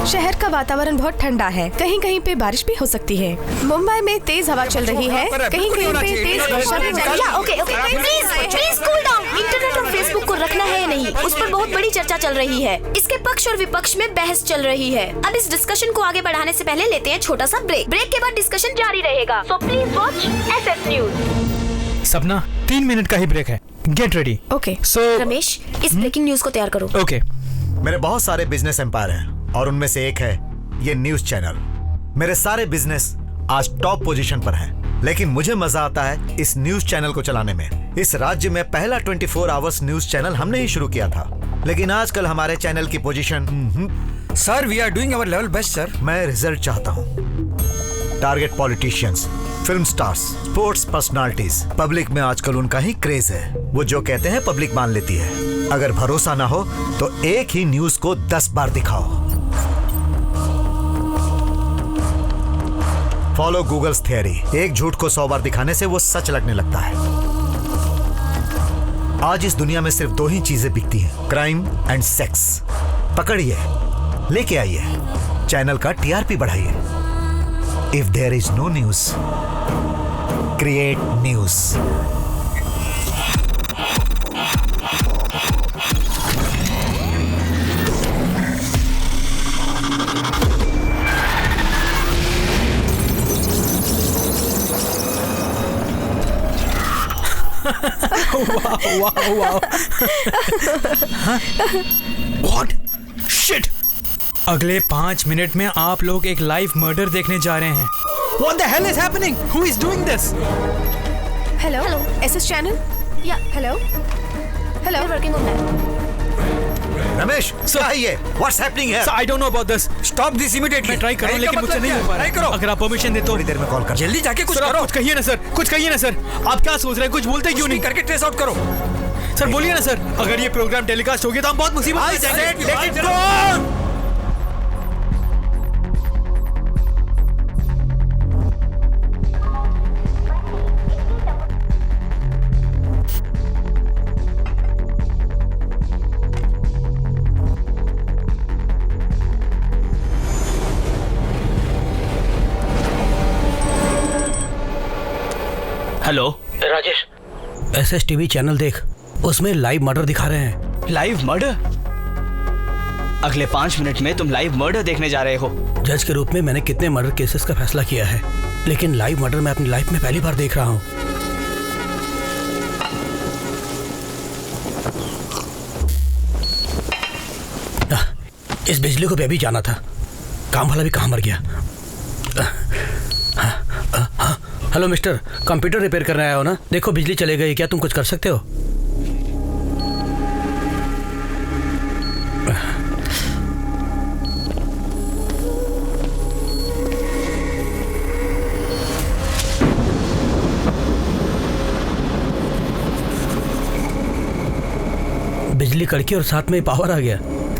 शहर का वातावरण बहुत ठंडा है, कहीं कहीं पे बारिश भी हो सकती है। मुंबई में तेज हवा चल रही है, कहीं कहीं पे तेज वर्षा भी चल रही है। Okay please cool down. Internet और फेसबुक को रखना है या नहीं, उस पर बहुत बड़ी चर्चा चल रही है। इसके पक्ष और विपक्ष में बहस चल रही है। अब इस डिस्कशन को आगे बढ़ाने से पहले लेते हैं छोटा सा ब्रेक। ब्रेक के बाद डिस्कशन जारी रहेगा, so please watch SS news. सपना 3 मिनट का ही ब्रेक है, गेट रेडी। ओके रमेश, इस ब्रेकिंग न्यूज को तैयार करो। ओके। मेरे बहुत सारे बिजनेस एम्पायर हैं और उनमें से एक है ये न्यूज चैनल। मेरे सारे बिजनेस आज टॉप पोजीशन पर हैं, लेकिन मुझे मजा आता है इस न्यूज चैनल को चलाने में। इस राज्य में पहला 24 आवर्स न्यूज चैनल हमने ही शुरू किया था, लेकिन आजकल हमारे चैनल की position sir we are doing our level best sir. मैं रिजल्ट चाहता हूँ। Target politicians, film stars, sports personalities, public में आजकल उनका ही क्रेज है। वो जो कहते हैं पब्लिक मान लेती है। अगर भरोसा ना हो तो एक ही न्यूज को 10 बार दिखाओ। फॉलो गूगल्स थियरी, एक झूठ को 100 बार दिखाने से वो सच लगने लगता है। आज इस दुनिया में सिर्फ 2 ही चीजें बिकती हैं, क्राइम एंड सेक्स। पकड़िए, लेके आइए, चैनल का TRP बढ़ाइए। If there is no news, create news. वाह। What? Shit! अगले 5 मिनट में आप लोग एक लाइव मर्डर देखने जा रहे हैं। What the hell is happening? Who is doing this? Hello SS channel. या hello working on that. Ramesh, क्या है ये? What's happening here? So I don't know about this. Stop this immediately. मैं ट्राई कर रहा हूं लेकिन मुझसे नहीं हो पा रहा है। अगर आप परमिशन दे तो थोड़ी देर में कॉल कर। जल्दी जाके कुछ सर, आप करो। कुछ कहिए ना सर, कुछ कहिए ना सर। आप क्या सोच रहे हैं? कुछ बोलते क्यों नहीं? करके ट्रेस आउट करो। सर बोलिए ना सर। अगर ये प्रोग्राम टेलीकास्ट हो गया तो हम बहुत मुसीबत में जाएंगे। Let it go! Hello Rajesh, SSTV channel देख, उसमें लाइव मर्डर दिखा रहे हैं। Live murder? अगले 5 मिनट में तुम लाइव मर्डर देखने जा रहे हो। जज के रूप में मैंने कितने मर्डर केसेस का फैसला किया है, लेकिन लाइव मर्डर मैं अपनी लाइफ में पहली बार देख रहा हूँ। इस बिजली को भी अभी जाना था, काम वाला भी कहाँ मर गया। हेलो मिस्टर, कंप्यूटर रिपेयर करने आया हो ना? देखो बिजली चले गई, क्या तुम कुछ कर सकते हो? बिजली कड़की और साथ में पावर आ गया,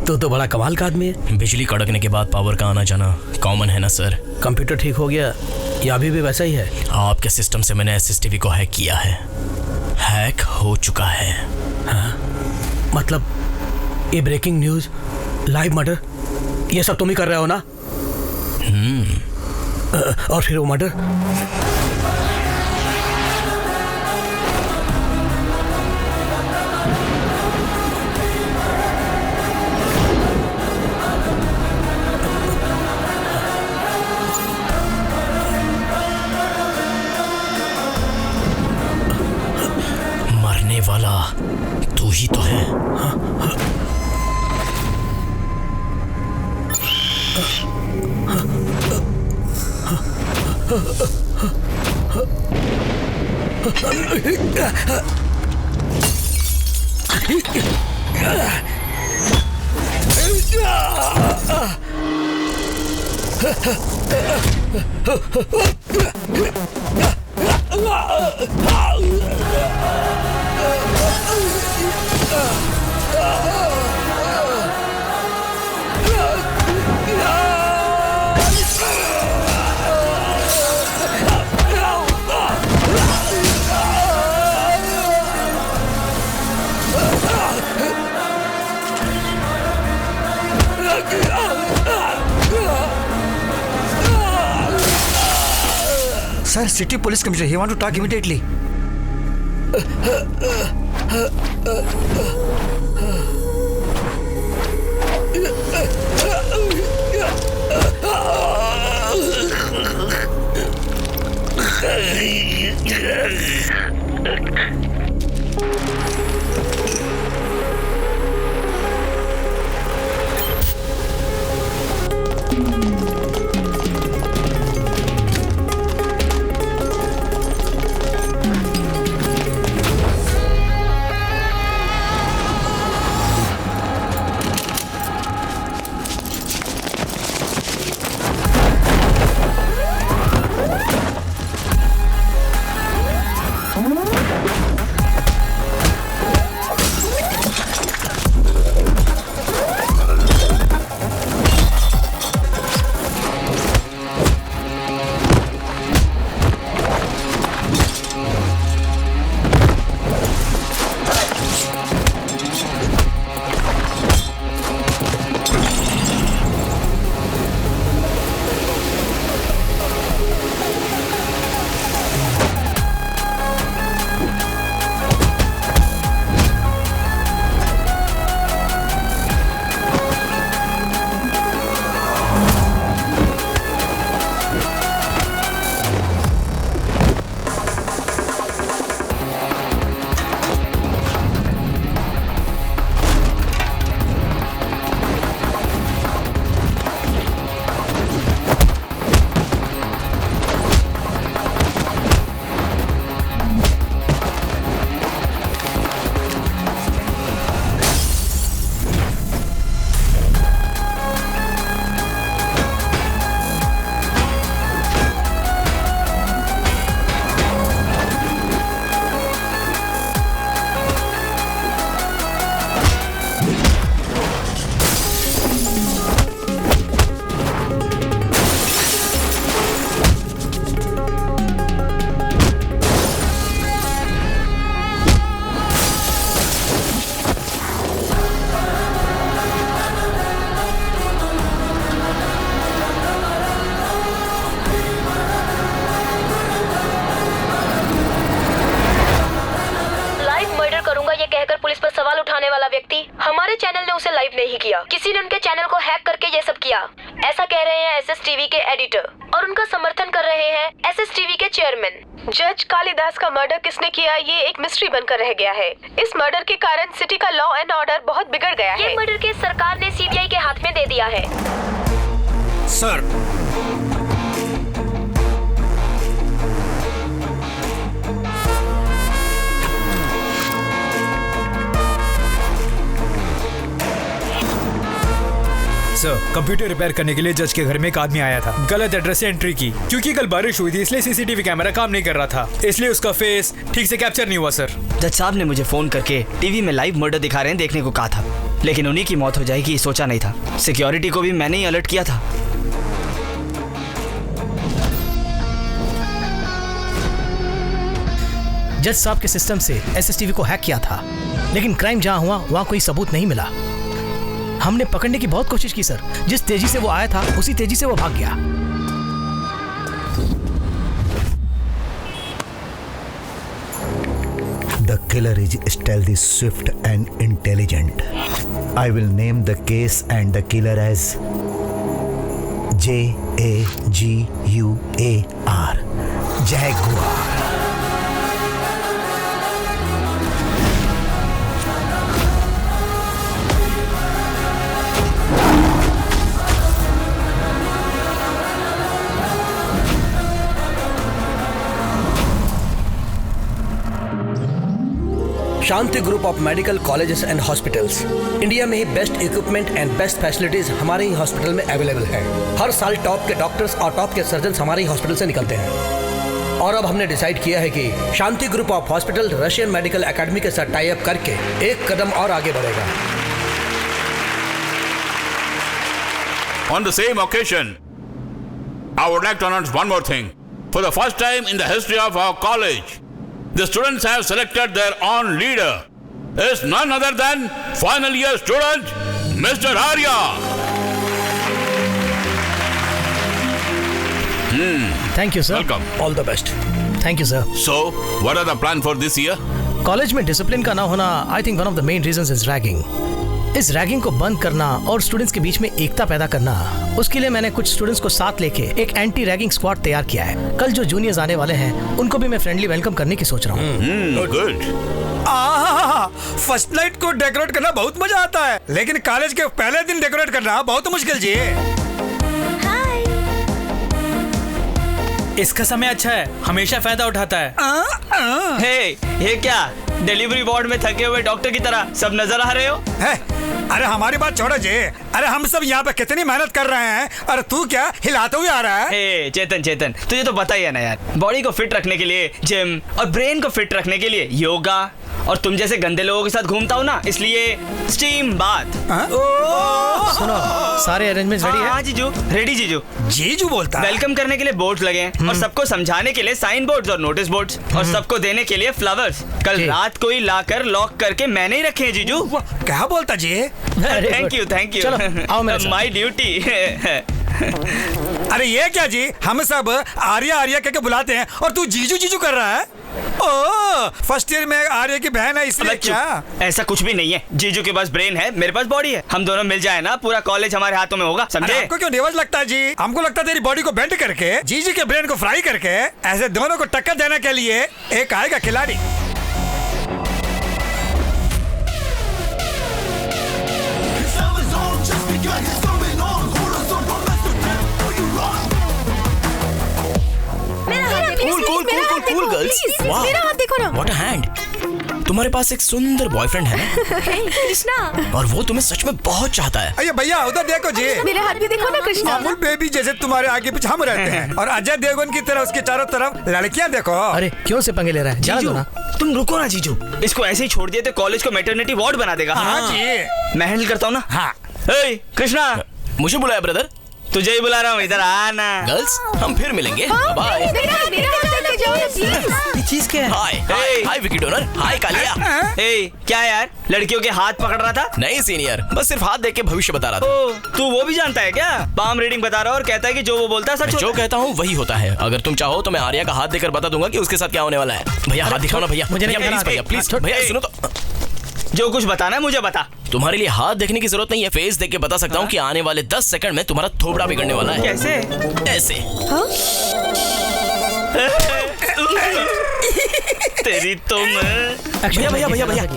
तो बड़ा कमाल का आदमी है। बिजली कड़कने के बाद पावर का आना जाना कॉमन है ना सर। कंप्यूटर ठीक हो गया या अभी भी वैसा ही है? आपके सिस्टम से मैंने SSTV को हैक किया है, हैक हो चुका है। हाँ? मतलब ये ब्रेकिंग न्यूज, लाइव मर्डर, ये सब तुम ही कर रहे हो ना? और फिर वो मर्डर? वाला तू ही तो है। Sir, city police commissioner. He want to talk immediately. हमारे चैनल ने उसे लाइव नहीं किया, किसी ने उनके चैनल को हैक करके ये सब किया, ऐसा कह रहे हैं एसएस टीवी के एडिटर, और उनका समर्थन कर रहे हैं एसएस टीवी के चेयरमैन। जज कालिदास का मर्डर किसने किया ये एक मिस्ट्री बनकर रह गया है। इस मर्डर के कारण सिटी का लॉ एंड ऑर्डर बहुत बिगड़ गया है। ये मर्डर केस सरकार ने सीबीआई के हाथ में दे दिया है। सर, कंप्यूटर रिपेयर करने के लिए जज के घर में एक आदमी आया था, गलत एड्रेस से एंट्री की। क्योंकि कल बारिश हुई थी इसलिए सीसीटीवी कैमरा काम नहीं कर रहा था, इसलिए उसका फेस ठीक से कैप्चर नहीं हुआ। सर, जज साहब ने मुझे फोन करके टीवी में लाइव मर्डर दिखा रहे हैं देखने को कहा था, लेकिन उन्हीं की मौत हो जाएगी सोचा नहीं था। सिक्योरिटी को भी मैंने ही अलर्ट किया था। जज साहब के सिस्टम से एसएसटीवी को हैक किया था, लेकिन क्राइम जहां हुआ वहां कोई सबूत नहीं मिला। हमने पकड़ने की बहुत कोशिश की सर, जिस तेजी से वो आया था उसी तेजी से वो भाग गया। The killer is stealthy, swift and intelligent. I will name the case and the killer as Jaguar. Jaguar. Shanti group of medical colleges and hospitals India में ही best equipment and best facilities हमारे ही हॉस्पिटल में available है। हर साल top के doctors और top के सर्जन्स हमारे ही हॉस्पिटल से निकलते हैं। और अब हमने डिसाइड किया है कि Shanti group of hospital Russian medical academy के साथ टाई अप करके एक कदम और आगे बढ़ेगा। On the same occasion, I would like to announce one more thing. For the first time in the history of our college, the students have selected their own leader. It's none other than final year student, Mr. Arya. Thank you sir. Welcome. All the best. Thank you sir. So, what are the plan for this year? College में discipline का ना होना I think one of the main reasons is ragging. इस ragging को बंद करना और students के बीच में एकता पैदा करना, उसके लिए मैंने कुछ स्टूडेंट्स को साथ लेके एक एंटी रैगिंग स्क्वाड तैयार किया है। कल जो जूनियर्स आने वाले हैं उनको भी मैं फ्रेंडली वेलकम करने की सोच रहा हूँ। Good. फर्स्ट नाइट को डेकोरेट करना बहुत मजा आता है, लेकिन कॉलेज के पहले दिन डेकोरेट करना बहुत मुश्किल जी। इसका समय अच्छा है, हमेशा फायदा उठाता है। ये क्या डिलीवरी वार्ड में थके हुए डॉक्टर की तरह सब नजर आ रहे हो? अरे हमारी बात छोड़ो जी। अरे हम सब यहाँ पे कितनी मेहनत कर रहे हैं, और तू क्या हिलाते हुए आ रहा है? चेतन तुझे तो पता ही है ना यार, बॉडी को फिट रखने के लिए जिम और ब्रेन को फिट रखने के लिए योगा, और तुम जैसे गंदे लोगों के साथ घूमता हूँ ना, इसलिए स्टीम बाथ। सुनो, सारे अरेंजमेंट्स रेडी है? हाँ जीजू, रेडी जीजू। जीजू बोलता है। वेलकम करने के लिए बोर्ड्स लगे हैं, और सबको समझाने के लिए साइन बोर्ड्स और नोटिस बोर्ड्स, और सबको देने के लिए फ्लावर्स कल रात को ही लाकर लॉक करके मैंने ही रखे हैं जीजू। क्या बोलता जी? थैंक यू चलो, आओ मेरे साथ। My duty. अरे ये क्या जी, हम सब आर्या आर्या कहके बुलाते हैं और तू जीजू जीजू कर रहा है? ओ, फर्स्ट ईयर में आर्या की बहन है इसलिए क्या? ऐसा कुछ भी नहीं है, जीजू के पास ब्रेन है, मेरे पास बॉडी है, हम दोनों मिल जाए ना पूरा कॉलेज हमारे हाथों में होगा, समझे? आपको क्यों बेवज लगता है जी? हमको लगता है तेरी बॉडी को बेंड करके जीजू के ब्रेन को फ्राई करके ऐसे दोनों को टक्कर देने के लिए एक आएगा खिलाड़ी। Cool girls. मेरा हाथ देखो ना। What a hand. तुम्हारे पास एक सुंदर बॉयफ्रेंड है ना? कृष्णा, और वो तुम्हें सच में बहुत चाहता है। अरे भैया उधर देखो जी, मेरे हाथ भी देखो ना कृष्णा। अमूल बेबी जैसे तुम्हारे आगे पीछे हम रहते हैं, और अजय देवगन की तरह उसके चारों तरफ लड़कियां देखो। अरे क्यों से पंगे ले रहा है? जा दो ना। तुम रुको ना जीजू, इसको ऐसे ही छोड़ दिए तो कॉलेज को मैटरनिटी वार्ड बना देगा। हाँ जी, मैं हैंडल करता हूँ ना। हाँ। कृष्णा, मुझे बुलाया ब्रदर? तुझे ही बुला रहा हूँ, इधर आना। गर्ल्स, हम फिर मिलेंगे। बाय। चीज क्या है? हाय विकी डोनर। हाय कालिया। क्या यार, लड़कियों के हाथ पकड़ रहा था? नहीं सीनियर, बस सिर्फ हाथ देख के भविष्य बता रहा था। तू वो भी जानता है क्या? पाम रीडिंग बता रहा है और कहता है कि जो वो बोलता है सच। जो कहता हूँ वही होता है। अगर तुम चाहो तो मैं आर्या का हाथ देकर बता दूंगा कि उसके साथ क्या होने वाला है। भैया हाथ दिखाओ ना भैया। मुझे नहीं भैया प्लीज भैया सुनो तो। जो कुछ बताना है मुझे बता। तुम्हारे लिए हाथ देखने की जरूरत नहीं है, फेस देख के बता सकता हूँ कि आने वाले 10 सेकंड में तुम्हारा थोबड़ा बिगड़ने वाला है। कैसे? ऐसे। तेरी तुम। भैया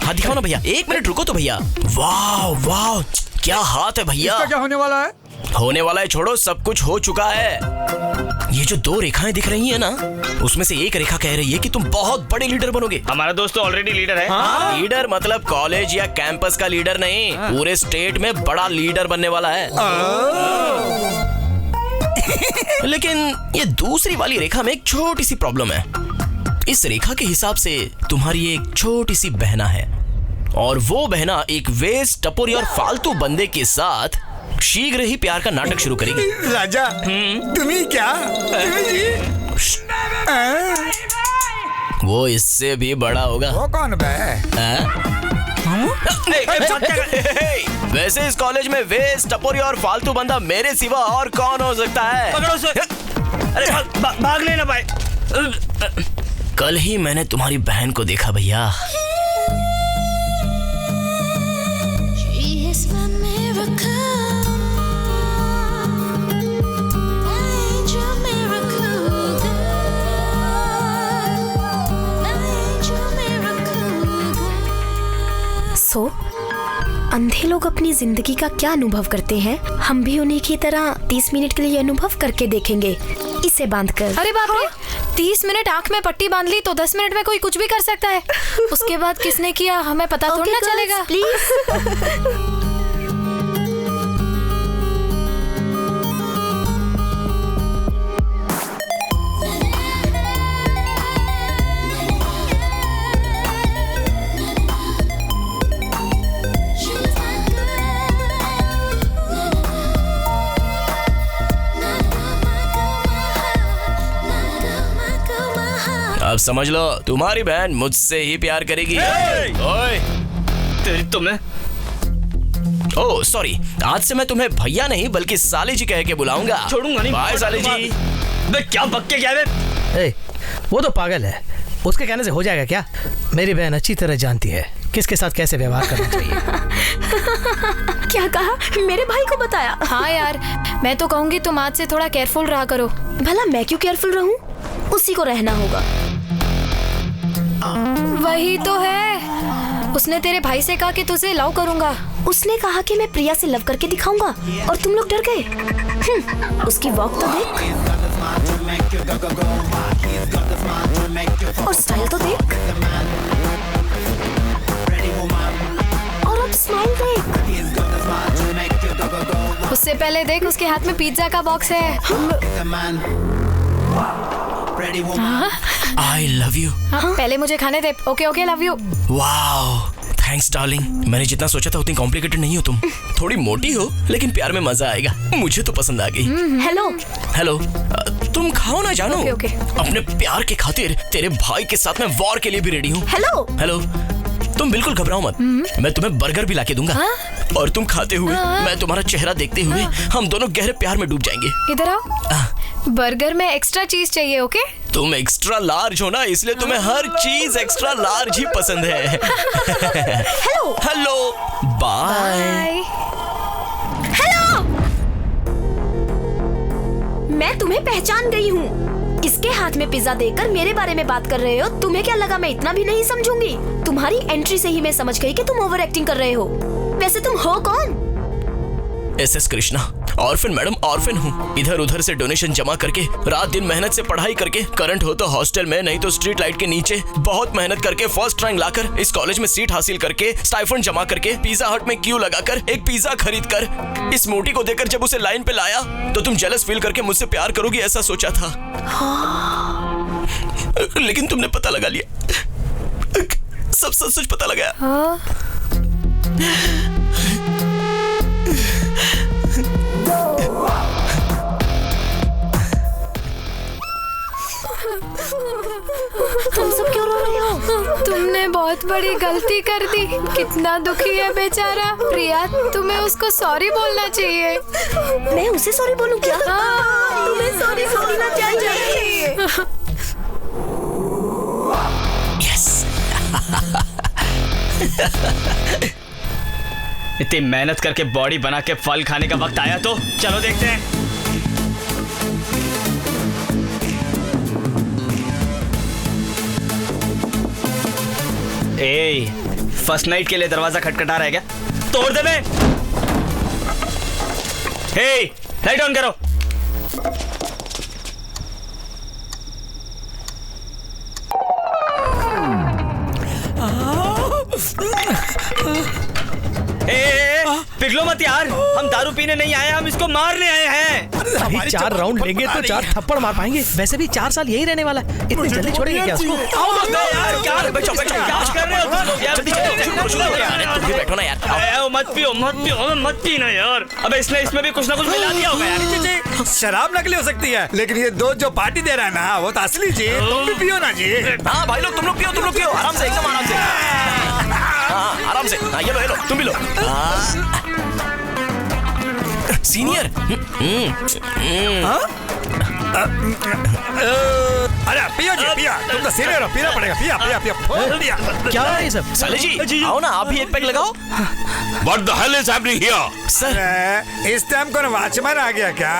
हाथ दिखाओ ना भैया। 1 मिनट रुको तो भैया। वाह क्या हाथ है भैया। क्या होने वाला है? होने वाला है छोड़ो, सब कुछ हो चुका है। ये जो 2 रेखाएं दिख रही है ना, उसमें से एक रेखा कह रही है कि तुम बहुत बड़े लीडर बनोगे। हमारा दोस्त तो ऑलरेडी लीडर है। लीडर मतलब कॉलेज या कैंपस का लीडर नहीं, पूरे स्टेट में बड़ा लीडर बनने वाला है। लेकिन ये दूसरी वाली रेखा में एक छोटी सी प्रॉब्लम है। इस रेखा के हिसाब से तुम्हारी एक छोटी सी बहना है, और वो बहना एक वेस्ट, टपोरी और फालतू बंदे के साथ शीघ्र ही प्यार का नाटक शुरू करेगी। राजा, तुम्हें क्या? वो इससे भी बड़ा होगा। वो कौन बे? वैसे इस कॉलेज में वेस्ट, टपोरी और फालतू बंदा मेरे सिवा और कौन हो सकता है? पकड़ो उसे। अरे भाग लेना भाई। कल ही मैंने तुम्हारी बहन को देखा भैया। अंधे लोग अपनी जिंदगी का क्या अनुभव करते हैं, हम भी उन्हीं की तरह 30 मिनट के लिए अनुभव करके देखेंगे, इसे बांध कर। अरे बाप रे, 30 मिनट आँख में पट्टी बांध ली तो 10 मिनट में कोई कुछ भी कर सकता है। उसके बाद किसने किया हमें पता थोड़ी ना चलेगा। प्लीज। अब समझ लो, तुम्हारी बहन मुझसे ही प्यार करेगी। ओए, तेरी तुम्हें। ओह सॉरी, आज से मैं तुम्हें भैया नहीं बल्कि साली जी कह के बुलाऊंगा। छोड़ूंगा नहीं। बाय साली जी। क्या बक के क्या है? वो तो पागल है, उसके कहने से हो जाएगा क्या? मेरी बहन अच्छी तरह जानती है किसके साथ कैसे व्यवहार करना चाहिए। क्या कहा? मेरे भाई को बताया? हाँ यार, मैं तो कहूँगी तुम आज से थोड़ा केयरफुल रहा करो। भला मैं क्यों केयरफुल रहूं? उसी को रहना होगा। वही तो है, उसने तेरे भाई से कहा कि तुझे लव करूंगा। उसने कहा कि मैं प्रिया से लव करके दिखाऊंगा और तुम लोग डर गए। उसकी वॉक तो देख और स्टाइल तो देख और अब स्माइल देख। उससे पहले देख, उसके हाथ में पिज्जा का बॉक्स है। I love you. हाँ, पहले मुझे खाने दे। Okay okay, love you. Wow, thanks darling. मैंने जितना सोचा था उतनी कॉम्प्लिकेटेड नहीं हो तुम। थोड़ी मोटी हो लेकिन प्यार में मजा आएगा। मुझे तो पसंद आ गई। हेलो हेलो, तुम खाओ ना जानू। Okay, okay. अपने प्यार के खातिर तेरे भाई के साथ मैं वॉर के लिए भी रेडी हूँ। हेलो हेलो, तुम बिल्कुल घबराओ मत। मैं तुम्हें बर्गर भी लाके दूंगा। और तुम खाते हुए, मैं तुम्हारा चेहरा देखते हुए, हम दोनों गहरे प्यार में डूब जाएंगे। इधर आओ। बर्गर में एक्स्ट्रा चीज चाहिए। ओके, तुम एक्स्ट्रा लार्ज हो ना, इसलिए तुम्हें हर चीज एक्स्ट्रा लार्ज ही पसंद है। Hello hello, bye. हेलो, मैं तुम्हें पहचान गई हूँ। इसके हाथ में पिज्जा देकर मेरे बारे में बात कर रहे हो। तुम्हें क्या लगा मैं इतना भी नहीं समझूंगी? तुम्हारी एंट्री से ही मैं समझ गई कि तुम ओवर एक्टिंग कर रहे हो। वैसे तुम हो कौन? SS Krishna, orphan madam, orphan हूँ। इधर उधर से डोनेशन जमा करके, रात दिन मेहनत से पढ़ाई करके, करंट हो तो हॉस्टल में, नहीं तो स्ट्रीट लाइट के नीचे, बहुत मेहनत करके फर्स्ट रैंक लाकर, इस कॉलेज में सीट हासिल करके, स्टाइफंड जमा करके, पिज्जा हट में क्यू लगाकर, एक पिज्जा खरीद कर, इस मोटी को देकर जब उसे लाइन पे लाया तो तुम जेलस फील करके मुझसे प्यार करोगी ऐसा सोचा था। लेकिन तुमने पता लगा लिया, सब सच पता लगा। तुम सब क्यों रो रहे हो? तुमने बहुत बड़ी गलती कर दी। कितना दुखी है बेचारा। प्रिया, तुम्हें उसको सॉरी बोलना चाहिए। मैं उसे सॉरी बोलूं क्या? तुम्हें सॉरी बोलना चाहिए। यस। इतनी मेहनत करके बॉडी बना के फल खाने का वक्त आया तो चलो देखते हैं। फर्स्ट नाइट के लिए दरवाजा खटखटा रहा है क्या? तोड़ दे बे। लाइट ऑन करो। पिघलो मत यार, हम दारू पीने नहीं आए, हम इसको मारने आए हैं। अभी 4 राउंड लेंगे तो 4 थप्पड़ मार पाएंगे। वैसे भी 4 साल यही रहने वाला है, इतनी जल्दी छोड़ेंगे क्या उसको? यार क्या कर रहे हो तुम लोग? यार तुम भी बैठो ना यार। मत पीना यार। अबे इसमें भी कुछ ना कुछ मिला दिया होगा यार। शराब नकली हो सकती है, लेकिन ये दो जो पार्टी दे रहा है ना, वो तो असली जी। तुम भी पियो ना जी। हाँ भाई लोग, तुम लोग पियो आराम से, एकदम आराम से। हाँ आराम से। हाँ ये लो तुम भी लो। सीनियर। अरे पियो जी, पिया। तुम तो सीनियर हो, पीना पड़ेगा। पिया। क्या है ये सब? साले जी आओ ना, आप भी एक पैक लगाओ। What the hell is happening here? Sir इस टाइम कौन वॉचमैन आ गया क्या?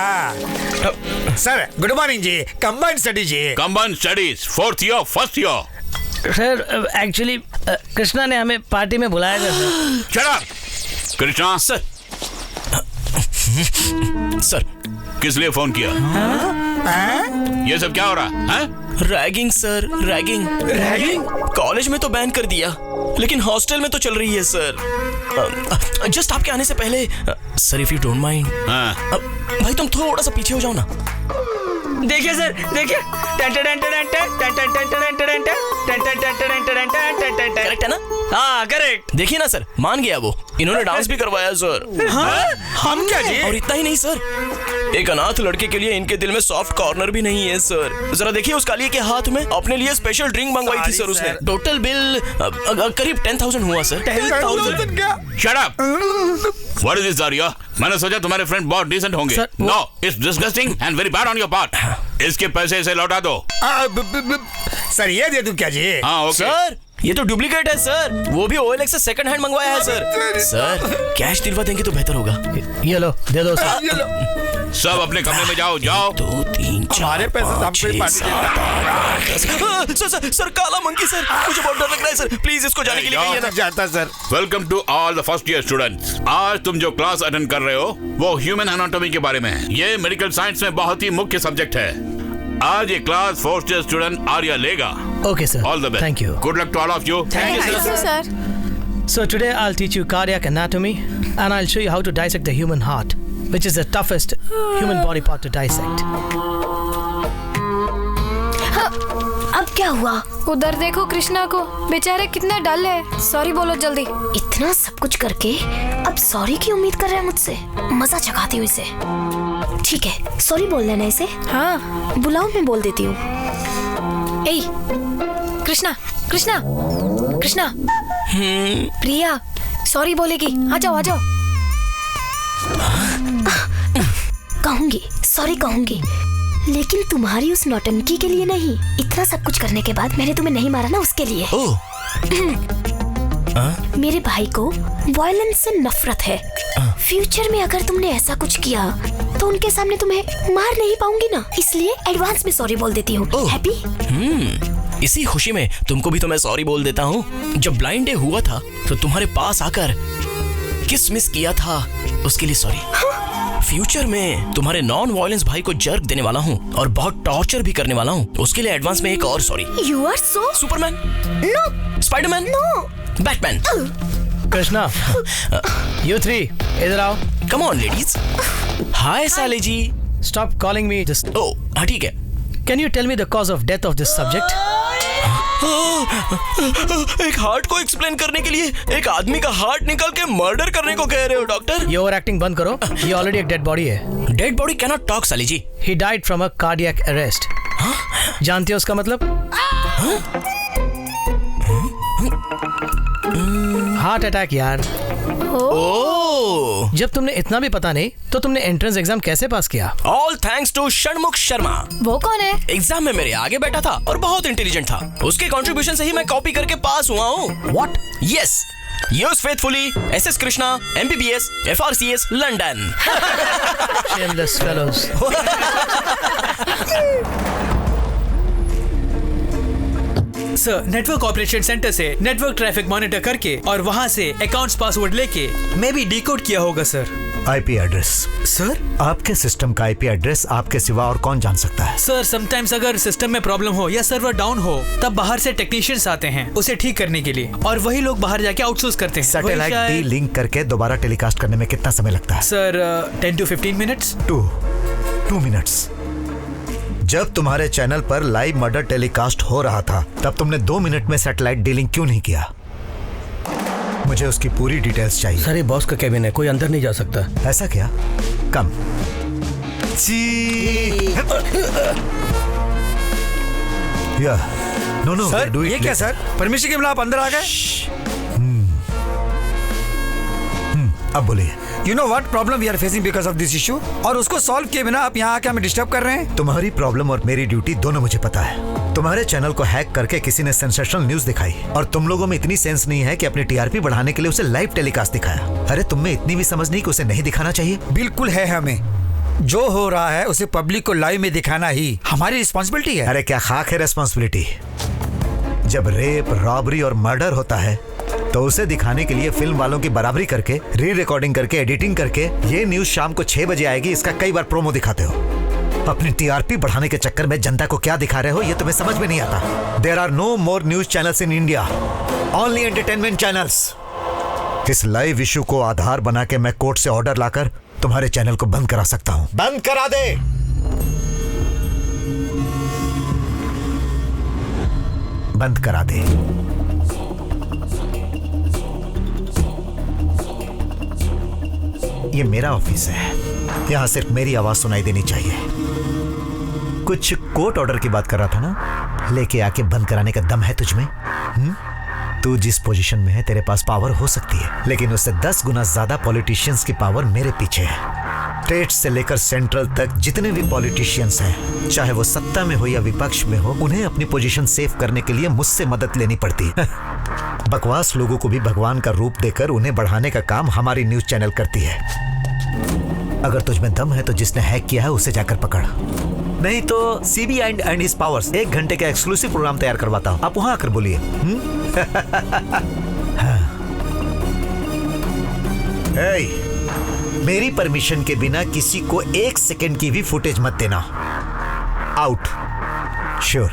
सर गुड मॉर्निंग जी। कंबाइंड स्टडी जी। Combined studies, 4th year, 1st year. Sir actually Krishna ने हमें पार्टी में बुलाया था। Shut up, Krishna. सर किस लिए फोन किया? ये सब क्या हो रहा है? रैगिंग सर, रैगिंग कॉलेज में तो बैन कर दिया, लेकिन हॉस्टल में तो चल रही है सर। जस्ट आपके आने से पहले sir, if you don't mind, भाई तुम थोड़ा सा पीछे हो जाओ ना। देखिए सर, देखिए। करेक्ट है ना? हाँ करेक्ट। देखिए ना सर, मान गया वो। इन्होंने डांस भी करवाया सर। हम क्या जी? और इतना ही नहीं सर, एक अनाथ लड़के के लिए इनके दिल में सॉफ्ट कॉर्नर भी नहीं है सर। जरा देखिए उस कालिए के हाथ में, अपने लिए स्पेशल ड्रिंक मंगवाई थी सर उसने। टोटल बिल करीब 10,000 हुआ सर। 10,000 क्या? Shut up! What is this, Arya? मैंने सोचा तुम्हारे फ्रेंड बहुत डिसेंट होंगे। No, it's disgusting and very bad on your part. इसके पैसे इसे लौटा दो। सर ये दे दूं क्या जी? हाँ ओके। सर ये तो डुप्लीकेट है सर, वो भी OLX से सेकंड हैंड मंगवाया है सर। सर कैश दिलवा देंगे तो बेहतर होगा। ये लो, दे दो सर। सब अपने कमरे में जाओ। 2, 3, 4, हमारे पैसे 5, हमको ही 6, पार्टी 7, 8, 10। सर काला मंकी सर, मुझे बहुत डर लग रहा है सर। प्लीज इसको जाने के लिए कहिए ना। जाता sir. Welcome to all the first year students. आज तुम जो क्लास अटेंड कर रहे हो वो ह्यूमन एनाटॉमी के बारे में है। ये मेडिकल साइंस में बहुत ही मुख्य सब्जेक्ट है। आज ये class first year student Arya लेगा। Okay sir. All the best. Thank you. Good luck to all of you. Thank you, sir. So today I'll teach you cardiac anatomy and I'll show you how to dissect the human heart, which is the toughest human body part to dissect. अब क्या हुआ? उधर देखो कृष्णा को, बेचारे कितना डल है। Sorry बोलो जल्दी। इतना सब कुछ करके अब सॉरी की उम्मीद कर रहा है मुझसे? मजा चखाती हूँ इसे। ठीक है, सॉरी बोल देना इसे। हाँ बुलाओ, मैं बोल देती हूँ। ए कृष्णा कृष्णा कृष्णा प्रिया सॉरी बोलेगी। आ जाओ आ जाओ। कहूंगी, सॉरी कहूंगी, लेकिन तुम्हारी उस नौटंकी के लिए नहीं। इतना सब कुछ करने के बाद मैंने तुम्हें नहीं मारा ना, उसके लिए। मेरे भाई को वायलेंस से नफरत है। फ्यूचर में अगर तुमने ऐसा कुछ किया तो उनके सामने तुम्हें मार नहीं पाऊंगी ना, इसलिए एडवांस में सॉरी बोल देती हूँ। हैप्पी? इसी खुशी में तुमको भी तो मैं सॉरी बोल देता हूँ। जब ब्लाइंड डे हुआ था तो तुम्हारे पास आकर किस मिस किया था, उसके लिए सॉरी। फ्यूचर में तुम्हारे नॉन वायलेंस भाई को जर्क देने वाला हूँ और बहुत टॉर्चर भी करने वाला हूँ, उसके लिए एडवांस में एक और sorry. You are so Superman? No. Spiderman? No. Batman? Krishna, you three, इधर आओ। Come on ladies. हाय साले जी। Stop calling me just. ओ हाँ ठीक है। Can you tell me the cause of death of this subject? एक हार्ट को एक्सप्लेन करने के लिए एक आदमी का हार्ट निकाल के मर्डर करने को कह रहे हो डॉक्टर? ये ओवरएक्टिंग बंद करो। ये ऑलरेडी एक डेड बॉडी है। Dead body can not talk साली जी। He died from a cardiac arrest. जानते हो उसका मतलब? हार्ट अटैक यार। ओह, जब तुमने इतना भी पता नहीं तो तुमने एंट्रेंस एग्जाम कैसे पास किया? All thanks to Shanmukh Sharma. वो कौन है? एग्जाम में मेरे आगे बैठा था और बहुत इंटेलिजेंट था। उसके कंट्रीब्यूशन से ही मैं कॉपी करके पास हुआ हूँ। What? Yes, yours faithfully SS Krishna, MBBS, FRCS, London. Shameless fellows. Sir network operation centre से नेटवर्क ट्रैफिक मॉनिटर करके और वहाँ से अकाउंट्स पासवर्ड लेके मैं भी डिकोड किया होगा सर। IP address? सर आपके सिस्टम का आईपी एड्रेस आपके सिवा और कौन जान सकता है? सर समटाइम्स अगर सिस्टम में प्रॉब्लम हो या सर्वर डाउन हो तब बाहर से टेक्नीशियंस आते हैं उसे ठीक करने के लिए, और वही लोग बाहर जाके आउटसोर्स करते हैं। सैटेलाइट डी लिंक करके दोबारा टेलीकास्ट करने में कितना समय लगता है? Sir 10 to 15 minutes. 2 मिनट्स। जब तुम्हारे चैनल पर लाइव मर्डर टेलीकास्ट हो रहा था तब तुमने 2 मिनट में सैटेलाइट डीलिंग क्यों नहीं किया? मुझे उसकी पूरी डिटेल्स चाहिए। सर ये बॉस का केबिन है, कोई अंदर नहीं जा सकता। ऐसा क्या? कम। नो सर ये क्या सर? परमिशन के बिना आप अंदर आ गए? अब बोलिए। You know what problem we are facing because of this issue? और उसको सॉल्व किए बिना आप यहाँ आके हमें डिस्टर्ब कर रहे हैं। तुम्हारी प्रॉब्लम और मेरी ड्यूटी दोनों मुझे पता है। तुम्हारे चैनल को हैक करके किसी ने सेंसेशनल न्यूज दिखाई और तुम लोगों में इतनी सेंस नहीं है कि अपनी टीआरपी बढ़ाने के लिए उसे लाइव टेलीकास्ट दिखाया। अरे तुम में इतनी भी समझ नहीं कि उसे नहीं दिखाना चाहिए? बिल्कुल है, हमें जो हो रहा है उसे पब्लिक को लाइव में दिखाना ही हमारी रिस्पॉन्सिबिलिटी है। अरे क्या खाक है रिस्पॉन्सिबिलिटी? जब रेप, रॉबरी और मर्डर होता है तो उसे दिखाने के लिए फिल्म वालों की बराबरी करके, री रिकॉर्डिंग करके, एडिटिंग करके ये न्यूज शाम को 6 बजे आएगी इसका कई बार प्रोमो दिखाते हो। अपनी टीआरपी बढ़ाने के चक्कर में जनता को क्या दिखा रहे हो ये तुम्हें समझ में नहीं आता। There are no more news channels in India, only entertainment channels. इस लाइव इशू को आधार बना के मैं कोर्ट से ऑर्डर लाकर तुम्हारे चैनल को बंद करा सकता हूं। बंद करा दे। बंद करा दे। ये मेरा ऑफिस है, यहाँ सिर्फ मेरी आवाज सुनाई देनी चाहिए। कुछ कोर्ट ऑर्डर की बात कर रहा था ना, लेके आके बंद कराने का दम है तुझमें? तू जिस पोजीशन में है तेरे पास पावर हो सकती है, लेकिन उससे 10 गुना ज्यादा पॉलिटिशियंस की पावर मेरे पीछे है। स्टेट से लेकर सेंट्रल तक जितने भी पॉलिटिशियंस हैं, चाहे वो सत्ता में हो या विपक्ष में हो, उन्हें अपनी पोजीशन सेव करने के लिए मुझसे मदद लेनी पड़ती है। बकवास लोगों को भी भगवान का रूप देकर उन्हें बढ़ाने का काम हमारी न्यूज चैनल करती है। अगर तुझमें दम है तो जिसने हैक किया है उसे जाकर पकड़, नहीं तो सीबीआई एंड हिज पावर्स 1 घंटे का एक्सक्लूसिव प्रोग्राम तैयार करवाता हूं, आप वहां आकर बोलिए। हाँ। मेरी परमिशन के बिना किसी को 1 सेकंड की भी फुटेज मत देना। आउट। श्योर।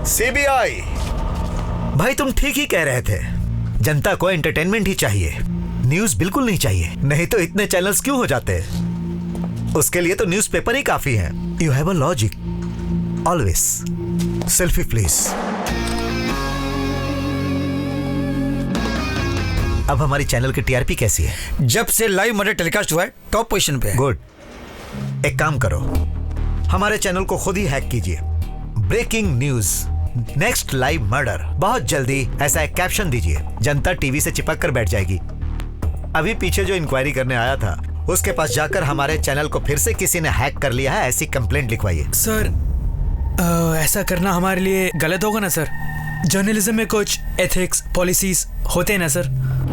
सीबीआई भाई, तुम ठीक ही कह रहे थे, जनता को एंटरटेनमेंट ही चाहिए, न्यूज बिल्कुल नहीं चाहिए। नहीं तो इतने चैनल्स क्यों हो जाते हैं? उसके लिए तो न्यूज़पेपर ही काफी है। You have a logic always. Selfie please. अब हमारी चैनल की टीआरपी कैसी है? जब से लाइव मर्डर टेलीकास्ट हुआ है टॉप पोजीशन पे है। गुड। एक काम करो, हमारे चैनल को खुद ही हैक कीजिए। Breaking news, next live murder. बहुत जल्दी ऐसा एक कैप्शन दीजिए, जनता टीवी से चिपक कर बैठ जाएगी। अभी पीछे जो इंक्वायरी करने आया था, उसके पास जाकर हमारे चैनल को फिर से किसी ने हैक कर लिया है, ऐसी कंप्लेंट लिखवाइए। सर, ऐसा करना हमारे लिए गलत होगा ना सर? जर्नलिज्म में कुछ एथिक्स पॉलिसीज होते हैं ना सर?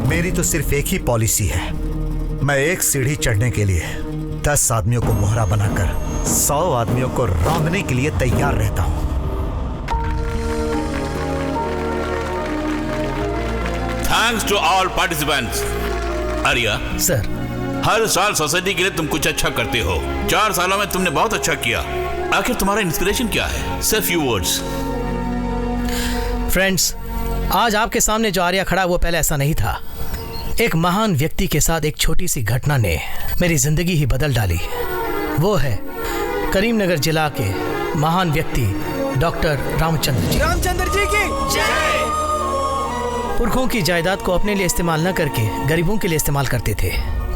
मेरी तो सिर्फ एक ही पॉलिसी है, मैं एक सीढ़ी चढ़ने के लिए 10 आदमियों को मोहरा बनाकर 100 आदमियों को रौंदने के लिए तैयार रहता हूं। Thanks to all participants. Arya sir, हर साल सोसाइटी के लिए तुम कुछ अच्छा करते हो। 4 सालों में तुमने बहुत अच्छा किया। आखिर तुम्हारा इंस्पिरेशन क्या है? सिर्फ फ्यू वर्ड्स। फ्रेंड्स, आज आपके सामने जो आर्या खड़ा वो पहले ऐसा नहीं था। एक महान व्यक्ति के साथ एक छोटी सी घटना ने मेरी जिंदगी ही बदल डाली। वो है करीमनगर जिला के महान व्यक्ति डॉक्टर रामचंद्र जी। रामचंद्र जी की जय। पुरखों की जायदाद को अपने लिए इस्तेमाल न करके गरीबों के लिए इस्तेमाल करते थे।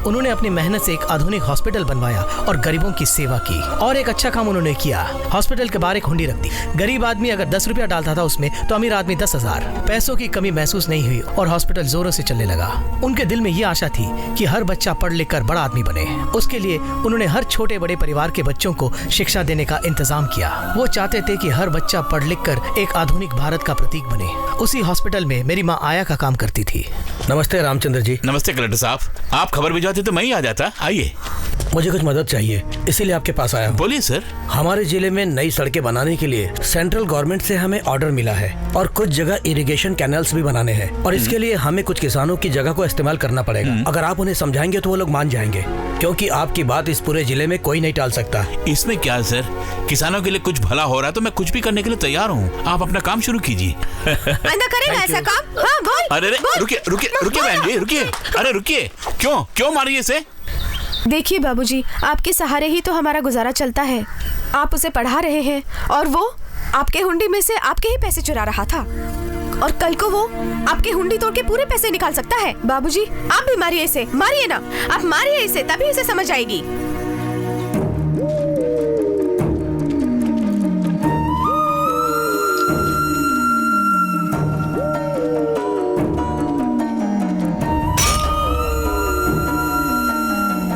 उन्होंने अपनी मेहनत से एक आधुनिक हॉस्पिटल बनवाया और गरीबों की सेवा की। और एक अच्छा काम उन्होंने किया, हॉस्पिटल के बाहर एक हुंडी रख दी। गरीब आदमी अगर 10 रुपया डालता था उसमें, तो अमीर आदमी 10,000। पैसों की कमी महसूस नहीं हुई और हॉस्पिटल जोरों से चलने लगा। उनके दिल में ये आशा थी कि हर बच्चा पढ़ लिख कर बड़ा आदमी बने। उसके लिए उन्होंने हर छोटे बड़े परिवार के बच्चों को शिक्षा देने का इंतजाम किया। वो चाहते थे कि हर बच्चा पढ़ लिख कर एक आधुनिक भारत का प्रतीक बने। उसी हॉस्पिटल में मेरी माँ आया का काम करती थी। नमस्ते रामचंद्र जी। नमस्ते कलेक्टर साहब, आप खबर भिजवाते तो मैं ही आ जाता। आइए। मुझे कुछ मदद चाहिए, इसीलिए आपके पास आया हूँ। बोलिए सर। हमारे जिले में नई सड़कें बनाने के लिए सेंट्रल गवर्नमेंट से हमें ऑर्डर मिला है और कुछ जगह इरिगेशन कैनल्स भी बनाने हैं और इसके लिए हमें कुछ किसानों की जगह को इस्तेमाल करना पड़ेगा। अगर आप उन्हें समझाएंगे तो वो लोग मान जाएंगे, क्योंकि आपकी बात इस पूरे जिले में कोई नहीं टाल सकता। इसमें क्या है सर, किसानों के लिए कुछ भला हो रहा है तो मैं कुछ भी करने के लिए तैयार हूँ। आप अपना काम शुरू कीजिए। करेगा ऐसा काम? हाँ, बोल। अरे रुकिए रुकिए रुकिए बहन जी, रुकिए। अरे रुकिए, क्यों मारिए इसे? देखिए बाबूजी, आपके सहारे ही तो हमारा गुजारा चलता है। आप उसे पढ़ा रहे हैं और वो आपके हुंडी में से आपके ही पैसे चुरा रहा था, और कल को वो आपके हुंडी तोड़ के पूरे पैसे निकाल सकता है। बाबूजी, आप भी मारिए इसे, मारिए ना, आप मारिए इसे, तभी इसे समझ आएगी।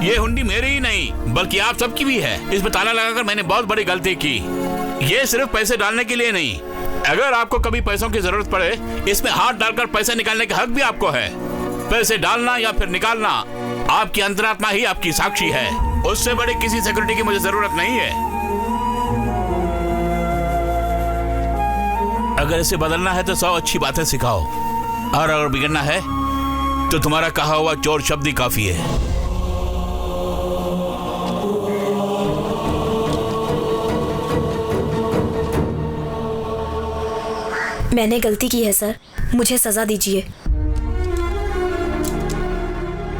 ये हुंडी मेरी ही नहीं बल्कि आप सबकी भी है। इसमें ताला लगाकर मैंने बहुत बड़ी गलती की। ये सिर्फ पैसे डालने के लिए नहीं, अगर आपको कभी पैसों की जरूरत पड़े, इसमें हाथ डालकर पैसे निकालने का हक भी आपको है। पैसे डालना या फिर निकालना आपकी अंतरात्मा ही आपकी साक्षी है। उससे बड़ी किसी सिक्योरिटी की मुझे जरूरत नहीं है। अगर इसे बदलना है तो 100 अच्छी बातें सिखाओ, और अगर बिगड़ना है तो तुम्हारा कहा हुआ चोर शब्द ही काफी है। मैंने गलती की है सर, मुझे सजा दीजिए।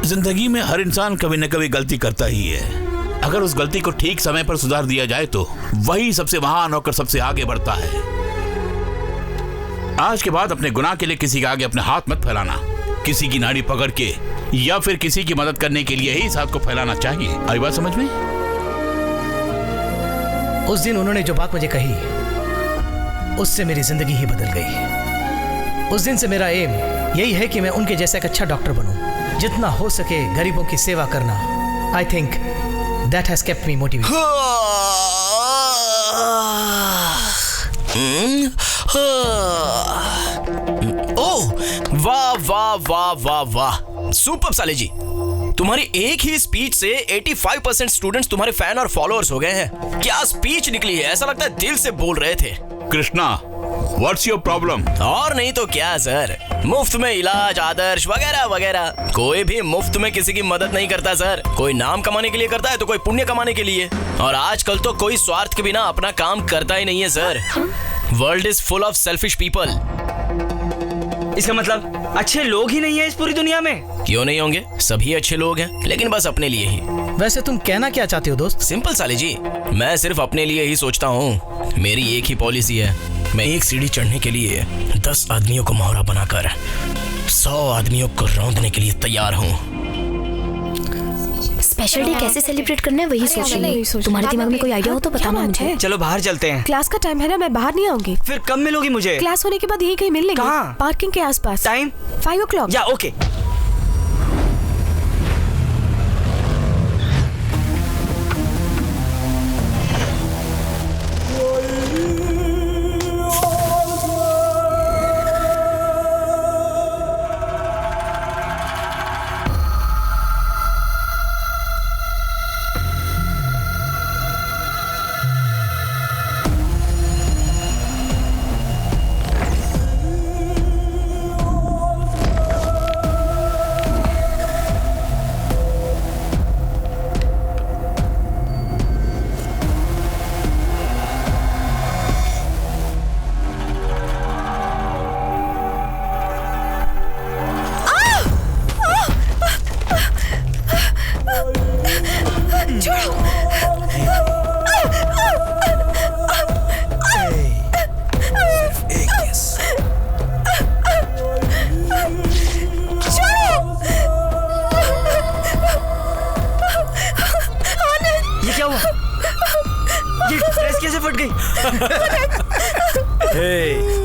जिंदगी में हर इंसान कभी न कभी गलती करता ही है। अगर उस गलती को ठीक समय पर सुधार दिया जाए तो वही सबसे महान होकर सबसे आगे बढ़ता है। आज के बाद अपने गुनाह के लिए किसी के आगे अपने हाथ मत फैलाना। किसी की नाड़ी पकड़ के या फिर किसी की मदद करने के लिए ही इस हाथ को फैलाना चाहिए। आई बात समझ में? उस दिन उन्होंने जो बात मुझे कही, उससे मेरी जिंदगी ही बदल गई। उस दिन से मेरा एम यही है कि मैं उनके जैसा एक अच्छा डॉक्टर बनूं, जितना हो सके गरीबों की सेवा करना। I think that has kept me motivated. Oh, वाह वाह वाह वाह वाह, सुपर साले जी। तुम्हारी एक ही स्पीच से 85% स्टूडेंट्स तुम्हारे फैन और फॉलोअर्स हो गए हैं। क्या स्पीच निकली है, ऐसा लगता है दिल से बोल रहे थे। Krishna, what's your problem? और नहीं तो क्या सर, मुफ्त में इलाज, आदर्श वगैरह वगैरह। कोई भी मुफ्त में किसी की मदद नहीं करता सर। कोई नाम कमाने के लिए करता है तो कोई पुण्य कमाने के लिए। और आजकल तो कोई स्वार्थ के बिना अपना काम करता ही नहीं है sir. World is full of selfish people. इसका मतलब अच्छे लोग ही नहीं है इस पूरी दुनिया में? क्यों नहीं होंगे, सभी अच्छे लोग हैं, लेकिन बस अपने लिए ही। वैसे तुम कहना क्या चाहते हो दोस्त? सिंपल साले जी, मैं सिर्फ अपने लिए ही सोचता हूँ। मेरी एक ही पॉलिसी है, मैं एक सीढ़ी चढ़ने के लिए 10 आदमियों को मोहरा बनाकर 100 आदमियों को रौंदने के लिए तैयार हूँ। स्पेशल डे कैसे सेलिब्रेट करना है वही सोच रही हूँ। तुम्हारे दिमाग में कोई आइडिया हो तो बताना मुझे। चलो बाहर चलते हैं। क्लास का टाइम है ना, मैं बाहर नहीं आऊंगी। फिर कब मिलोगी मुझे? क्लास होने के बाद यहीं कहीं मिल लेंगे। कहाँ? पार्किंग के आसपास। Time 5 o'clock। या ओके।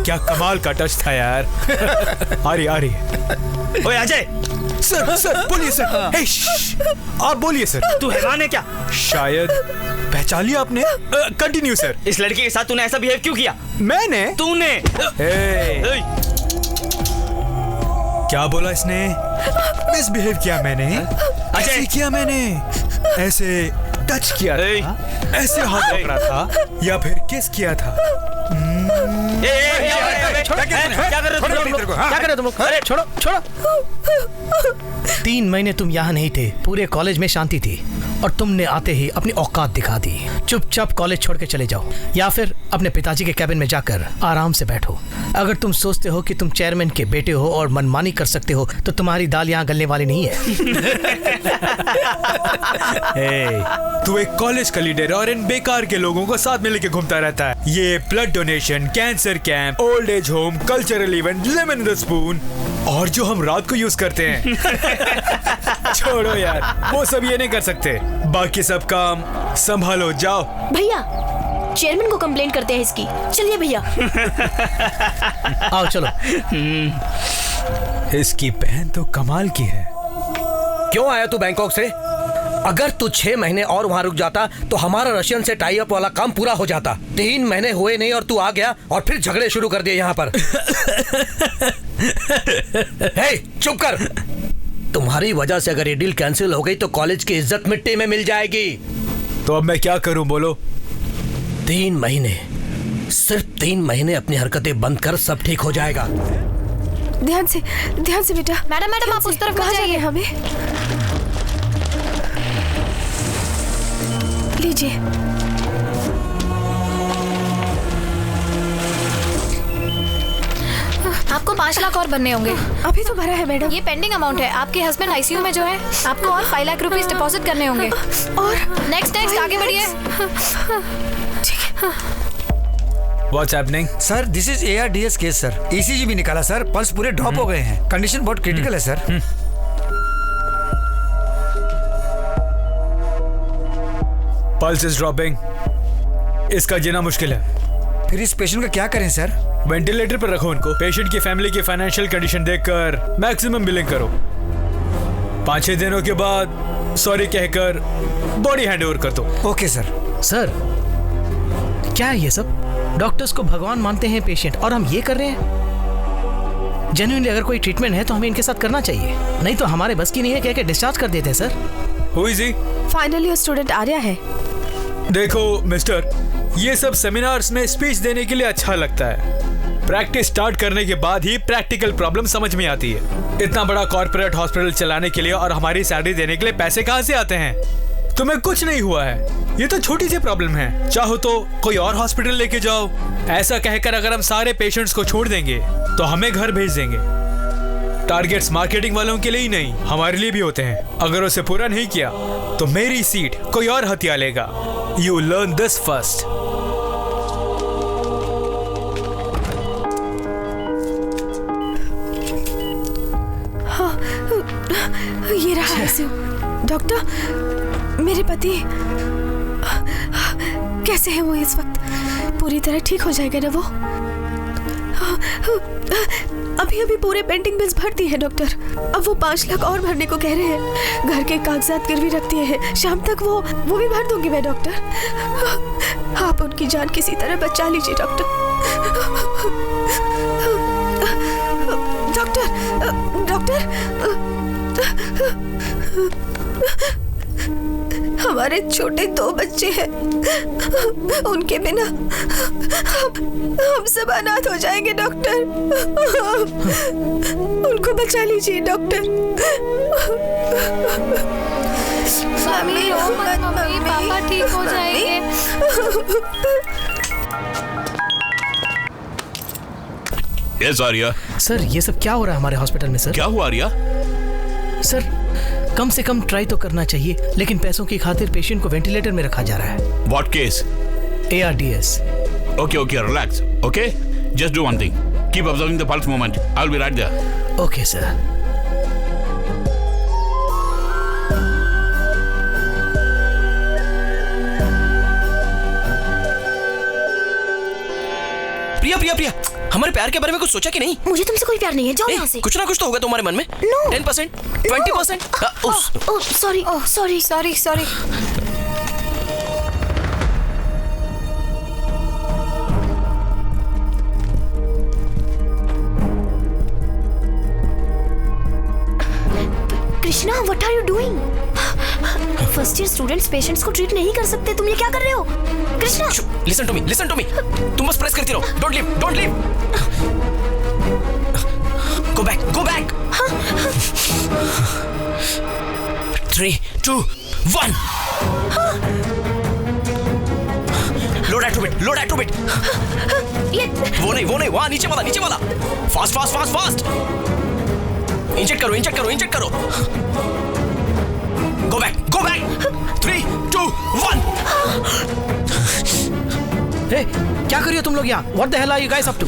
क्या कमाल का टच था यार। आ रही। ओए अजय। सर बोलिए सर। हे, आप बोलिए सर। तू हैवान है क्या? शायद पहचान लिया आपने। Continue sir. इस लड़के के साथ तूने ऐसा बिहेव क्यों किया? मैंने? तूने? क्या बोला इसने? मिसबिहेव किया मैंने? ऐसे किया मैंने? ऐसे टच किया था? ऐसे हाथ पकड़ा था या फिर किस किया था? क्या कर रहे हो तुम लोग? अरे छोड़ो। 3 महीने तुम यहाँ नहीं थे, पूरे कॉलेज में शांति थी, और तुमने आते ही अपनी औकात दिखा दी। चुपचाप कॉलेज छोड़ के चले जाओ, या फिर अपने पिताजी के कैबिन में जाकर आराम से बैठो। अगर तुम सोचते हो कि तुम चेयरमैन के बेटे हो और मनमानी कर सकते हो, तो तुम्हारी दाल यहाँ गलने वाली नहीं है। तू एक कॉलेज का लीडर और इन बेकार के लोगों को साथ में लेके घूमता रहता है। ये blood donation, cancer camp, old age home, cultural event, lemon in the spoon, और जो हम रात को यूज करते हैं। छोड़ो यार, वो सब ये नहीं कर सकते। बाकी सब काम संभालो, जाओ। भैया, चेयरमैन को कंप्लेंट करते हैं इसकी। चलिए भैया। आओ चलो। इसकी बहन तो कमाल की है। क्यों आया तू बैंकॉक से? अगर तू 6 महीने और वहाँ रुक जाता तो हमारा रशियन से टाई अप वाला काम पूरा हो जाता। 3 महीने हुए नहीं और तू आ गया और फिर झगड़े शुरू कर दिए यहाँ पर। हे, चुप कर। तुम्हारी वजह से अगर ये डील कैंसिल हो गई तो कॉलेज की इज्जत मिट्टी में मिल जाएगी। तो अब मैं क्या करूं, बोलो? 3 महीने, सिर्फ 3 महीने अपनी हरकतें बंद कर, सब ठीक हो जाएगा। ध्यान से बेटा। मैडम आप उस तरफ कहाँ जाइए? हमें लीजिए। आपको 5 लाख और बनने होंगे। अभी तो भरा है मैडम। ये पेंडिंग अमाउंट है। आपके हस्बैंड आईसीयू में जो है, आपको और 5 लाख रुपीस डिपॉजिट करने होंगे। और नेक्स्ट आगे बढ़िए। ठीक है। What's happening? Sir this is ARDS case sir. ECG भी निकाला सर, पल्स पूरे ड्रॉप हो गए हैं। कंडीशन बहुत क्रिटिकल है सर। Pulse is dropping. इसका जीना मुश्किल है। फिर इस पेशेंट का क्या करें सर? वेंटिलेटर पर रखो उनको। पेशेंट की फैमिली की फाइनेंशियल कंडीशन देखकर मैक्सिमम बिलिंग करो। 5-6 दिनों के बाद सॉरी कहकर बॉडी हैंडओवर कर दो। Okay sir. सर क्या है ये सब? डॉक्टर्स को भगवान मानते हैं पेशेंट, और हम ये कर रहे हैं। जेन्युइनली अगर कोई ट्रीटमेंट है तो हमें इनके साथ करना चाहिए, नहीं तो हमारे बस की नहीं है कह के डिस्चार्ज कर देते हैं sir. Who is he? Finally वो स्टूडेंट आर्या है। देखो मिस्टर, ये सब सेमिनार्स में स्पीच देने के लिए अच्छा लगता है। प्रैक्टिस स्टार्ट करने के बाद ही प्रैक्टिकल प्रॉब्लम समझ में आती है। इतना बड़ा कॉर्पोरेट हॉस्पिटल चलाने के लिए और हमारी सैलरी देने के लिए पैसे कहाँ से आते हैं? तुम्हें कुछ नहीं हुआ है, ये तो छोटी सी प्रॉब्लम है। चाहो तो कोई और हॉस्पिटल लेके जाओ। ऐसा कहकर अगर हम सारे पेशेंट्स को छोड़ देंगे तो हमें घर भेज देंगे। टारगेट्स मार्केटिंग वालों के लिए ही नहीं, हमारे लिए भी होते हैं। अगर उसे पूरा नहीं किया तो मेरी सीट कोई और हथिया लेगा। You learn this first. ये रहा ICU। डॉक्टर, मेरे पति कैसे है वो इस वक्त? पूरी तरह ठीक हो जाएगा ना वो? अभी अभी पूरे पेंडिंग बिल्स भर दिए हैं डॉक्टर। अब वो 5 लाख और भरने को कह रहे हैं। घर के कागजात गिरवी रख दिए हैं। शाम तक वो भी भर दूंगी मैं डॉक्टर। आप उनकी जान किसी तरह बचा लीजिए डॉक्टर। डॉक्टर, हमारे छोटे 2 बच्चे हैं। उनके बिना हम सब अनाथ हो जाएंगे डॉक्टर। उनको बचा लीजिए डॉक्टर। मम्मी रो मत मम्मी, पापा ठीक हो जाएंगे। Yes, आर्या। सर ये सब क्या हो रहा है हमारे हॉस्पिटल में? सर क्या हुआ आर्या? सर कम से कम ट्राई तो करना चाहिए, लेकिन पैसों की खातिर पेशेंट को वेंटिलेटर में रखा जा रहा है। What case? ARDS। Okay, relax. Okay, just do one thing. Keep observing the pulse movement. I'll be right there. Okay, sir. प्रिया, हमारे प्यार के बारे में कुछ सोचा कि नहीं? मुझे तुमसे कोई प्यार नहीं है, जाओ यहाँ से। कुछ ना कुछ तो होगा तुम्हारे मन में। No. 10%, 20%। Sorry. Krishna, what are you doing? First year students patients को ट्रीट नहीं कर सकते। तुम ये क्या कर रहे हो कृष्णा? Listen to me. तुम बस प्रेस करती रहो। Don't leave. Go back. 3, 2, 1। Load at it। ये वो नहीं, वहाँ नीचे वाला। Fast। इंजेक्ट करो। Go back। 3, 2, 1। Hey, क्या कर रही हो तुम लोग यहाँ? What the hell are you guys up to?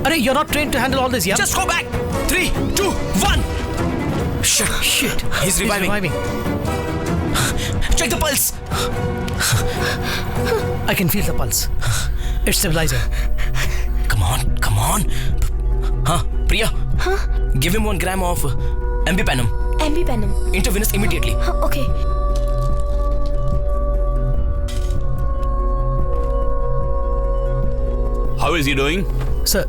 अरे you're not trained to handle all this, yeah? Just go back. 3, 2, 1। Shit. He's reviving. Check the pulse. I can feel the pulse. It's stabilizing. Come on. हाँ, Priya. हाँ? Give him 1 gram of Ambipanum. Intravenous immediately. हाँ, okay. How is he doing? Sir,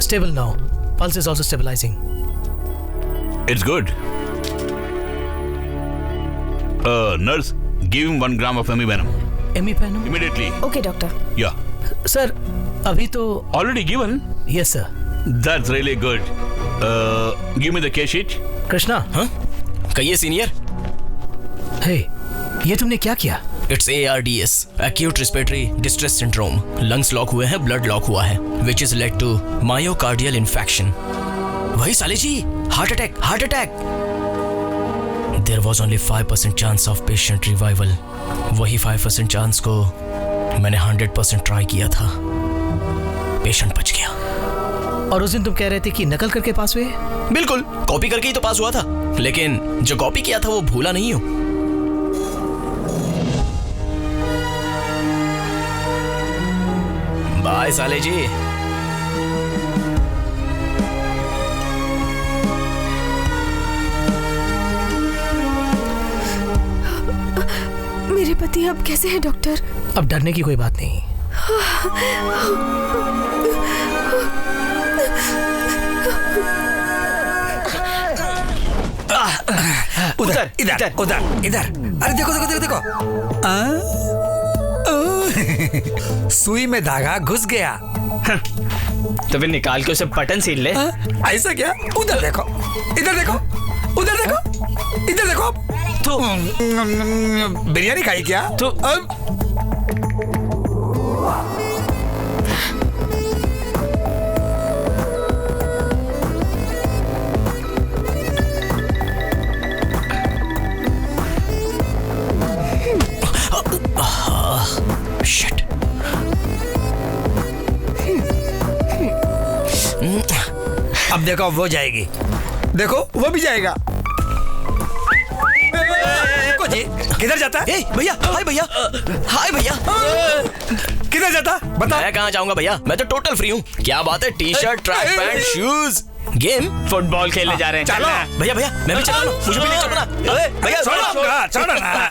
stable now. Pulse is also stabilizing. It's good. Nurse, give him 1 gram of Ambipanum. Ambipanum? Immediately. Okay doctor. Yeah. Sir, अभी तो Already given? Yes, sir. That's really good. Give me the case sheet. Krishna, हाँ? कहिए senior. Hey, ये तुमने क्या किया? It's ARDS, Acute Respiratory Distress Syndrome. Lungs lock हुए हैं, blood लॉक हुआ है, which is led to myocardial infarction. वही साले जी, heart attack. There was only 5% chance of patient revival. वही 5% चांस को मैंने 100% ट्राई किया था। पेशेंट बच गया। और उस दिन तुम कह रहे थे कि नकल करके पास हुए? बिल्कुल, कॉपी करके ही तो पास हुआ था, लेकिन जो कॉपी किया था वो भूला नहीं हूं। बाय साले जी। मेरे पति अब कैसे हैं डॉक्टर? अब डरने की कोई बात नहीं। उधर इधर उधर इधर। अरे देखो देखो देखो देखो। सुई में धागा घुस गया। तो फिर निकाल के उसे बटन सील ले। ऐसा क्या? उधर देखो, इधर देखो, उधर देखो, इधर देखो। तो बिरयानी खाई क्या? तो शिट। अब देखो वो जाएगी, देखो वो भी जाएगा। देखो जी, किधर जाता है? भैया, हाय भैया, हाय भैया। किधर जाता? बता। मैं कहाँ जाऊंगा भैया, मैं तो टोटल फ्री हूँ। क्या बात है, T shirt, track pant, shoes, game, football खेलने जा रहे हैं। चलो भैया भैया, मैं भी चला लूं, मुझे भी ले चलो ना। अरे भैया छोड़ो ना।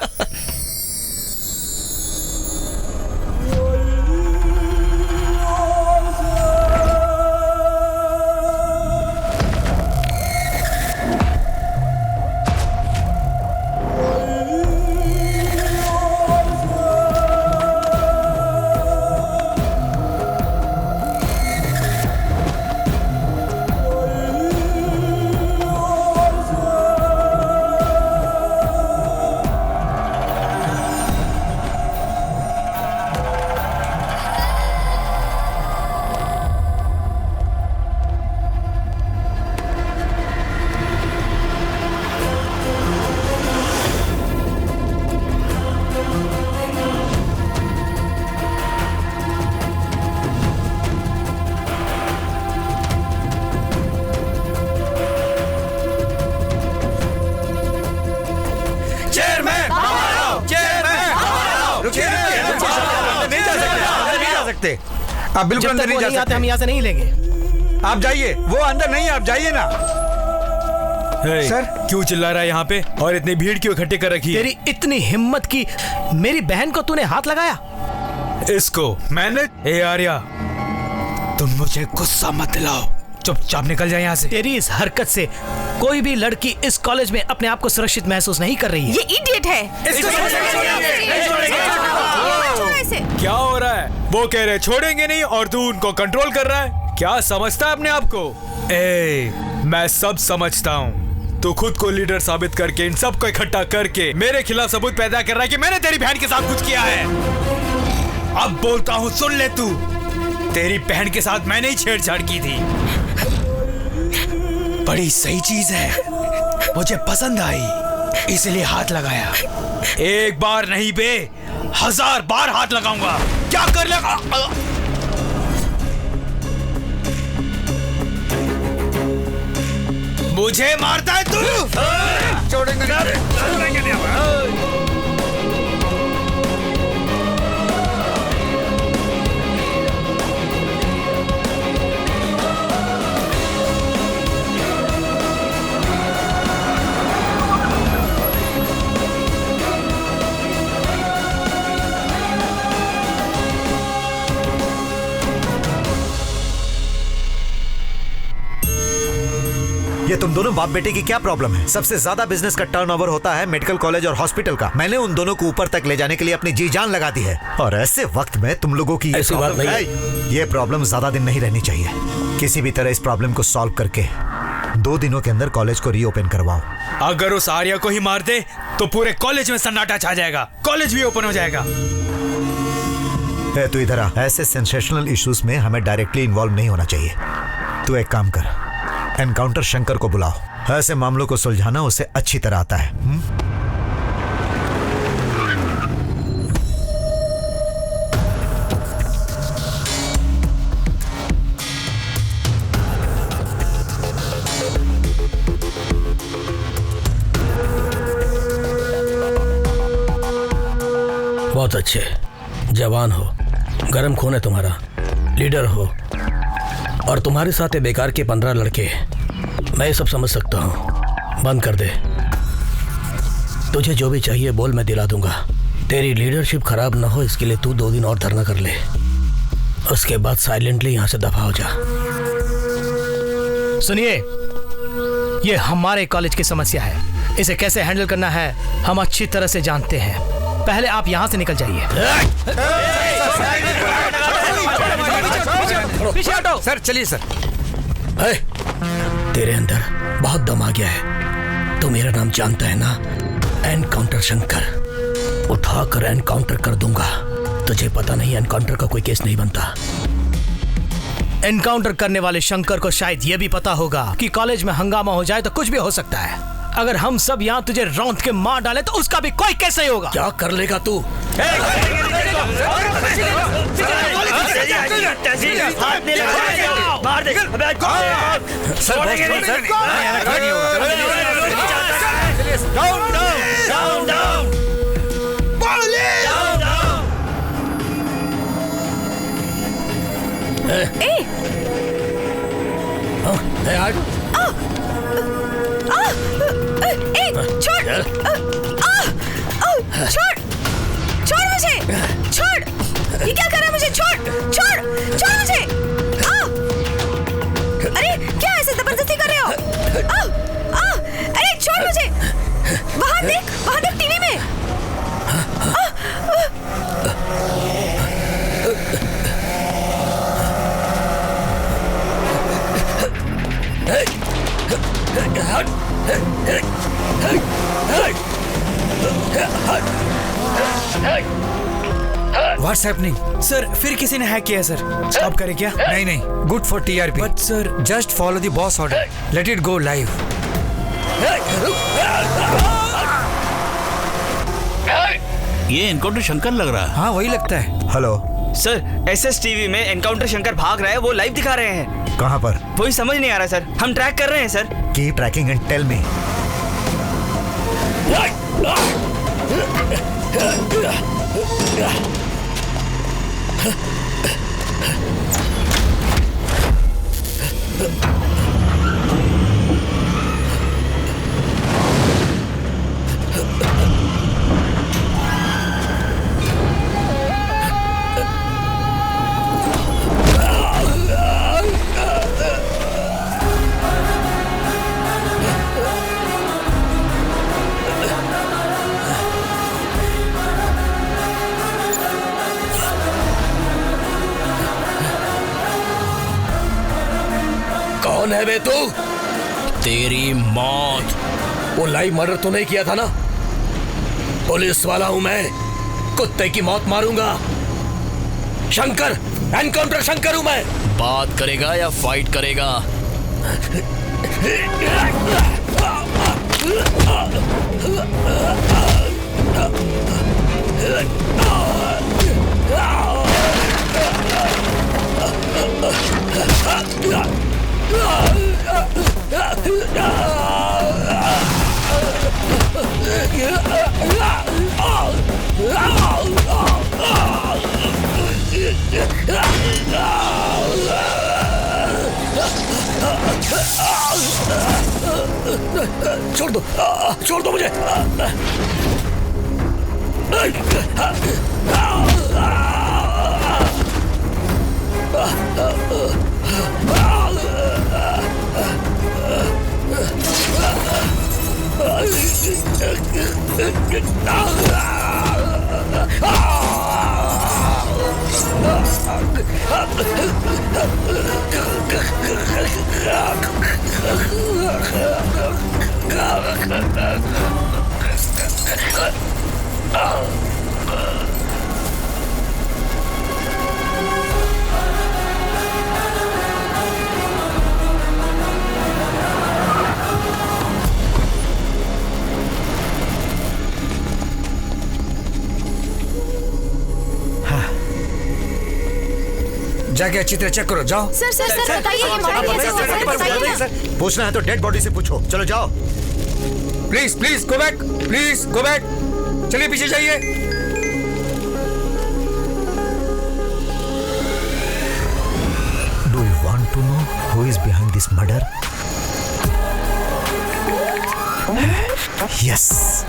आप बिल्कुल अंदर नहीं जा सकते। हम यहाँ से नहीं लेंगे। आप जाइए, वो अंदर नहीं, आप जाइए ना। सर क्यों चिल्ला रहा है यहाँ पे और इतनी भीड़ क्यों इकट्ठी कर रखी है? तेरी इतनी हिम्मत की मेरी बहन को तूने हाथ लगाया? इसको मैंने? ए आर्या, तुम मुझे गुस्सा मत दिलाओ, चुपचाप निकल जाए यहाँ से। तेरी इस हरकत से कोई भी लड़की इस कॉलेज में अपने आप को सुरक्षित महसूस नहीं कर रही है। ये इडियट है। क्या हो रहा है? वो कह रहे छोड़ेंगे नहीं और तू उनको कंट्रोल कर रहा है। क्या समझता है अपने आप को? मैं सब समझता हूँ। तू खुद को लीडर साबित करके इन सबको इकट्ठा करके मेरे खिलाफ सबूत पैदा कर रहा है कि मैंने तेरी बहन के साथ कुछ किया है। अब बोलता हूँ, सुन ले तू। तेरी बहन के साथ मैंने ही छेड़छाड़ की थी। बड़ी सही चीज है, मुझे पसंद आई, इसलिए हाथ लगाया। एक बार नहीं बे, 1000 बार हाथ लगाऊंगा। क्या कर लेगा? मुझे मारता है तू? छोड़ेंगे नहीं। ये तुम दोनों बाप बेटे की क्या प्रॉब्लम है? सबसे ज्यादा बिजनेस का टर्नओवर होता है मेडिकल कॉलेज और हॉस्पिटल का। मैंने उन दोनों को ऊपर तक ले जाने के लिए अपनी जी जान लगा दी है, और ऐसे वक्त में तुम लोगों की ऐसी बात नहीं है। ये प्रॉब्लम ज्यादा दिन नहीं रहनी चाहिए। किसी भी तरह इस प्रॉब्लम को सॉल्व करके 2 दिनों के अंदर कॉलेज को रीओपन करवाओ। अगर उस आर्या को ही मार दे तो पूरे कॉलेज में सन्नाटा छा जाएगा, कॉलेज भी ओपन हो जाएगा। तू इधर आ। ऐसे सेंसेशनल इश्यूज में हमें डायरेक्टली इन्वॉल्व नहीं होना चाहिए। तू एक काम कर, एनकाउंटर शंकर को बुलाओ। ऐसे मामलों को सुलझाना उसे अच्छी तरह आता है। बहुत अच्छे, जवान हो, गर्म खून है तुम्हारा, लीडर हो, और तुम्हारे साथ ये बेकार के 15 लड़के। मैं ये सब समझ सकता हूँ, बंद कर दे। तुझे जो भी चाहिए बोल, मैं दिला दूंगा। तेरी लीडरशिप खराब ना हो इसके लिए तू 2 दिन और धरना कर ले, उसके बाद साइलेंटली यहाँ से दफा हो जा। सुनिए, ये हमारे कॉलेज की समस्या है, इसे कैसे हैंडल करना है हम अच्छी तरह से जानते हैं। पहले आप यहाँ से निकल जाइए। पीछे हटो। सर चलिए सर। तेरे अंदर बहुत दम आ गया है। तू मेरा नाम जानता है ना, एनकाउंटर शंकर। उठाकर एनकाउंटर कर दूंगा। तुझे पता नहीं एनकाउंटर का कोई केस नहीं बनता। एनकाउंटर करने वाले शंकर को शायद ये भी पता होगा कि कॉलेज में हंगामा हो जाए तो कुछ भी हो सकता है। अगर हम सब यहाँ तुझे रौंद के मार डाले तो उसका भी कोई केस नहीं होगा। क्या कर लेगा तू? छोड़ मुझे, छोड़। ये क्या कर रहा है? मुझे छोड़ मुझे। अरे क्या ऐसे जबरदस्ती कर रहे हो? अरे छोड़ मुझे। वहां देख टीवी में। What's happening? सर फिर किसी ने हैक किया है सर। स्टॉप करें क्या? नहीं, good for TRP। But sir just follow the boss order, let it go live. ये एनकाउंटर शंकर लग रहा है। हाँ वही लगता है। हेलो सर, SS TV में एनकाउंटर शंकर भाग रहा है, वो लाइव दिखा रहे हैं। कहाँ पर? वही समझ नहीं आ रहा सर, हम ट्रैक कर रहे हैं sir. Keep tracking and tell me. कौन है बे तू? तेरी मौत। वो लाइव मर्डर तो नहीं किया था ना? पुलिस वाला हूं मैं, कुत्ते की मौत मारूंगा। शंकर, एनकाउंटर शंकर हूं मैं। बात करेगा या फाइट करेगा? छोड़ दो मुझे। जाके अच्छी तरह चेक करो, जाओ। सर बताइए ये मॉडल कैसे हुआ? सर बताइए ना। पूछना है तो डेड बॉडी से पूछो। चलो जाओ। प्लीज गो बैक, चलिए पीछे जाइए। to know who is behind this murder? Yes.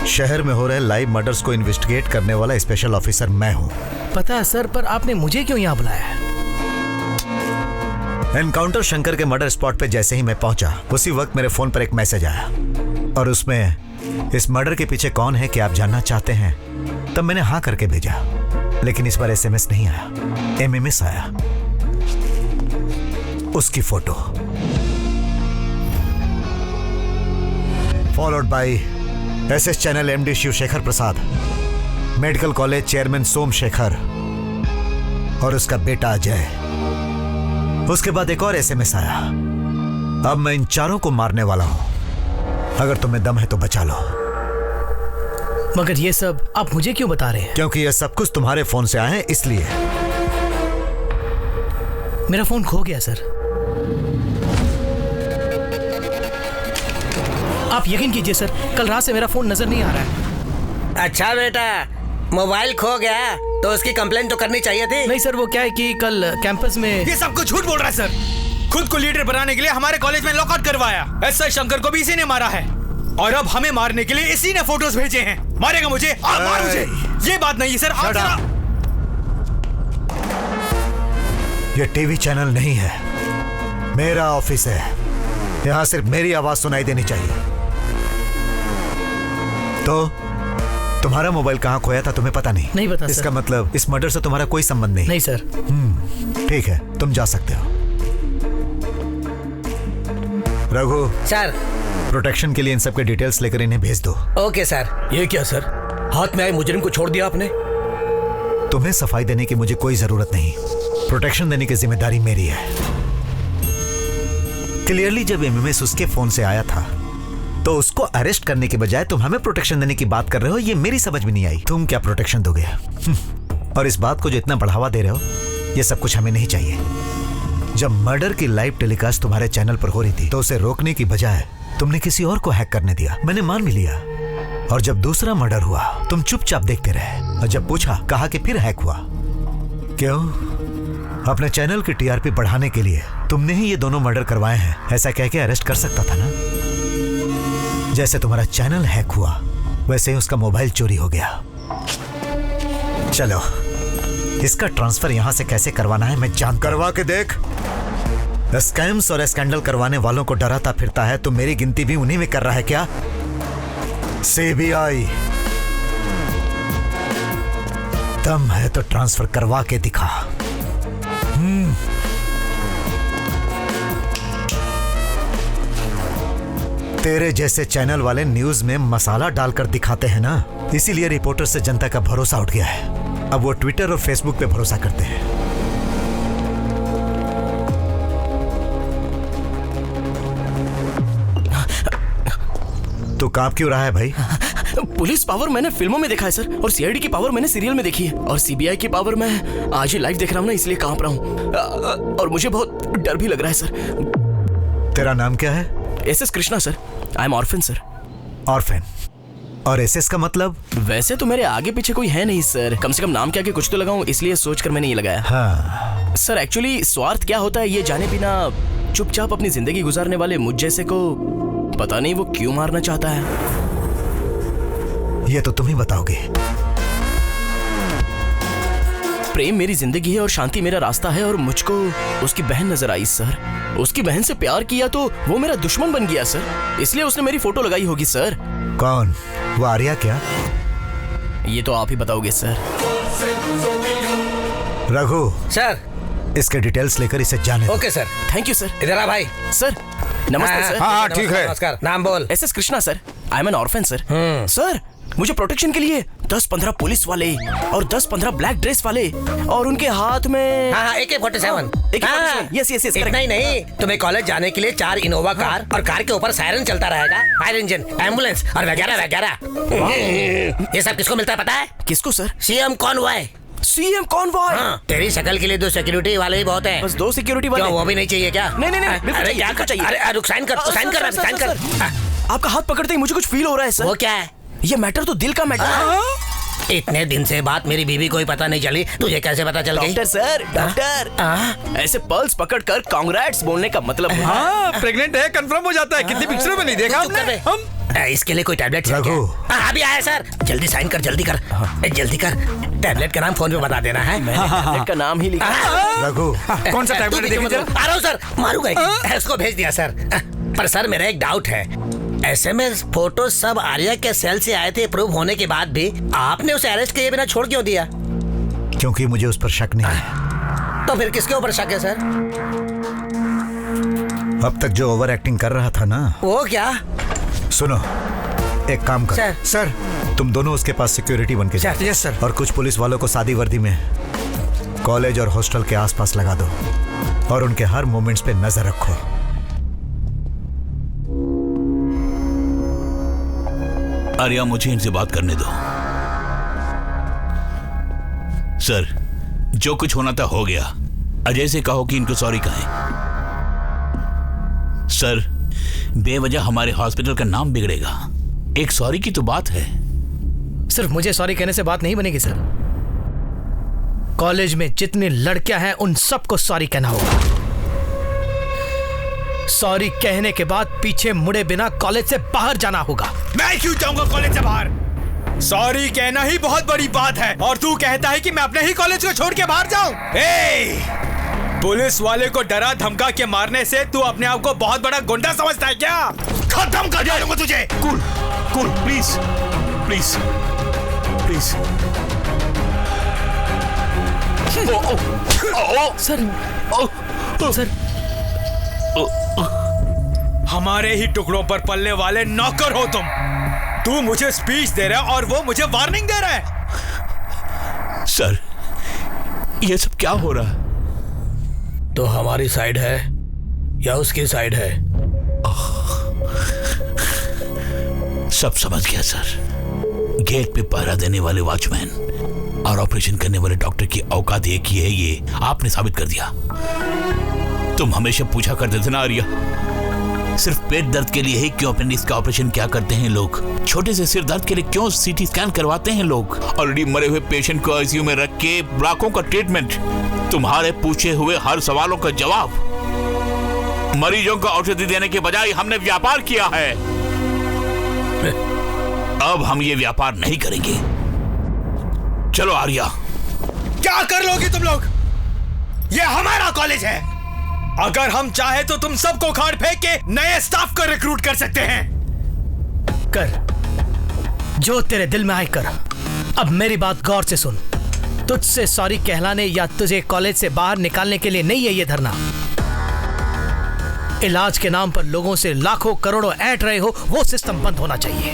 शहर में हो रहे लाइव मर्डर्स को इन्वेस्टिगेट करने वाला स्पेशल ऑफिसर मैं हूं। पता है सर, पर आपने मुझे क्यों यहाँ बुलाया है? एनकाउंटर शंकर के मर्डर स्पॉट पे जैसे ही मैं पहुंचा, उसी वक्त मेरे फोन पर एक मैसेज आया और उसमें इस मर्डर के पीछे कौन है कि आप जानना चाहते हैं। तब मैंने हाँ करके भेजा, लेकिन इस बार SMS नहीं आया, MMS आया। उसकी photo followed by SS channel MD Shivshekhar Prasad, medical college chairman Somshekhar और उसका बेटा अजय। उसके बाद एक और SMS आया, अब मैं इन चारों को मारने वाला हूं, अगर तुम्हें दम है तो बचा लो। मगर ये सब आप मुझे क्यों बता रहे हैं? क्योंकि ये सब कुछ तुम्हारे फोन से आए हैं, इसलिए। मेरा फोन खो गया सर। आप यकीन कीजिए सर, कल रात से मेरा फोन नजर नहीं आ रहा है। अच्छा बेटा, मोबाइल खो गया तो उसकी कंप्लेंट तो करनी चाहिए थी। नहीं सर, वो क्या है कि कल कैंपस में ये सब कुछ झूठ बोल रहा है सर। खुद को लीडर बनाने के लिए हमारे कॉलेज में लॉकआउट करवाया। एसआई शंकर को भी इसी ने मारा है और अब हमें मारने के लिए इसी ने फोटोज भेजे हैं। मारेगा मुझे? आप मार मुझे। ये बात नहीं है सर। आप ये टीवी चैनल नहीं है, मेरा ऑफिस है। यहां सिर्फ मेरी आवाज सुनाई देनी चाहिए। तो तुम्हारा मोबाइल कहाँ खोया था तुम्हें पता नहीं? नहीं पता। इसका मतलब इस मर्डर से तुम्हारा कोई संबंध नहीं? नहीं सर। ठीक है, तुम जा सकते हो। रघु सर, प्रोटेक्शन के लिए इन सब के डिटेल्स लेकर इन्हें भेज दो। Okay sir. ये क्या सर, हाथ में आए मुजरिम को छोड़ दिया आपने? तुम्हें सफाई देने की मुझे कोई जरूरत नहीं, प्रोटेक्शन देने की जिम्मेदारी मेरी है। क्लियरली जब MMS उसके फोन से आया था तो उसको अरेस्ट करने के बजाय तुम हमें प्रोटेक्शन देने की बात कर रहे हो। ये मेरी समझ में नहीं आई। तुम क्या प्रोटेक्शन दोगे? और इस बात को जो इतना बढ़ावा दे रहे हो, ये सब कुछ हमें नहीं चाहिए। जब मर्डर की लाइव टेलीकास्ट तुम्हारे चैनल पर हो रही थी तो उसे रोकने की बजाय तुमने किसी और को हैक करने दिया। मैंने मान भी लिया। और जब दूसरा मर्डर हुआ तुम चुपचाप देखते रहे, और जब पूछा कहा कि फिर हैक हुआ। क्यों? अपने चैनल की TRP बढ़ाने के लिए तुमने ही ये दोनों मर्डर करवाए हैं, ऐसा कह के अरेस्ट कर सकता था ना। जैसे तुम्हारा चैनल हैक हुआ वैसे ही उसका मोबाइल चोरी हो गया। चलो, इसका ट्रांसफर यहां से कैसे करवाना है मैं जान। करवा के देख। स्कैम्स और स्कैंडल करवाने वालों को डराता फिरता है, तो मेरी गिनती भी उन्हीं में कर रहा है क्या? CBI, दम है तो ट्रांसफर करवा के दिखा। तेरे जैसे चैनल वाले न्यूज में मसाला डालकर दिखाते हैं ना, इसीलिए रिपोर्टर से जनता का भरोसा उठ गया है। अब वो ट्विटर और फेसबुक पे भरोसा करते हैं। तो कांप क्यों रहा है भाई? पुलिस पावर मैंने फिल्मों में देखा है सर, और CID की पावर मैंने सीरियल में देखी है, और CBI की पावर मैं आज ही लाइव देख रहा हूँ ना, इसलिए कांप रहा हूँ। और मुझे बहुत डर भी लग रहा है सर। तेरा नाम क्या है? SS Krishna sir. I am orphan sir. Orphan? और SS का मतलब? वैसे तो मेरे आगे पीछे कोई है नहीं सर, कम से कम नाम क्या के कुछ तो लगाऊं, इसलिए सोचकर मैंने ये लगाया। हाँ। सर एक्चुअली स्वार्थ क्या होता है ये जाने बिना चुपचाप अपनी जिंदगी गुजारने वाले मुझ जैसे को पता नहीं वो क्यों मारना चाहता है। ये तो तुम ही बताओगे। प्रेम मेरी जिंदगी है और शांति मेरा रास्ता है, और मुझको उसकी बहन नजर आई सर। उसकी बहन से प्यार किया तो वो मेरा दुश्मन बन गया सर, इसलिए उसने मेरी फोटो लगाई होगी सर। कौन? वो आर्या क्या? ये तो आप ही बताओगे सर। रघु सर, इसके डिटेल्स लेकर इसे जाने दो। Okay sir. Thank you sir. इधर आ भाई। सर नमस्ते सर। हाँ ठीक है। नमस्कार। नाम बोल। SS Krishna sir. I am N orphan sir. Sir मुझे प्रोटेक्शन के लिए 10-15 पुलिस वाले और 10-15 ब्लैक ड्रेस वाले और उनके हाथ में हाँ, AK-47। Yes yes yes. इतना ही नहीं, तुम्हें कॉलेज जाने के लिए 4 इनोवा कार और कार के ऊपर सायरन चलता रहेगा, फायर इंजन, एम्बुलेंस और वगैरह वगैरह। ये सब किसको मिलता है पता है? किसको sir? CM Conway. CM Conway? हाँ, तेरी शक्ल के लिए 2 सिक्योरिटी वाले ही बहुत हैं। बस 2 सिक्योरिटी वाले? क्यों, वो भी नहीं चाहिए क्या? नहीं, अरे क्या चाहिए? अरे रुक, साइन कर, साइन कर, साइन कर। आपका हाथ पकड़ते ही मुझे कुछ फील हो रहा है सर। वो क्या है? ये मैटर तो दिल का मैटर है। इतने दिन से बात मेरी बीवी को ही पता नहीं चली, तुझे कैसे पता चल गई? डॉक्टर सर, डॉक्टर ऐसे पल्स पकड़कर कांग्रेट्स बोलने का मतलब है। हाँ, प्रेग्नेंट है कंफर्म हो जाता है। कितनी पिक्चरों में नहीं देखा आपने? हम इसके लिए कोई टैबलेट है क्या? अभी आया सर, जल्दी साइन कर, जल्दी कर, जल्दी कर। टैबलेट का नाम फोन पे बता देना है। मैंने टैबलेट का नाम ही लिखा। रघु, कौन सा टैबलेट देखिए जरा? आ रहा हूँ सर, मारूंगा। उसको भेज दिया सर। पर सर मेरा एक डाउट है, SMS फोटो सब आर्या के सेल से आए थे, प्रूव होने के बाद भी आपने उसे अरेस्ट किए बिना छोड़ क्यों दिया? क्योंकि मुझे उस पर शक नहीं है। तो फिर किसके ऊपर शक है सर? अब तक जो ओवर एक्टिंग कर रहा था ना। वो क्या? सुनो, एक काम कर सर, तुम दोनों उसके पास सिक्योरिटी बन के जाओ। Yes sir. और कुछ पुलिस वालों को सादी वर्दी में कॉलेज और हॉस्टल के आसपास लगा दो और उनके हर मोमेंट्स पे नजर रखो। आर्या, मुझे इनसे बात करने दो। सर, जो कुछ होना था हो गया। अजय से कहो कि इनको सॉरी कहें। सर, बेवजह हमारे हॉस्पिटल का नाम बिगड़ेगा। एक सॉरी की तो बात है। सिर्फ मुझे सॉरी कहने से बात नहीं बनेगी सर। कॉलेज में जितनी लड़कियां हैं उन सबको सॉरी कहना होगा। सॉरी कहने के बाद पीछे मुड़े बिना कॉलेज से बाहर जाना होगा। मैं क्यों जाऊंगा कॉलेज से बाहर? सॉरी कहना ही बहुत बड़ी बात है और तू कहता है कि मैं अपने ही कॉलेज को छोड़ के बाहर जाऊं? पुलिस वाले को डरा धमका के मारने से तू अपने आप को बहुत बड़ा गुंडा समझता है क्या? खत्म कर दूंगा तुझे। Cool, cool, please, please, please. Sir, हमारे ही टुकड़ों पर पलने वाले नौकर हो तुम। तू मुझे स्पीच दे रहा है और वो मुझे वार्निंग दे रहा है। सर, ये सब क्या हो रहा है? तो हमारी साइड है या उसकी साइड है? सब समझ गया सर। गेट पे पहरा देने वाले वॉचमैन और ऑपरेशन करने वाले डॉक्टर की औकात एक ही है, ये आपने साबित कर दिया। तुम हमेशा पूछा करते थे ना आर्या, सिर्फ पेट दर्द के लिए ही क्यों अपेंडिक्स का ऑपरेशन क्या करते हैं लोग? छोटे से सिर दर्द के लिए क्यों CT स्कैन करवाते हैं लोग? ऑलरेडी मरे हुए पेशेंट को ICU में रख के लाखों का ट्रीटमेंट, तुम्हारे पूछे हुए हर सवालों का जवाब। मरीजों को औषधि देने के बजाय हमने व्यापार किया है। अब हम ये व्यापार नहीं करेंगे। चलो आर्या। क्या कर लोगे तुम लोग? ये हमारा कॉलेज है। अगर हम चाहे तो तुम सबको खाड़ फेंक के नए स्टाफ को रिक्रूट कर सकते हैं। कर जो तेरे दिल में आए कर। अब मेरी बात गौर से सुन। तुझसे सॉरी कहलाने या तुझे कॉलेज से बाहर निकालने के लिए नहीं है ये धरना। इलाज के नाम पर लोगों से लाखों करोड़ों ऐंठ रहे हो, वो सिस्टम बंद होना चाहिए।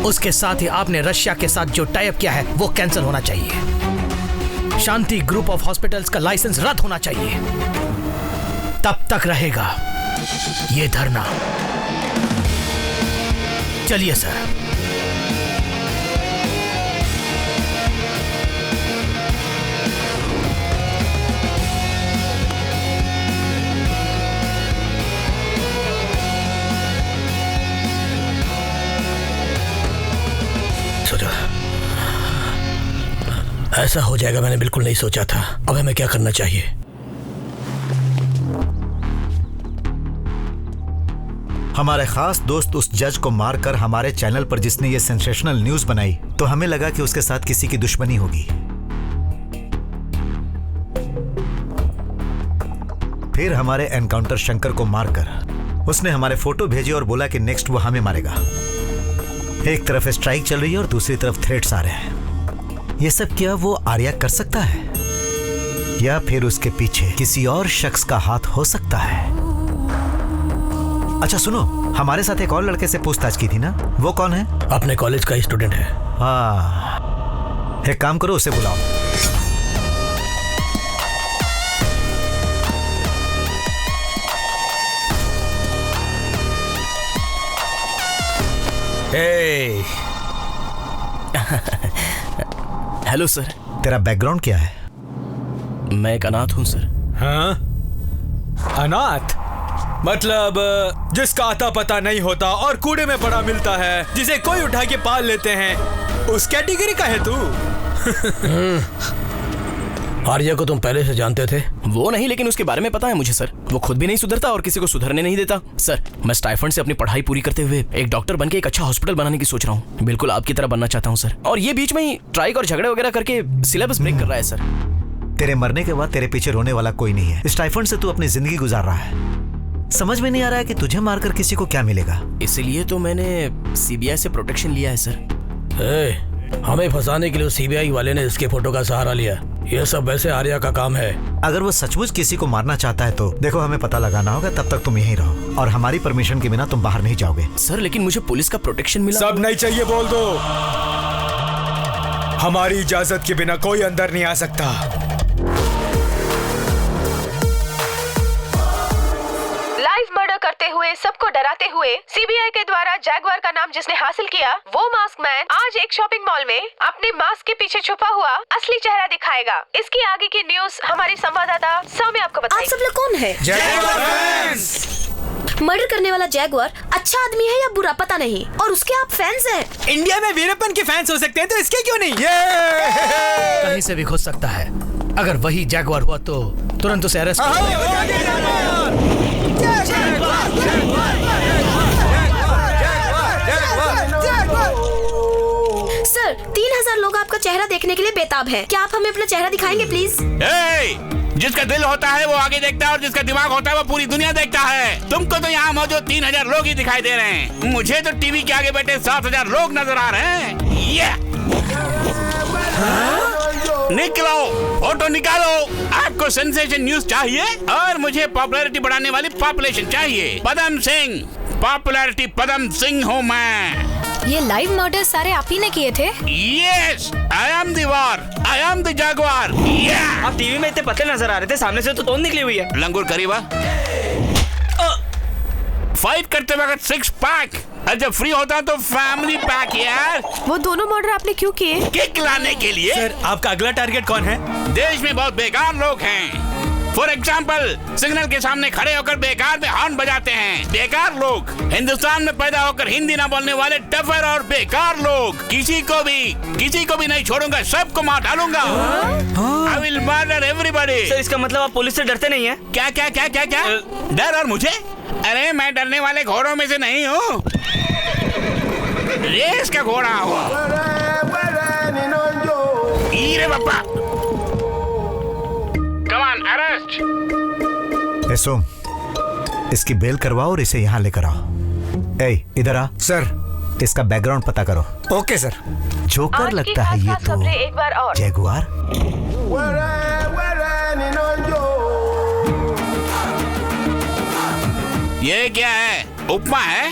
उसके साथ ही आपने रशिया के साथ जो टाई अप किया है वो कैंसिल होना चाहिए। शांति ग्रुप ऑफ हॉस्पिटल्स का लाइसेंस रद्द होना चाहिए। तब तक रहेगा ये धरना। चलिए सर। सोचा ऐसा हो जाएगा, मैंने बिल्कुल नहीं सोचा था। अब हमें क्या करना चाहिए? हमारे खास दोस्त उस जज को मारकर हमारे चैनल पर जिसने ये सेंसेशनल न्यूज बनाई, तो हमें लगा कि उसके साथ किसी की दुश्मनी होगी। फिर हमारे एनकाउंटर शंकर को मारकर उसने हमारे फोटो भेजे और बोला कि नेक्स्ट वो हमें मारेगा। एक तरफ स्ट्राइक चल रही है और दूसरी तरफ थ्रेट्स आ रहे हैं। ये सब क्या वो आर्या कर सकता है या फिर उसके पीछे किसी और शख्स का हाथ हो सकता है? अच्छा सुनो, हमारे साथ एक और लड़के से पूछताछ की थी ना, वो कौन है? अपने कॉलेज का स्टूडेंट है। एक काम करो, उसे बुलाओ। Hello sir. तेरा बैकग्राउंड क्या है? मैं एक अनाथ हूँ सर। हाँ? अनाथ मतलब जिसका आता पता नहीं होता और कूड़े में पड़ा मिलता है, जिसे कोई उठा के पाल लेते हैं, उस कैटेगरी का है तू? आर्या को तुम पहले से जानते थे? वो नहीं, लेकिन उसके बारे में पता है मुझे सर। वो खुद भी नहीं सुधरता और किसी को सुधरने नहीं देता। सर, मैं स्टाइफंड से अपनी पढ़ाई पूरी करते हुए एक डॉक्टर बनके एक अच्छा हॉस्पिटल बनाने की सोच रहा हूँ। बिल्कुल आपकी तरह बनना चाहता हूँ सर। और ये बीच में ही स्ट्राइक और झगड़े वगैरह करके सिलेबस ब्रेक कर रहा है सर। तेरे मरने के बाद तेरे पीछे रोने वाला कोई नहीं है। स्टाइफंड से तू अपनी जिंदगी गुजार रहा है। समझ में नहीं आ रहा है कि तुझे मारकर किसी को क्या मिलेगा। इसीलिए तो मैंने सीबीआई से प्रोटेक्शन लिया है सर। हमें फंसाने के लिए सीबीआई वाले ने इसके फोटो का सहारा लिया। ये सब वैसे आर्या का काम है। अगर वो सचमुच किसी को मारना चाहता है तो देखो, हमें पता लगाना होगा। तब तक तुम यहीं रहो और हमारी परमिशन के बिना तुम बाहर नहीं जाओगे। सर, लेकिन मुझे पुलिस का प्रोटेक्शन मिला। सब नहीं चाहिए बोल दो। हमारी इजाजत के बिना कोई अंदर नहीं आ सकता। लाइव मर्डर करते हुए, सबको डराते हुए सीबीआई के द्वारा जैगवार का नाम जिसने हासिल किया, वो मास्क मैन आज एक शॉपिंग मॉल में अपने मास्क के पीछे छुपा हुआ असली चेहरा दिखाएगा। इसकी आगे की न्यूज हमारी संवाददाता सौम्य आपको बताएगी। आप सब लोग कौन है? मर्डर करने वाला जैगवार अच्छा आदमी है या बुरा पता नहीं, और उसके आप फैंस हैं। इंडिया में वीरप्पन के फैंस हो सकते हैं तो इसके क्यों नहीं? कहीं से भी घुस सकता है। अगर वही जैगवार हुआ तो तुरंत उसे अरेस्ट सर, 3000 लोग आपका चेहरा देखने के लिए बेताब हैं। क्या आप हमें अपना चेहरा दिखाएंगे प्लीज? जिसका दिल होता है वो आगे देखता है और जिसका दिमाग होता है वो पूरी दुनिया देखता है। तुमको तो यहाँ मौजूद 3000 लोग ही दिखाई दे रहे हैं। मुझे तो टीवी के आगे बैठे 7000 लोग नजर आ रहे हैं। निकलो, फोटो निकालो। आपको सेंसेशन न्यूज चाहिए और मुझे पॉपुलैरिटी बढ़ाने वाली पॉपुलेशन चाहिए। पदम सिंह, पॉपुलैरिटी पदम सिंह हूँ मैं। ये लाइव मर्डर सारे आप ही ने किए थे? Yes, I am the war, I am the jaguar. Yeah. आप टीवी में इतने पतले नजर आ रहे थे, सामने से तो तोंद निकली हुई है। लंगूर करीबा। फाइट करते वक्त 6 पैक, और जब फ्री होता तो फैमिली पैक यार। वो दोनों मर्डर आपने क्यों किए? किक लाने के लिए। सर, आपका अगला टारगेट कौन है? देश में बहुत बेकार लोग हैं। फॉर एग्जाम्पल, सिग्नल के सामने खड़े होकर बेकार में हॉर्न बजाते हैं। बेकार लोग। हिंदुस्तान में पैदा होकर हिंदी ना बोलने वाले टफर और बेकार लोग। किसी को भी नहीं छोड़ूंगा, सबको मार डालूंगा। I will murder everybody. Sir, इसका मतलब आप पुलिस से डरते नहीं हैं? क्या? डर और मुझे? अरे मैं डरने वाले घोड़ों में से नहीं हूँ। रेस का घोड़ा हूँ। ईरे बापा। Come on, arrest. सोम, इसकी बेल करवाओ और इसे यहाँ लेकर आओ। इधर आ। सर, इसका बैकग्राउंड पता करो। Okay sir. जोकर लगता है ये तो। एक बार और। जैगुआर। ये क्या है? उपमा है?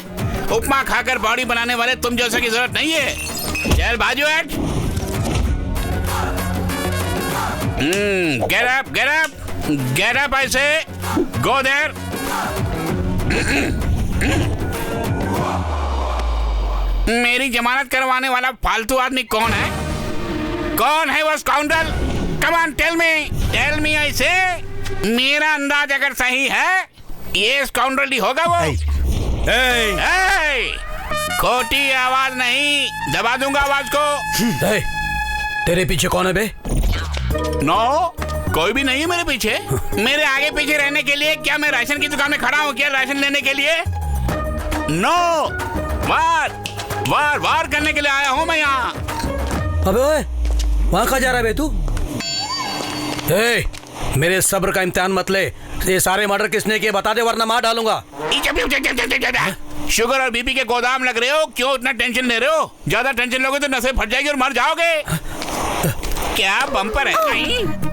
उपमा खाकर बॉडी बनाने वाले तुम जैसे की जरूरत नहीं है। चल बाजू हट। Get up, I say. Go there. मेरी जमानत करवाने वाला फालतू आदमी कौन है? कौन है वो स्काउंडल? Come on, tell me, I say. मेरा अंदाज अगर सही है, ये स्काउंडल ही होगा वो। खोटी आवाज नहीं, दबा दूंगा आवाज को। तेरे पीछे कौन है बे? नो, कोई भी नहीं है मेरे पीछे। मेरे आगे पीछे रहने के लिए क्या मैं राशन की दुकान में खड़ा हूँ क्या राशन लेने के लिए? नो, वार करने के लिए आया हूँ मैं यहाँ। अबे ओए, वहाँ कहाँ जा रहा है बे तू? मेरे सब्र का इम्तिहान मत ले। ये सारे मर्डर किसने किए बता दे, वरना मार डालूंगा। शुगर और बीपी के गोदाम लग रहे हो, क्यों इतना टेंशन ले रहे हो? ज्यादा टेंशन लोगे तो नसें फट जाएगी और मर जाओगे। क्या बम्पर है?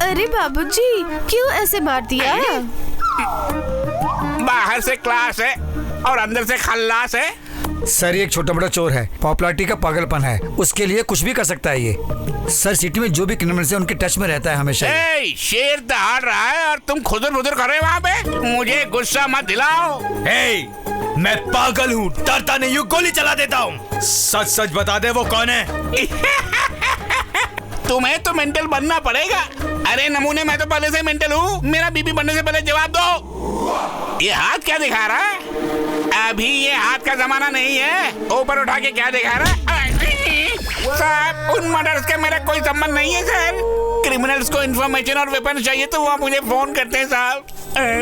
अरे बाबूजी, क्यों ऐसे मार दिया? बाहर से क्लास है और अंदर से खल्लास है। सर ये एक छोटा मोटा चोर है, पॉपुलैरिटी का पागलपन है, उसके लिए कुछ भी कर सकता है ये। सर सिटी में जो भी क्रिमिनल्स है उनके टच में रहता है हमेशा। शेर दहाड़ रहा है और तुम खुदर बुदर कर रहे हो वहाँ पे। मुझे गुस्सा मत दिलाओ। मैं पागल हूँ, डरता नहीं हूँ, गोली चला देता हूँ। सच सच बता दे वो कौन है। तुम्हें तो मेंटल बनना पड़ेगा। अरे नमूने, मैं तो पहले से मेंटल हूँ। मेरा बीपी बढ़ने से पहले जवाब दो। ये हाथ क्या दिखा रहा है? अभी ये हाथ का जमाना नहीं है। ऊपर उठा के क्या दिखा रहा है? साहब, उन मर्डर्स का मेरा कोई संबंध नहीं है सर। क्रिमिनल्स को इन्फॉर्मेशन और वेपन चाहिए तो वो मुझे फोन करते हैं साहब।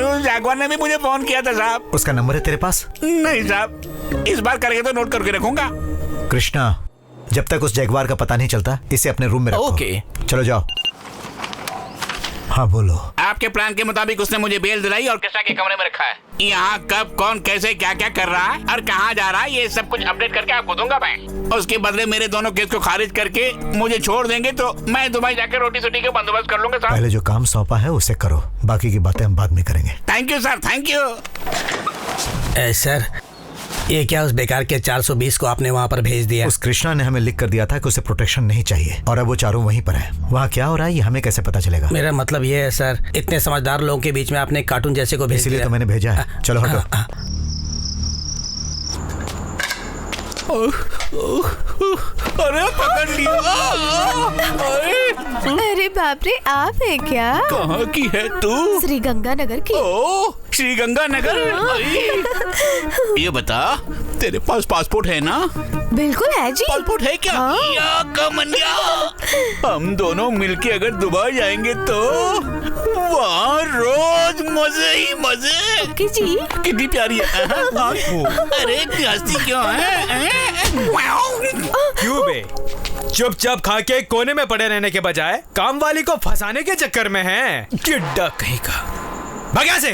उस जागवार ने भी मुझे फोन किया था साहब। उसका नंबर है तेरे पास? नहीं साहब, इस बार करके तो नोट करके रखूंगा। कृष्णा, जब तक उस जगवार का पता नहीं चलता इसे अपने रूम में रखो। ओके। चलो जाओ। हाँ बोलो। आपके प्लान के मुताबिक उसने मुझे बेल दिलाई और कृष्णा के कमरे में रखा है। यहाँ कब कौन कैसे क्या क्या कर रहा है और कहाँ जा रहा है ये सब कुछ अपडेट करके आपको दूंगा मैं। उसके बदले मेरे दोनों केस को खारिज करके मुझे छोड़ देंगे तो मैं दुबई जाकर रोटी सोटी का बंदोबस्त कर लूंगा साहब। पहले जो काम सौंपा है उसे करो, बाकी की बातें हम बाद में करेंगे। Thank you sir, thank you. Sir ये क्या उस बेकार के 420 को आपने वहाँ पर भेज दिया? उस कृष्णा ने हमें लिख कर दिया था कि उसे प्रोटेक्शन नहीं चाहिए और अब वो चारों वहीं पर है। वहाँ क्या हो रहा है ये हमें कैसे पता चलेगा? मेरा मतलब ये है सर, इतने समझदार लोगों के बीच में आपने कार्टून जैसे को भेज दिया। इसीलिए तो मैंने भेजा है। चलो हटो। अरे पकड़ लिया। अरे बाप रे, आप है क्या? कहाँ की है तू? श्री गंगानगर की। ओ, श्री गंगानगर। ये बता, तेरे पास पासपोर्ट है ना? बिल्कुल है जी। पासपोर्ट है क्या? या कमनिया, हम दोनों मिलके अगर दुबई जाएंगे तो वहाँ रोज मजे ही मजे। जी कितनी प्यारी है। अरे हंसती क्यों है? क्यों बे? चुपचाप खा के कोने में पड़े रहने के बजाय काम वाली को फंसाने के चक्कर में है। टिड्डा कहीं का। भाग यहाँ से।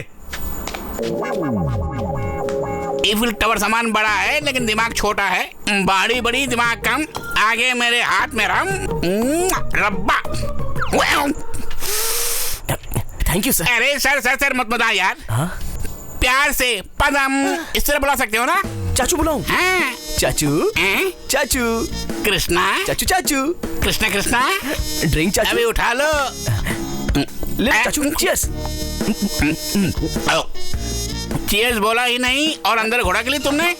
ईफिल टावर सामान बड़ा है लेकिन दिमाग छोटा है। बाड़ी बड़ी दिमाग कम। आगे मेरे हाथ में रम रब्बा। Thank you sir. अरे सर सर सर मत बता यार। प्यार से पदम इस तरह बुला सकते हो ना? चाचू बुलाऊं? हाँ। चाचू चाचू कृष्णा चाचू चाचू कृष्णा कृष्णा ड्रिंक चाचू। अभी उठा लो। ले चाचू, चीयर्स। चीयर्स बोला ही नहीं और अंदर घोड़ा के लिए तुमने।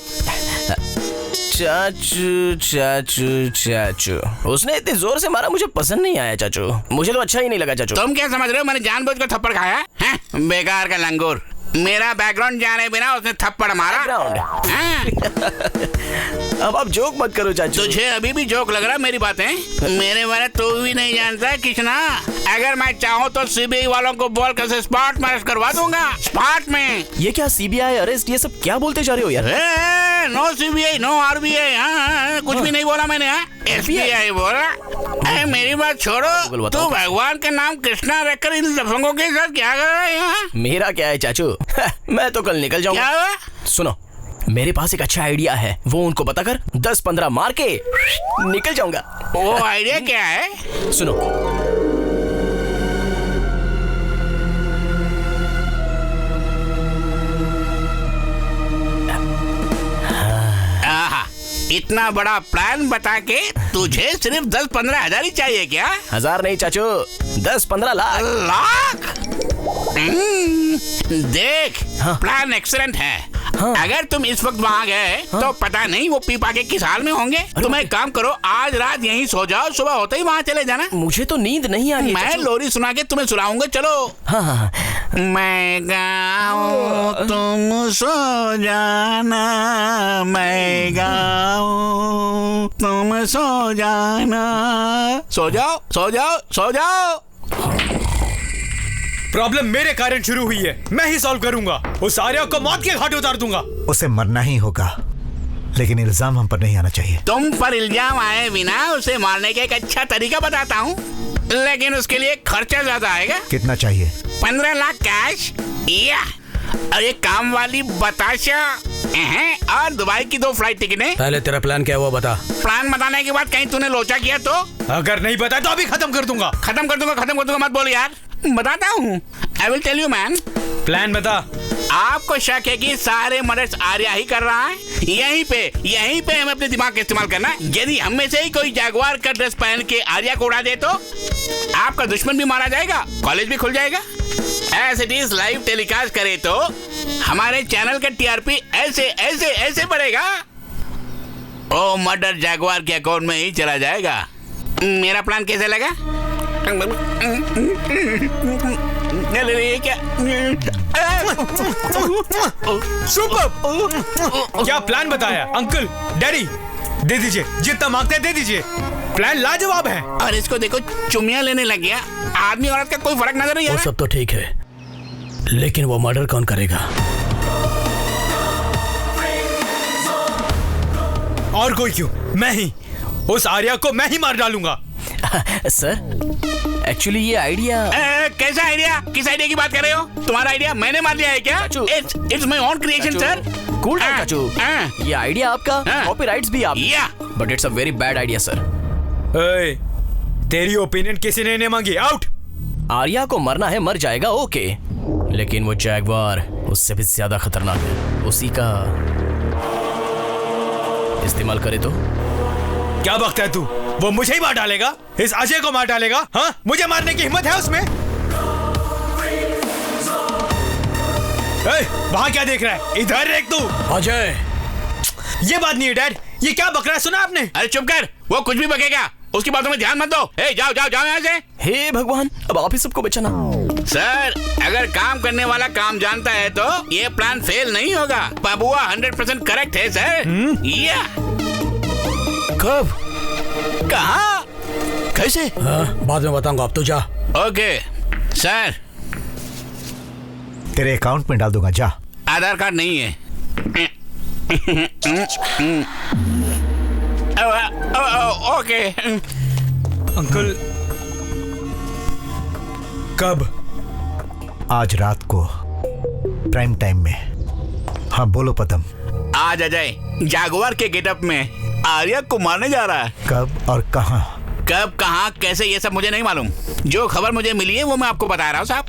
चाचू चाचू चाचू, उसने इतने जोर से मारा, मुझे पसंद नहीं आया चाचू। मुझे तो अच्छा ही नहीं लगा चाचू। तुम क्या समझ रहे हो मैंने जानबूझ कर थप्पड़ खाया है? बेकार का लंगूर। मेरा बैकग्राउंड जाने बिना उसने थप्पड़ मारा। अब आप जोक मत करो चाचू। तुझे अभी भी जोक लग रहा है मेरी बातें? मेरे बारे तो भी नहीं जानता कृष्णा। अगर मैं चाहूँ तो सीबीआई वालों को बोल कर स्पॉट में अरेस्ट करवा दूंगा। स्पॉट में। ये क्या सीबीआई अरेस्ट, ये सब क्या बोलते जा रहे हो यार? No CBI no RBI. कुछ भी नहीं बोला मैंने। एसबीआई बोला। मेरी बात छोड़ो, तू भगवान के नाम कृष्णा रखकर इन लफंगों के साथ क्या कर रहा है यहाँ? मेरा क्या है चाचू, मैं तो कल निकल जाऊंगा। क्या? सुनो, मेरे पास एक अच्छा आइडिया है, वो उनको बताकर 10-15 मार के निकल जाऊंगा। वो आइडिया क्या है? सुनो, इतना बड़ा प्लान बता के तुझे सिर्फ 10-15 हजार ही चाहिए क्या? हजार नहीं चाचू, 10-15 लाख। लाख? देख, प्लान एक्सीलेंट है। अगर तुम इस वक्त वहाँ गए तो पता नहीं वो पीपा के किस हाल में होंगे। तुम एक काम करो, आज रात यहीं सो जाओ, सुबह होते ही वहाँ चले जाना। मुझे तो नींद नहीं आ रही। मैं लोरी सुना के तुम्हें सुनाऊंगा। चलो। हाँ। मैं गाऊं तुम सो जाना, मैं गाऊं तुम सो जाना। सो जाओ सो जाओ सो जाओ। प्रॉब्लम मेरे कारण शुरू हुई है, मैं ही सॉल्व करूंगा। उस आर्या को मौत के घाट उतार दूंगा। उसे मरना ही होगा, लेकिन इल्जाम हम पर नहीं आना चाहिए। तुम पर इल्जाम आए बिना उसे मारने का एक अच्छा तरीका बताता हूँ, लेकिन उसके लिए खर्चा ज्यादा आएगा। कितना चाहिए? 15 लाख कैश या और ये काम वाली बताशा और दुबई की 2 फ्लाइट टिकटें। पहले तेरा प्लान क्या हुआ बता। प्लान बताने के बाद कहीं तूने लोचा किया तो? अगर नहीं बताया तो अभी खत्म कर दूंगा। खत्म कर दूंगा मत बोल यार। बताता हूँ। I will tell you man। Plan बता। आपको शक है कि सारे मर्डर्स आर्या ही कर रहा है? यहीं पे हमें अपने दिमाग का इस्तेमाल करना है। यदि हम में से ही कोई जैगुआर का ड्रेस पहन के आर्या को उड़ा दे तो आपका दुश्मन भी मारा जाएगा, कॉलेज भी खुल जाएगा। As it is live telecast करे तो हमारे चैनल का टीआरपी ऐसे बढ़ेगा। ओ मर्डर जैगुआर के अकाउंट में ही चला जाएगा। मेरा प्लान कैसे लगा? क्या सुपर! क्या प्लान बताया अंकल? डैडी दे दीजिए, जितना मांगते हैं दे दीजिए। प्लान लाजवाब है। और इसको देखो, चुम्मियां लेने लग गया। आदमी औरत का कोई फर्क नजर नहीं आ वो रहा। सब तो ठीक है, लेकिन वो मर्डर कौन करेगा? और कोई क्यों? मैं ही। उस आर्या को मैं ही मार डालूंगा। सर एक्चुअली ये आइडिया कैसा आइडिया? किस आइडिया की बात कर रहे हो? तुम्हारा आइडिया मैंने मार लिया है क्या? It's my own creation sir. Cool down चाचू, ये आइडिया आपका, कॉपीराइट्स भी आप, but it's a very bad idea sir. तेरी ओपिनियन किसी ने नहीं मांगी। आउट। आर्या को मरना है, मर जाएगा, ओके, लेकिन वो जैगवार उससे भी ज्यादा खतरनाक है। उसी का इस्तेमाल करे तो? क्या बकता है तू? वो मुझे ही मार डालेगा? इस अजय को मार डालेगा? हाँ, मुझे मारने की हिम्मत है उसमें? वहाँ क्या देख रहा है? इधर देख तू। अजय, ये बात नहीं है डैड। ये क्या बक रहा है? सुना आपने? अरे चुप कर, वो कुछ भी बकेगा, उसकी बातों में ध्यान मत दो। जाओ यहाँ से। हे भगवान, अब आप ही सबको बचाना। सर, अगर काम करने वाला काम जानता है तो ये प्लान फेल नहीं होगा। पबुआ 100% करेक्ट है सर। या कब? कहाँ? कैसे? बाद में बताऊंगा, अब तो जा। Okay sir. तेरे अकाउंट में डाल दूंगा, जा। आधार कार्ड नहीं है। ओके अंकल, कब? आज रात को प्राइम टाइम में। हाँ बोलो पदम। आज अजय जागुआर के गेटअप में आर्या को मारने जा रहा है। कब और कहाँ? कब, कहाँ, कैसे, ये सब मुझे नहीं मालूम। जो खबर मुझे मिली है वो मैं आपको बता रहा हूँ साहब।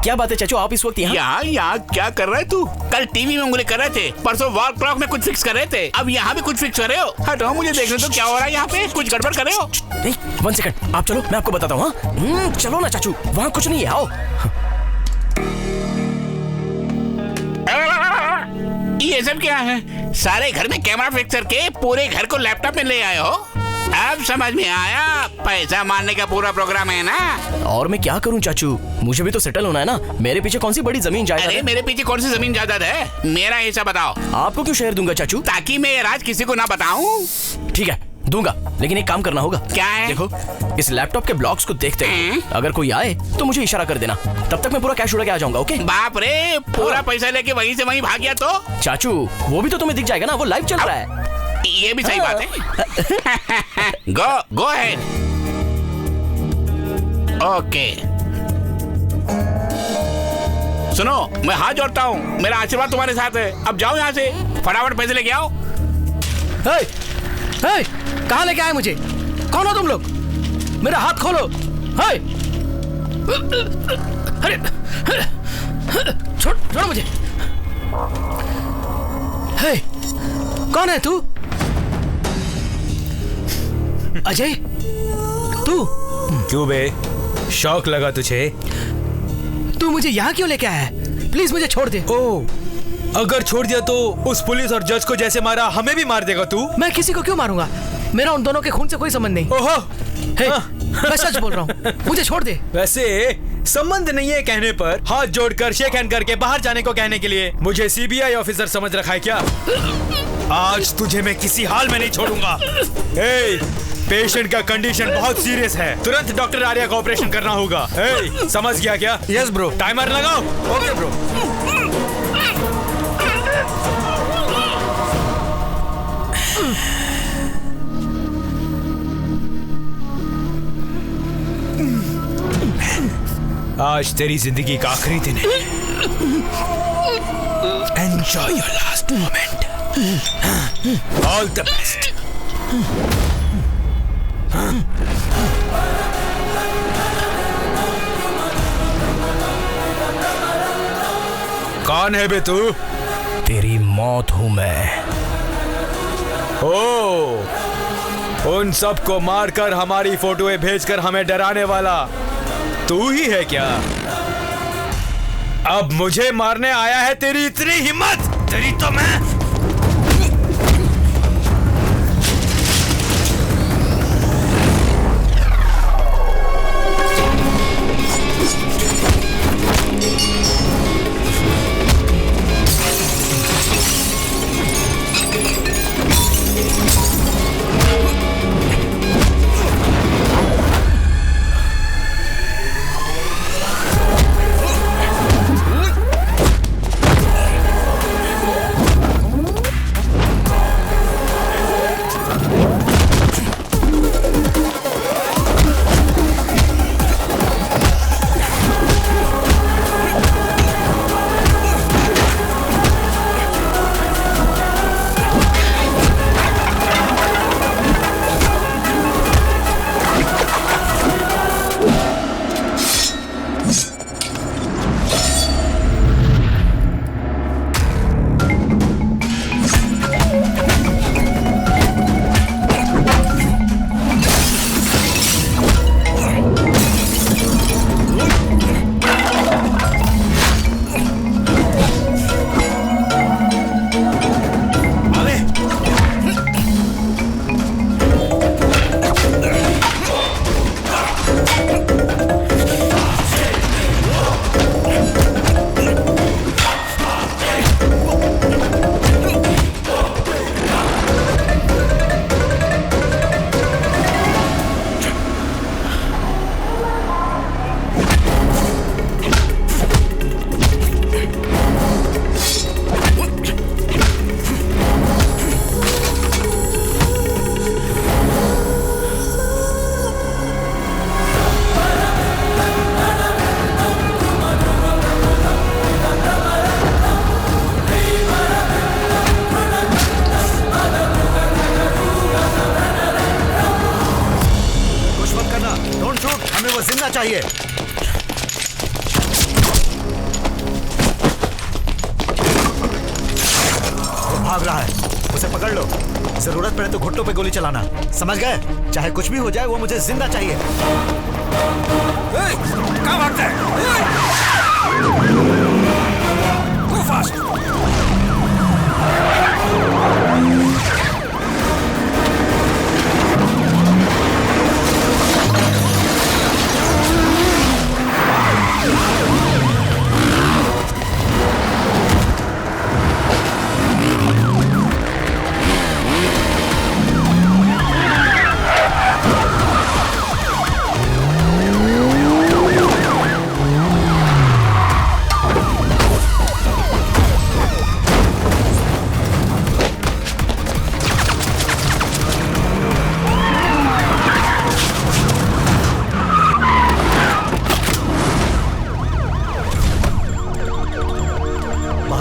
क्या बात है चाचू, आप इस वक्त यहाँ क्या कर रहे तू? कल टीवी में उंगली कर रहे थे, परसों वॉल क्लॉक में कुछ फिक्स कर रहे थे, अब यहाँ भी कुछ फिक्स कर रहे हो। हटो, मुझे देखने तो क्या हो रहा है यहाँ पे। कुछ गड़बड़ कर रहे हो? नहीं, 1 सेकंड, आप चलो, मैं आपको बताता हूँ। चलो ना चाचू, वहाँ कुछ नहीं है, आओ। ये सब क्या है? सारे घर में कैमरा फिक्स करके पूरे घर को लैपटॉप में ले आए हो? अब समझ में आया, पैसा मारने का पूरा प्रोग्राम है ना। और मैं क्या करूं चाचू, मुझे भी तो सेटल होना है ना। मेरे पीछे कौन सी बड़ी जमीन जायदाद है? मेरे पीछे कौन सी जमीन जायदाद है? मेरा हिस्सा बताओ। आपको क्यों शेयर दूंगा चाचू? ताकि मैं ये राज किसी को ना बताऊं। ठीक है, दूंगा, लेकिन एक काम करना होगा। क्या है? देखो, इस लैपटॉप के ब्लॉक्स को देखते हैं, अगर कोई आए तो मुझे इशारा कर देना, तब तक मैं पूरा कैश उड़ा के आ जाऊंगा, ओके? बाप रे, पूरा पैसा लेके वहीं से वहीं भाग गया तो? चाचू, वो भी तो तुम्हें दिख जाएगा ना, वो लाइव चल रहा है। ये भी सही बात है। Go ahead. ओके, सुनो, मैं हाथ जोड़ता हूँ, मेरा आशीर्वाद तुम्हारे साथ है। अब जाओ यहाँ से, फटाफट पैसे लेके आओ। कहाँ लेके आए मुझे? कौन हो तुम लोग? मेरा हाथ खोलो। अरे छोड़ो मुझे। कौन है तू? अजय, तू? क्यों बे, शौक लगा तुझे? तू मुझे यहाँ क्यों लेके आया है? प्लीज मुझे छोड़ दे। ओह, अगर छोड़ दिया तो उस पुलिस और जज को जैसे मारा हमें भी मार देगा तू? मैं किसी को क्यों मारूंगा? मेरा उन दोनों के खून से कोई संबंध नहीं। ओहो, मैं सच बोल रहा हूँ, मुझे छोड़ दे। वैसे संबंध नहीं है कहने पर हाथ जोड़कर शेक हैंड करके बाहर जाने को कहने के लिए मुझे सीबीआई ऑफिसर समझ रखा है क्या? आज तुझे मैं किसी हाल में नहीं छोड़ूंगा। पेशेंट का कंडीशन बहुत सीरियस है, तुरंत डॉक्टर आर्या का ऑपरेशन करना होगा। समझ गया क्या? Yes bro. टाइमर लगाओ। Okay bro. आज तेरी जिंदगी का आखिरी दिन है। Enjoy your last moment. All the best. कौन है बे तू? तेरी मौत हूं मैं। ओ, उन सबको मारकर हमारी फोटोएं भेजकर हमें डराने वाला तू ही है क्या? अब मुझे मारने आया है? तेरी इतनी हिम्मत? तेरी तो मैं चाहिए। वो भाग रहा है, उसे पकड़ लो। जरूरत पड़े तो घुटनों पे गोली चलाना, समझ गए? चाहे कुछ भी हो जाए, वो मुझे जिंदा चाहिए। कहाँ भागता है? Go fast!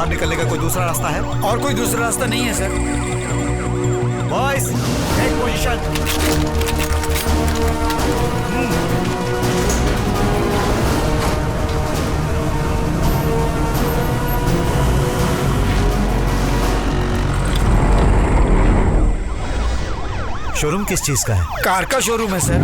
निकलने का कोई दूसरा रास्ता है? और कोई दूसरा रास्ता नहीं है sir. Boys, take position. Showroom किस चीज का है? कार का शोरूम है सर।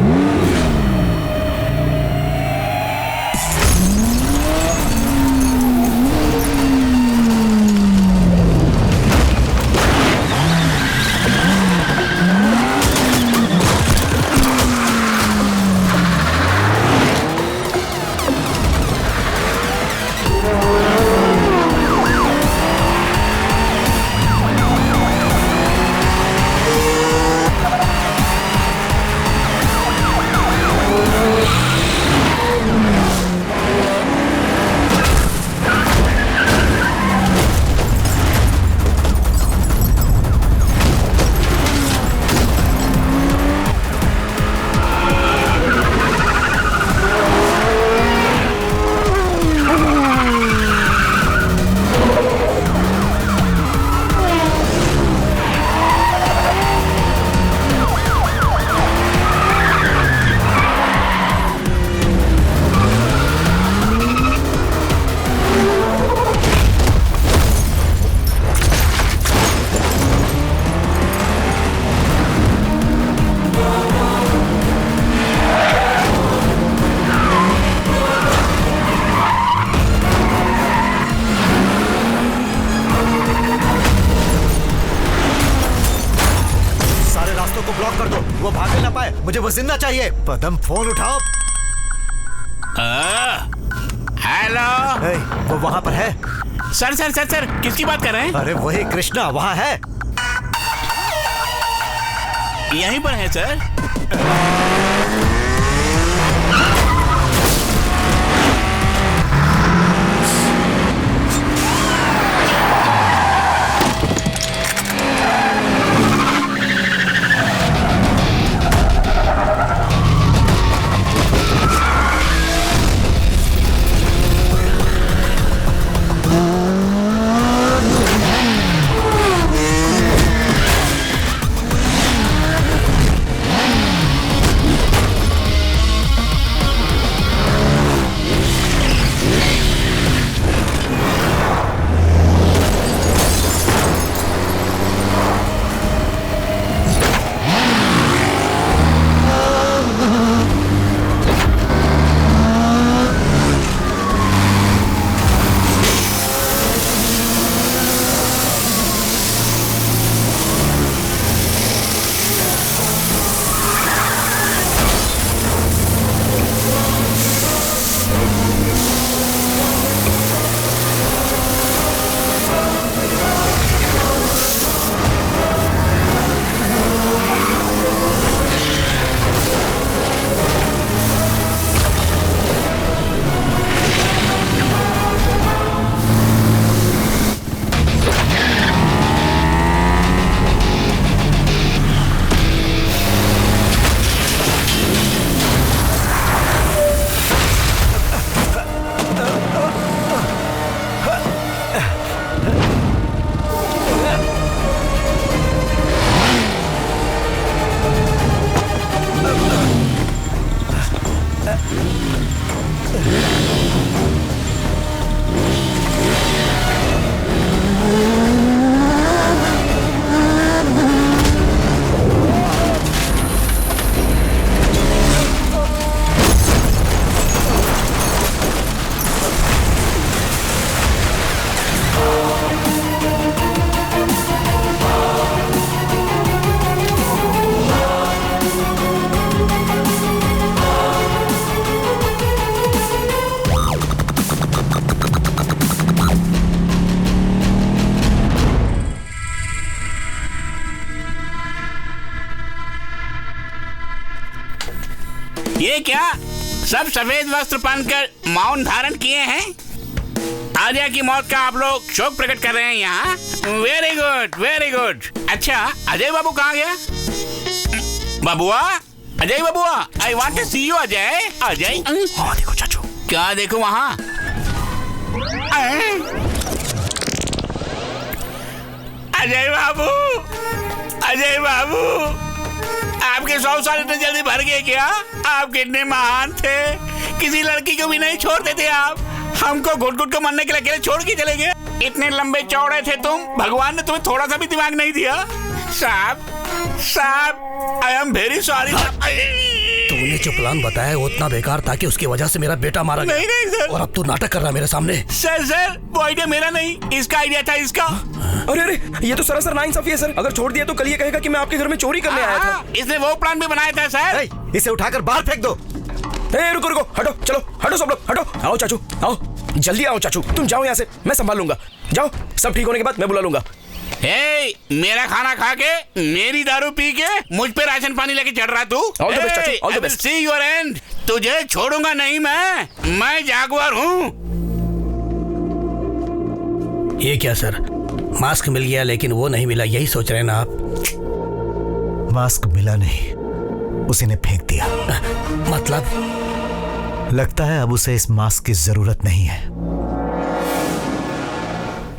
वो भाग ना पाए, मुझे वो जिंदा चाहिए। पदम फोन उठाओ। हेलो। वो वहाँ पर है। सर सर सर सर किसकी बात कर रहे हैं? अरे वही कृष्णा वहाँ है। यहीं पर है सर। ये क्या सब सफेद वस्त्र पहनकर मौन धारण किए हैं? आर्या की मौत का आप लोग शोक प्रकट कर रहे हैं यहाँ। Very good very good. अच्छा अजय बाबू कहाँ गया? बाबुआ, अजय बाबुआ, I want to see you. Ajay Ajay हाँ देखो चाचू। क्या देखो वहाँ? अजय बाबू, अजय बाबू, आपके 100 साल इतने जल्दी भर गए क्या? आप कितने महान थे, किसी लड़की को भी नहीं छोड़ते थे आप। हमको घुट घुट को मरने के लिए अकेले छोड़ के चले गए। इतने लंबे चौड़े थे तुम, भगवान ने तुम्हें थोड़ा सा भी दिमाग नहीं दिया। साहब साहब आई एम वेरी सॉरी। तूने जो प्लान बताया वो उतना बेकार था कि उसकी वजह से मेरा बेटा मारा गया। नहीं सर। और अब तू नाटक कर रहा है मेरे सामने। सर वो आइडिया मेरा नहीं, इसका आइडिया था इसका। अरे अरे ये तो सरासर नाइंसाफी है सर। अगर छोड़ दिया तो कल ये कहेगा कि मैं आपके घर में चोरी करने आया था। इसने वो प्लान भी बनाया था सर। इसे उठाकर बाहर फेंक दो। रुको रुको, हटो, चलो हटो सब लोग, हटो। आओ चाचू आओ, जल्दी आओ चाचू, तुम जाओ यहाँ से, मैं संभाल लूंगा। जाओ, सब ठीक होने के बाद मैं बुला लूंगा। मेरा खाना खा के, मेरी दारू पी के मुझ पे राशन पानी लेके चढ़ रहा तू। ऑल द बेस्ट चाचू, all the best. See your and. तुझे छोड़ूंगा नहीं मैं जागुआर हूँ। ये क्या सर, मास्क मिल गया लेकिन वो नहीं मिला, यही सोच रहे हैं ना आप? मास्क मिला नहीं, उसी ने फेंक दिया। मतलब? लगता है अब उसे इस मास्क की जरूरत नहीं है।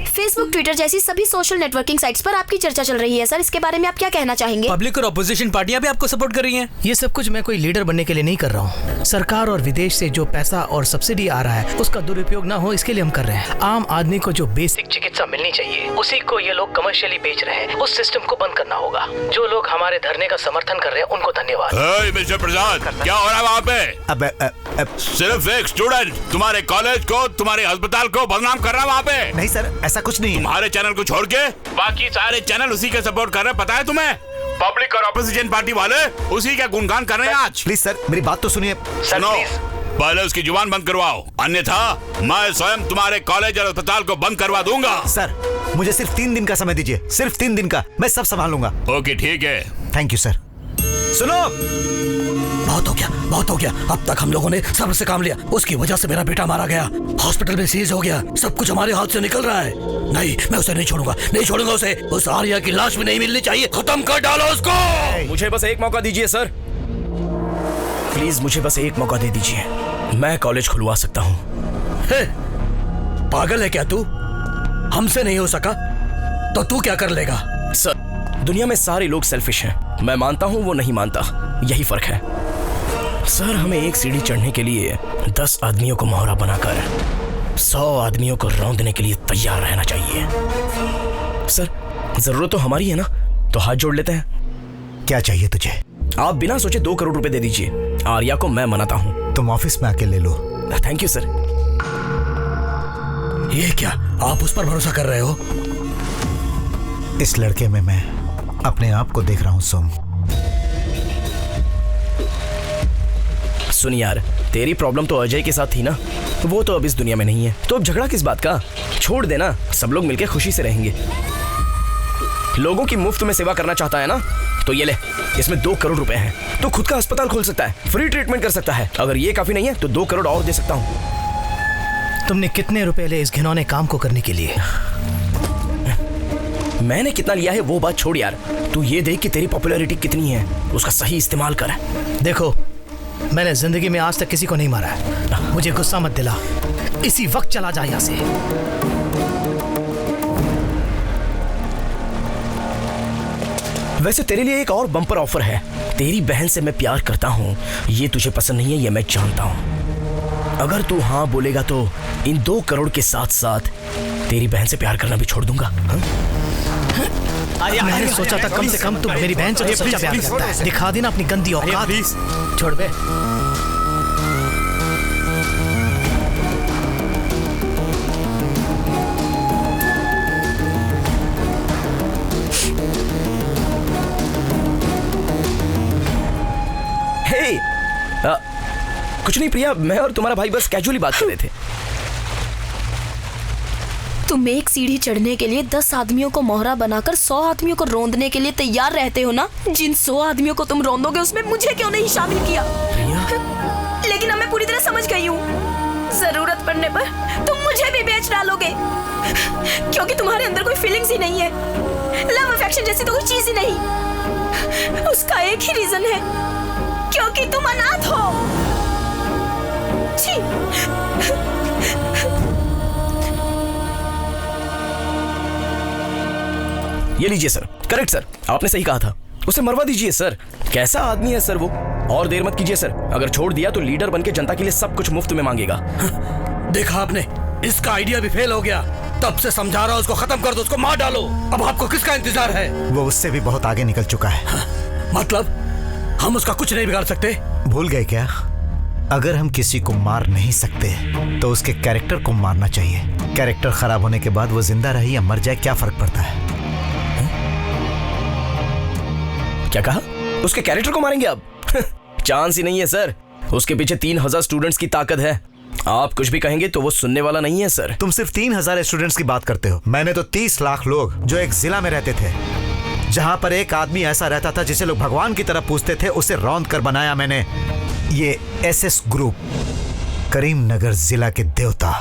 फेसबुक, ट्विटर जैसी सभी सोशल नेटवर्किंग साइट्स पर आपकी चर्चा चल रही है सर, इसके बारे में आप क्या कहना चाहेंगे? पब्लिक और अपोजिशन पार्टियां भी आपको सपोर्ट कर रही हैं। ये सब कुछ मैं कोई लीडर बनने के लिए नहीं कर रहा हूँ। सरकार और विदेश से जो पैसा और सब्सिडी आ रहा है उसका दुरुपयोग ना हो, इसके लिए हम कर रहे हैं। आम आदमी को जो बेसिक चिकित्सा मिलनी चाहिए उसी को ये लोग कमर्शियली बेच रहे हैं। उस सिस्टम को बंद करना होगा। जो लोग हमारे धरने का समर्थन कर रहे हैं उनको धन्यवाद। मिस्टर प्रसाद, क्या हो रहा है वहाँ पे? सिर्फ एक स्टूडेंट तुम्हारे कॉलेज को, तुम्हारे अस्पताल को बदनाम कर रहा है वहाँ पे। नहीं सर, ऐसा कुछ नहीं है। तुम्हारे चैनल को छोड़ के बाकी सारे चैनल उसी के सपोर्ट कर रहे हैं, पता है तुम्हें? पब्लिक और ऑपोजिशन पार्टी वाले उसी का गुणगान कर रहे हैं आज। प्लीज सर, मेरी बात तो सुनिए। सुनो, पहले उसकी जुबान बंद करवाओ, अन्यथा मैं स्वयं तुम्हारे कॉलेज और अस्पताल को बंद करवा दूंगा। सर, मुझे सिर्फ 3 दिन का समय दीजिए, सिर्फ 3 दिन का, मैं सब संभाल लूंगा। ओके ठीक है। Thank you sir. सुनो, बहुत हो गया। अब तक हम लोगों ने सब्र से काम लिया, उसकी वजह से मेरा बेटा मारा गया, हॉस्पिटल में सीज हो गया, सब कुछ हमारे हाथ से निकल रहा है। नहीं, मैं उसे नहीं छोड़ूंगा उसे। उस आर्या की लाश भी नहीं मिलनी चाहिए। खत्म कर डालो उसको। मुझे बस एक मौका दीजिए सर, प्लीज मुझे बस एक मौका दे दीजिए, मैं कॉलेज खुलवा सकता हूँ। पागल है क्या तू? हमसे नहीं हो सका तो तू क्या कर लेगा? सर, दुनिया में सारे लोग सेल्फिश हैं, मैं मानता हूँ, वो नहीं मानता, यही फर्क है। सर, हमें एक सीढ़ी चढ़ने के लिए 10 आदमियों को मोहरा बनाकर 100 आदमियों को रौंदने के लिए तैयार रहना चाहिए। सर, जरूरत तो हमारी है ना, तो हाथ जोड़ लेते हैं। क्या चाहिए तुझे? आप बिना सोचे 2 करोड़ रुपए दे दीजिए, आर्या को मैं मनाता हूँ। तुम ऑफिस में आके ले लो। Thank you sir. ये क्या, आप उस पर भरोसा कर रहे हो? इस लड़के में मैं अपने आप को देख रहा हूँ सोम। सुन यार, तेरी प्रॉब्लम तो अजय के साथ थी ना, वो तो अब इस दुनिया में नहीं है, तो अब झगड़ा किस बात का? छोड़ देना, सब लोग मिलकर खुशी से रहेंगे। लोगों की मुफ्त में सेवा करना चाहता है ना, तो ये ले, इसमें 2 करोड़ रुपए हैं, तो खुद का अस्पताल खोल सकता है, फ्री ट्रीटमेंट कर सकता है। अगर ये काफी नहीं है तो 2 करोड़ और दे सकता हूँ। तुमने कितने रुपए ले इस घिनौने काम को करने के लिए? मैंने कितना लिया है वो बात छोड़ यार, तू ये देख कि तेरी पॉपुलैरिटी कितनी है, उसका सही इस्तेमाल कर। देखो, मैंने जिंदगी में आज तक किसी को नहीं मारा है, मुझे गुस्सा मत दिला, इसी वक्त चला जा यहाँ से। वैसे तेरे लिए एक और बम्पर ऑफर है, तेरी बहन से मैं प्यार करता हूँ, ये तुझे पसंद नहीं है, ये मैं जानता हूँ। अगर तू हाँ बोलेगा तो इन 2 करोड़ के साथ साथ तेरी बहन से प्यार करना भी छोड़ दूंगा। मैंने सोचा था कम से कम तू मेरी बहन से सच्चा प्यार करता है। दिखा देना अपनी गंदी औकात। छोड़ बे। कुछ नहीं प्रिया, मैं और तुम्हारा भाई बस कैजुअली बात कर रहे थे। तुम एक सीढ़ी चढ़ने के लिए 10 आदमियों को मोहरा बनाकर 100 आदमियों को रौंदने के लिए तैयार रहते हो ना? जिन 100 आदमियों को तुम रौंदोगे उसमें मुझे क्यों नहीं शामिल किया? लेकिन अब मैं पूरी तरह समझ गई हूँ, जरूरत पड़ने पर तुम मुझे भी बेच डालोगे, क्योंकि तुम्हारे अंदर कोई फीलिंग्स ही नहीं है, लव अफेक्शन जैसी तो कोई चीज ही नहीं। उसका एक ही रीजन है, क्योंकि तुम अनाथ हो। ये लीजिए सर, करेक्ट सर, आपने सही कहा था, उसे मरवा दीजिए सर। कैसा आदमी है सर वो, और देर मत कीजिए सर, अगर छोड़ दिया तो लीडर बनके जनता के लिए सब कुछ मुफ्त में मांगेगा। देखा आपने, इसका आइडिया भी फेल हो गया, तब से समझा रहा हूं उसको खत्म कर दो, उसको मार डालो। अब आपको किसका इंतजार है? वो उससे भी बहुत आगे निकल चुका है। मतलब हम उसका कुछ नहीं बिगाड़ सकते? भूल गए क्या? अगर हम किसी को मार नहीं सकते तो उसके कैरेक्टर को मारना चाहिए। कैरेक्टर खराब होने के बाद वो जिंदा रहे या मर जाए, क्या फर्क पड़ता है? क्या कहा? उसके कैरेक्टर को मारेंगे अब? चांस ही नहीं है सर, उसके पीछे 3000 स्टूडेंट्स की ताकत है। आप कुछ भी कहेंगे तो वो सुनने वाला नहीं है सर। तुम सिर्फ 3000 स्टूडेंट्स की बात करते हो, मैंने तो 30 लाख लोग जो एक जिला में रहते थे, जहां पर एक आदमी ऐसा रहता था जिसे लोग भगवान की तरह पूजते थे, उसे रौंद कर बनाया मैंने ये SS ग्रुप। करीमनगर जिला के देवता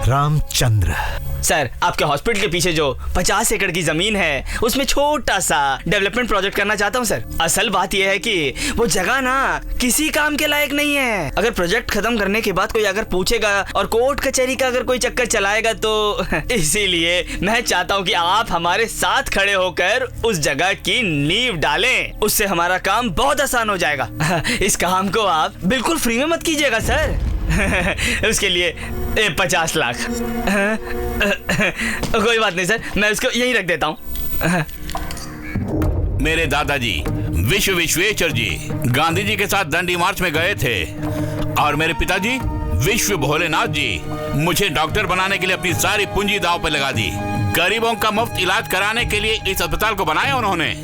रामचंद्र। सर, आपके हॉस्पिटल के पीछे जो 50 एकड़ की जमीन है उसमें छोटा सा डेवलपमेंट प्रोजेक्ट करना चाहता हूँ सर। असल बात यह है कि वो जगह ना किसी काम के लायक नहीं है। अगर प्रोजेक्ट खत्म करने के बाद कोई अगर पूछेगा और कोर्ट कचहरी का अगर कोई चक्कर चलाएगा तो इसीलिए मैं चाहता हूँ कि आप हमारे साथ खड़े होकर उस जगह की नींव डालें, उससे हमारा काम बहुत आसान हो जाएगा। इस काम को आप बिल्कुल फ्री में मत कीजिएगा सर। उसके लिए 50 लाख। कोई बात नहीं सर, मैं उसको यहीं रख देता हूँ। मेरे दादाजी विश्वेश्वर जी गांधी जी के साथ दंडी मार्च में गए थे, और मेरे पिताजी विश्व भोलेनाथ जी मुझे डॉक्टर बनाने के लिए अपनी सारी पूंजी दांव पर लगा दी। गरीबों का मुफ्त इलाज कराने के लिए इस अस्पताल को बनाया उन्होंने।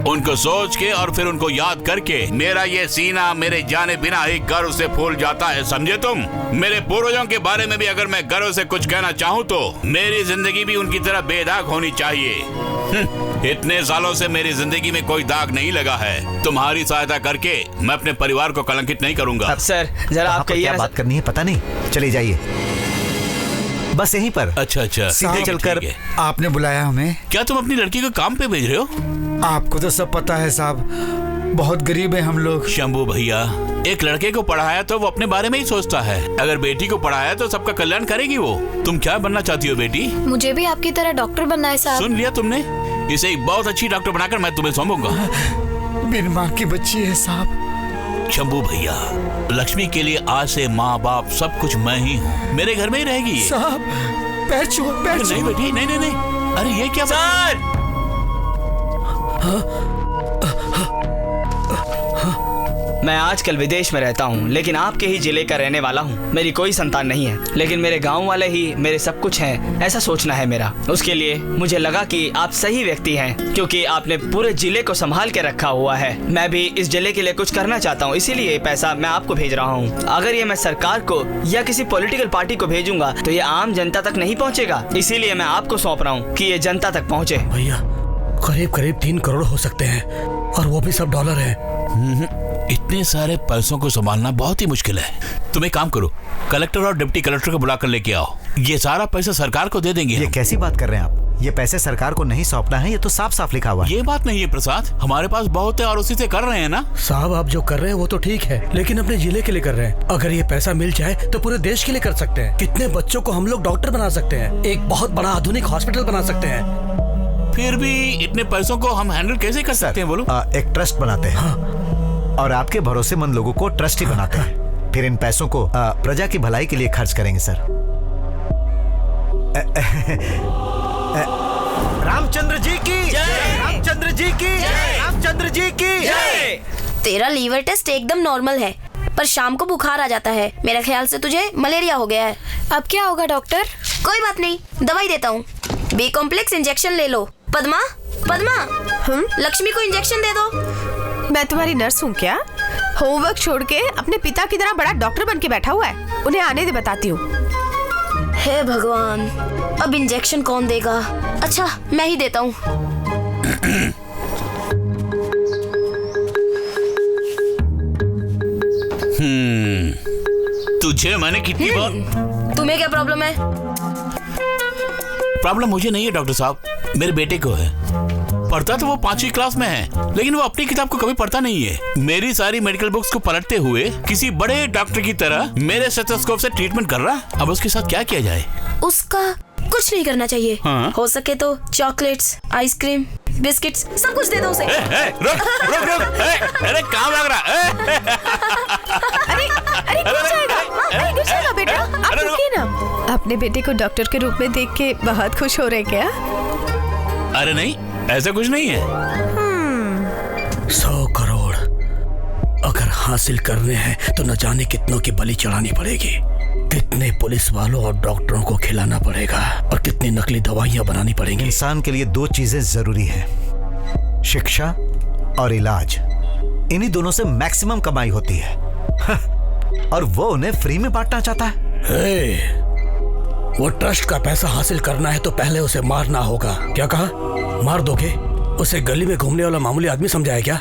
उनको सोच के और फिर उनको याद करके मेरा ये सीना मेरे जाने बिना ही गर्व से फूल जाता है, समझे तुम? मेरे पूर्वजों के बारे में भी अगर मैं गर्व से कुछ कहना चाहूँ तो मेरी जिंदगी भी उनकी तरह बेदाग होनी चाहिए। इतने सालों से मेरी जिंदगी में कोई दाग नहीं लगा है। तुम्हारी सहायता करके मैं अपने परिवार को कलंकित नहीं करूंगा। सर जरा आप क्या बात करनी है पता नहीं, चले जाइए बस यहीं पर। अच्छा सीधे चलकर आपने बुलाया हमें? क्या तुम अपनी लड़की को काम पे भेज रहे हो? आपको तो सब पता है साहब, बहुत गरीब है हम लोग। शंभू भैया, एक लड़के को पढ़ाया तो वो अपने बारे में ही सोचता है, अगर बेटी को पढ़ाया तो सबका कल्याण करेगी वो। तुम क्या बनना चाहती हो बेटी? मुझे भी आपकी तरह डॉक्टर बनना है साहब। सुन लिया तुमने? इसे एक बहुत अच्छी डॉक्टर बनाकर मैं तुम्हें सौंपूंगा। बिन माँ की बच्ची है साहब। शंभू भैया, लक्ष्मी के लिए आज से माँ बाप सब कुछ मैं ही हूँ, मेरे घर में ही रहेगी। साहब पैर छुओ, पैर छुओ। नहीं बेटी, नहीं। अरे ये क्या सर? मैं आजकल विदेश में रहता हूँ, लेकिन आपके ही जिले का रहने वाला हूँ। मेरी कोई संतान नहीं है, लेकिन मेरे गांव वाले ही मेरे सब कुछ हैं, ऐसा सोचना है मेरा। उसके लिए मुझे लगा कि आप सही व्यक्ति हैं, क्योंकि आपने पूरे जिले को संभाल के रखा हुआ है। मैं भी इस जिले के लिए कुछ करना चाहता हूँ, इसीलिए ये पैसा मैं आपको भेज रहा हूँ। अगर ये मैं सरकार को या किसी पॉलिटिकल पार्टी को भेजूंगा तो ये आम जनता तक नहीं पहुँचेगा, इसीलिए मैं आपको सौंप रहा हूँ कि ये जनता तक पहुँचे। भैया करीब 3 करोड़ हो सकते हैं, और वो भी सब डॉलर है। इतने सारे पैसों को संभालना बहुत ही मुश्किल है। तुम एक काम करो, कलेक्टर और डिप्टी कलेक्टर को बुलाकर लेके आओ, ये सारा पैसा सरकार को दे देंगे। ये कैसी बात कर रहे हैं आप? ये पैसे सरकार को नहीं सौंपना है, ये तो साफ साफ लिखा हुआ है। ये बात नहीं है प्रसाद, हमारे पास बहुत है और उसी से कर रहे हैं ना। साहब आप जो कर रहे हैं वो तो ठीक है, लेकिन अपने जिले के लिए कर रहे हैं। अगर ये पैसा मिल जाए तो पूरे देश के लिए कर सकते हैं। कितने बच्चों को हम लोग डॉक्टर बना सकते हैं, एक बहुत बड़ा आधुनिक हॉस्पिटल बना सकते हैं। फिर भी इतने पैसों को हम हैंडल कैसे कर सकते हैं? बोलो। एक ट्रस्ट बनाते हैं और आपके भरोसेमंद लोगों को ट्रस्टी बनाते हैं। फिर इन पैसों को प्रजा की भलाई के लिए खर्च करेंगे सर। रामचंद्र जी की जय, रामचंद्र जी की जय, रामचंद्र जी की जय। तेरा लीवर टेस्ट एकदम नॉर्मल है, पर शाम को बुखार आ जाता है। मेरा ख्याल से तुझे मलेरिया हो गया है। अब क्या होगा डॉक्टर? कोई बात नहीं, दवाई देता हूँ। बी कॉम्प्लेक्स इंजेक्शन ले लो। पद्मा, लक्ष्मी को इंजेक्शन दे दो। मैं तुम्हारी नर्स हूँ क्या? होमवर्क छोड़ के अपने पिता की तरह बड़ा डॉक्टर बन के बैठा हुआ है। उन्हें आने दे, बताती हूँ। हे भगवान, अब इंजेक्शन कौन देगा? अच्छा मैं ही देता हूँ। तुझे मैंने कितनी बार। तुम्हें क्या प्रॉब्लम है? प्रॉब्लम मुझे नहीं है डॉक्टर साहब, मेरे बेटे को है। पढ़ता तो वो 5वीं क्लास में है, लेकिन वो अपनी किताब को कभी पढ़ता नहीं है। मेरी सारी मेडिकल बुक्स को पलटते हुए किसी बड़े डॉक्टर की तरह मेरे स्टेथोस्कोप से ट्रीटमेंट कर रहा है। अब उसके साथ क्या किया जाए? उसका कुछ नहीं करना चाहिए। हाँ? हो सके तो चॉकलेट्स, आइसक्रीम, बिस्किट्स सब कुछ दे दो उसे। अरे काम लग रहा है। अरे गिर जाएगा बेटा, आप रुकिए ना। अपने बेटे को डॉक्टर के रूप में देख के बहुत खुश हो रहे क्या? अरे नहीं, ऐसा कुछ नहीं है। 100 करोड़ अगर हासिल करने हैं तो न जाने कितनों की बलि चढ़ानी पड़ेगी, कितने पुलिस वालों और डॉक्टरों को खिलाना पड़ेगा, और कितनी नकली दवाइयां बनानी पड़ेंगी। इंसान के लिए 2 चीजें जरूरी है, शिक्षा और इलाज। इन्हीं दोनों से मैक्सिमम कमाई होती है। और वो उन्हें फ्री में बांटना चाहता है। वो ट्रस्ट का पैसा हासिल करना है तो पहले उसे मारना होगा। क्या कहा? मार दोगे? उसे गली में घूमने वाला मामूली आदमी समझाया क्या?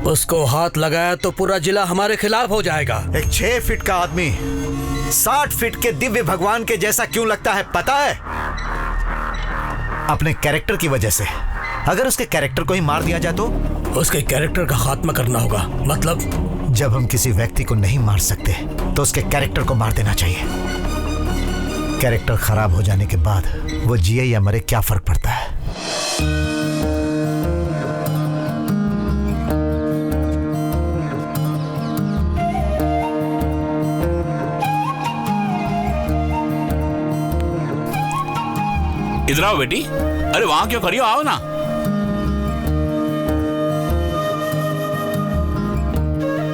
उसको हाथ लगाया तो पूरा जिला हमारे खिलाफ हो जाएगा। एक 6 फीट का आदमी 60 फीट के दिव्य भगवान के जैसा क्यों लगता है पता है? अपने कैरेक्टर की वजह से। अगर उसके कैरेक्टर को ही मार दिया जाए तो? उसके कैरेक्टर का खात्मा करना होगा। मतलब? जब हम किसी व्यक्ति को नहीं मार सकते तो उसके कैरेक्टर को मार देना चाहिए। कैरेक्टर खराब हो जाने के बाद वो जिए या मरे क्या फर्क पड़ता है? इधर आओ बेटी। अरे वहां क्यों खड़ी हो, आओ ना।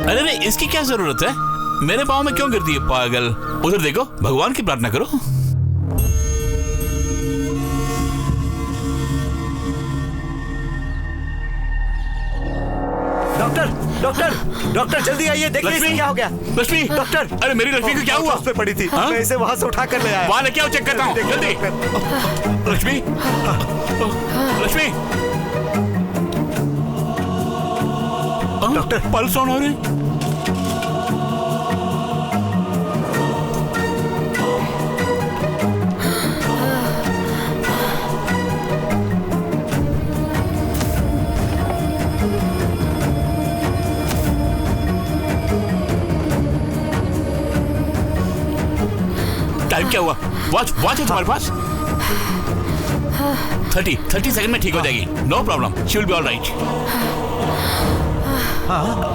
अरे नहीं, इसकी क्या जरूरत है? मेरे पाँव में क्यों गिरती है पागल? उधर देखो, भगवान की प्रार्थना करो। डॉक्टर डॉक्टर डॉक्टर जल्दी आइए, देखिए लक्ष्मी, इसे क्या हो गया। लक्ष्मी, डॉक्टर, अरे मेरी लक्ष्मी को क्या हुआ? उस पे पड़ी थी, मैं इसे वहां से उठा कर ले आया। वहां लेके आओ, चेक करता हूँ जल्दी। Lakshmi, Lakshmi, doctor pulse on हो रहे। टाइम क्या हुआ? वॉच है तुम्हारे पास? 30 सेकंड में ठीक हो जाएगी। No problem, she will be all right.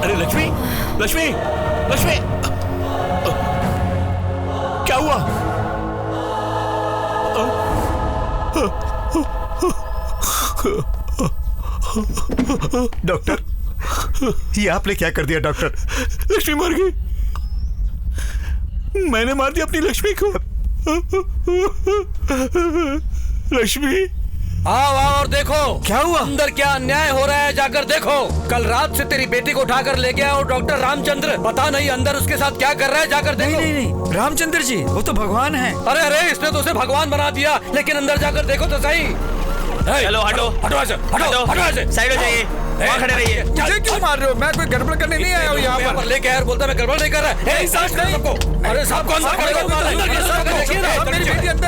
अरे लक्ष्मी, लक्ष्मी, लक्ष्मी, क्या हुआ? डॉक्टर, ये आपने क्या कर दिया डॉक्टर? लक्ष्मी मर गई। मैंने मार दिया अपनी लक्ष्मी को। लक्ष्मी, आओ और देखो क्या हुआ, अंदर क्या अन्याय हो रहा है, जाकर देखो। कल रात से तेरी बेटी को उठाकर ले गया और डॉक्टर रामचंद्र, पता नहीं अंदर उसके साथ क्या कर रहा है, जाकर देखो। नहीं, रामचंद्र जी वो तो भगवान है। अरे अरे, इसने तो उसे भगवान बना दिया, लेकिन अंदर जाकर देखो तो सही। चलो हटो, हटो, साइड हो जाइए, वहाँ खड़े रहिए। मुझे क्यों मार रहे हो? मैं कोई गड़बड़ करने नहीं आया हूँ यहाँ पर। लेके यार बोलता मैं गड़बड़ नहीं कर रहा। अरे सबको अंदर